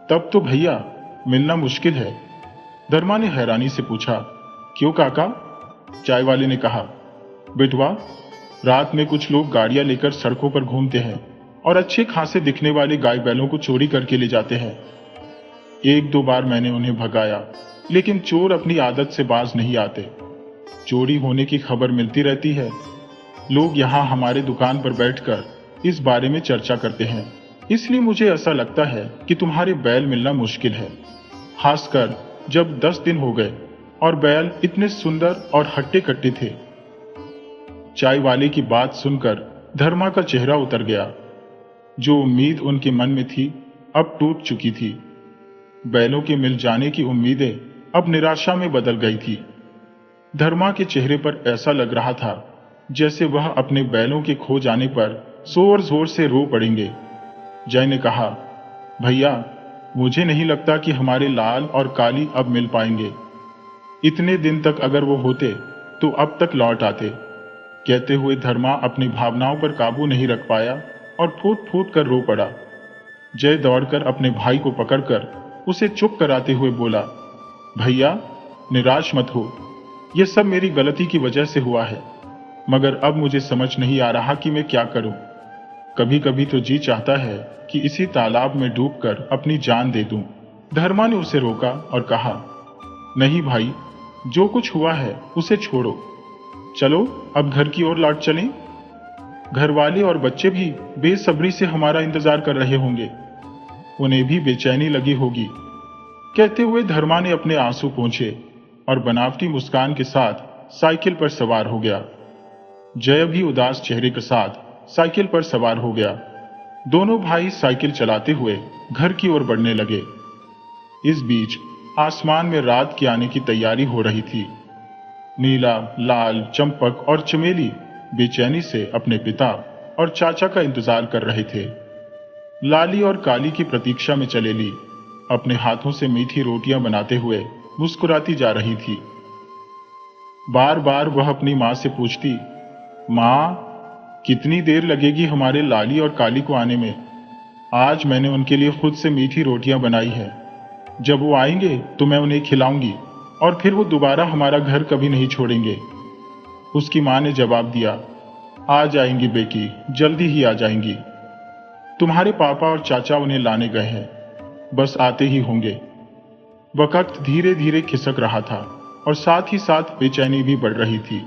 तब तो भैया मिलना मुश्किल है। धर्मा ने हैरानी से पूछा, क्यों काका? चाय वाले ने कहा, बेटवा, रात में कुछ लोग गाड़ियां लेकर सड़कों पर घूमते हैं और अच्छे खासे दिखने वाले गाय बैलों को चोरी करके ले जाते हैं। 1-2 बार मैंने उन्हें भगाया, लेकिन चोर अपनी आदत से बाज नहीं आते। चोरी होने की खबर मिलती रहती है। लोग यहाँ हमारे दुकान पर बैठकर इस बारे में चर्चा करते हैं, इसलिए मुझे ऐसा लगता है कि तुम्हारे बैल मिलना मुश्किल है, खासकर जब 10 दिन हो गए और बैल इतने सुंदर और हट्टे कट्टे थे। चाय वाले की बात सुनकर धर्मा का चेहरा उतर गया। जो उम्मीद उनके मन में थी, अब टूट चुकी थी। बैलों के मिल जाने की उम्मीदें अब निराशा में बदल गई थी। धर्मा के चेहरे पर ऐसा लग रहा था जैसे वह अपने बैलों के खो जाने पर जोर जोर से रो पड़ेंगे। जय ने कहा, भैया, मुझे नहीं लगता कि हमारे लाल और काली अब मिल पाएंगे। इतने दिन तक अगर वो होते तो अब तक लौट आते। कहते हुए धर्मा अपनी भावनाओं पर काबू नहीं रख पाया और फूट फूट कर रो पड़ा। जय दौड़कर अपने भाई को पकड़कर उसे चुप कराते हुए बोला, भैया, निराश मत हो, यह सब मेरी गलती की वजह से हुआ है, मगर अब मुझे समझ नहीं आ रहा कि मैं क्या करूं। कभी कभी तो जी चाहता है कि इसी तालाब में डूबकर अपनी जान दे दूं। धर्मा ने उसे रोका और कहा, नहीं भाई, जो कुछ हुआ है उसे छोड़ो। चलो अब घर की ओर लौट चलें। घरवाले और बच्चे भी बेसब्री से हमारा इंतजार कर रहे होंगे, उन्हें भी बेचैनी लगी होगी। कहते हुए धर्मा ने अपने आंसू पोंछे और बनावटी मुस्कान के साथ साइकिल पर सवार हो गया। जय भी उदास चेहरे के साथ साइकिल पर सवार हो गया। दोनों भाई साइकिल चलाते हुए घर की ओर बढ़ने लगे। इस बीच आसमान में रात के आने की तैयारी हो रही थी। नीला, लाल, चंपक और चमेली बेचैनी से अपने पिता और चाचा का इंतजार कर रहे थे। लाली और काली की प्रतीक्षा में चलेली अपने हाथों से मीठी रोटियां बनाते हुए मुस्कुराती जा रही थी। बार बार वह अपनी मां से पूछती, मां, कितनी देर लगेगी हमारे लाली और काली को आने में? आज मैंने उनके लिए खुद से मीठी रोटियां बनाई है। जब वो आएंगे तो मैं उन्हें खिलाऊंगी और फिर वो दोबारा हमारा घर कभी नहीं छोड़ेंगे। उसकी मां ने जवाब दिया, आ जाएंगी बेटी, जल्दी ही आ जाएंगी। तुम्हारे पापा और चाचा उन्हें लाने गए हैं, बस आते ही होंगे। वक्त धीरे धीरे खिसक रहा था और साथ ही साथ बेचैनी भी बढ़ रही थी।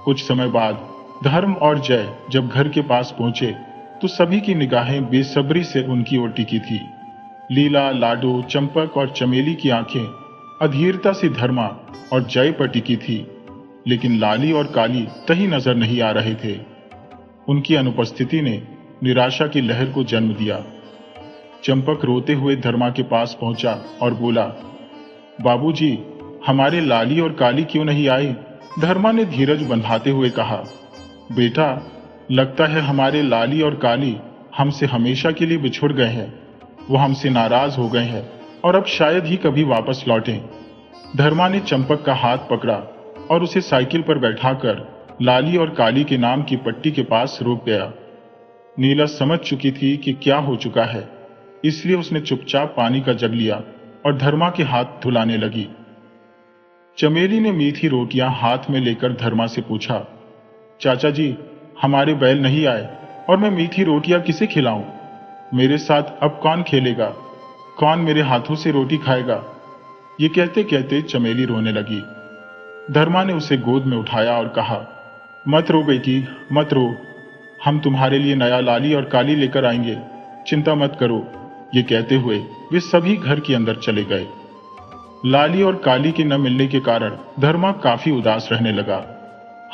कुछ समय बाद धर्म और जय जब घर के पास पहुंचे तो सभी की निगाहें बेसब्री से उनकी ओर टिकी थी। लीला, लाडो, चंपक और चमेली की आंखें अधीरता से धर्मा और जय पर टिकी थी, लेकिन लाली और काली कहीं नजर नहीं आ रहे थे। उनकी अनुपस्थिति ने निराशा की लहर को जन्म दिया। चंपक रोते हुए धर्मा के पास पहुंचा और बोला, बाबूजी, हमारे लाली और काली क्यों नहीं आए? धर्मा ने धीरज बंधाते हुए कहा, बेटा, लगता है हमारे लाली और काली हमसे हमेशा के लिए बिछुड़ गए हैं। वो हमसे नाराज हो गए हैं और अब शायद ही कभी वापस लौटें। धर्मा ने चंपक का हाथ पकड़ा और उसे साइकिल पर बैठाकर लाली और काली के नाम की पट्टी के पास रोक गया। नीला समझ चुकी थी कि क्या हो चुका है, इसलिए उसने चुपचाप पानी का जग लिया और धर्मा के हाथ धुलाने लगी। चमेली ने मीठी रोटियां हाथ में लेकर धर्मा से पूछा, चाचा जी, हमारे बैल नहीं आए और मैं मीठी रोटियां किसे खिलाऊं? मेरे साथ अब कौन खेलेगा? कौन मेरे हाथों से रोटी खाएगा? ये कहते कहते चमेली रोने लगी। धर्मा ने उसे गोद में उठाया और कहा, मत रो बेटी, मत रो। हम तुम्हारे लिए नया लाली और काली लेकर आएंगे, चिंता मत करो। ये कहते हुए वे सभी घर के अंदर चले गए। लाली और काली के न मिलने के कारण धर्मा काफी उदास रहने लगा।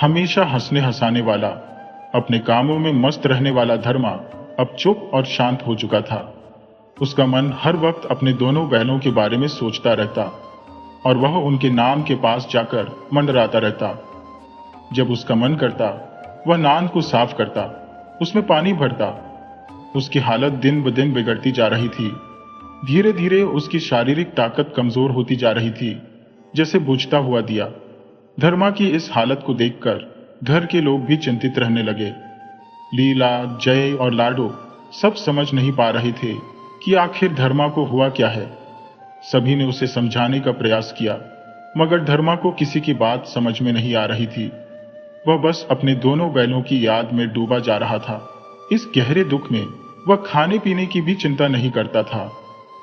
हमेशा हंसने हंसाने वाला, अपने कामों में मस्त रहने वाला धर्मा अब चुप और शांत हो चुका था। उसका मन हर वक्त अपने दोनों बैलों के बारे में सोचता रहता और वह उनके नाम के पास जाकर मंडराता रहता। जब उसका मन करता, वह नान को साफ करता, उसमें पानी भरता। उसकी हालत दिन ब दिन बिगड़ती जा रही थी। धीरे धीरे उसकी शारीरिक ताकत कमजोर होती जा रही थी, जैसे बुझता हुआ दिया। धर्मा की इस हालत को देखकर घर के लोग भी चिंतित रहने लगे। लीला, जय और लाडो सब समझ नहीं पा रहे थे कि आखिर धर्मा को हुआ क्या है। सभी ने उसे समझाने का प्रयास किया, मगर धर्मा को किसी की बात समझ में नहीं आ रही थी। वह बस अपने दोनों बैलों की याद में डूबा जा रहा था। इस गहरे दुख में वह खाने पीने की भी चिंता नहीं करता था।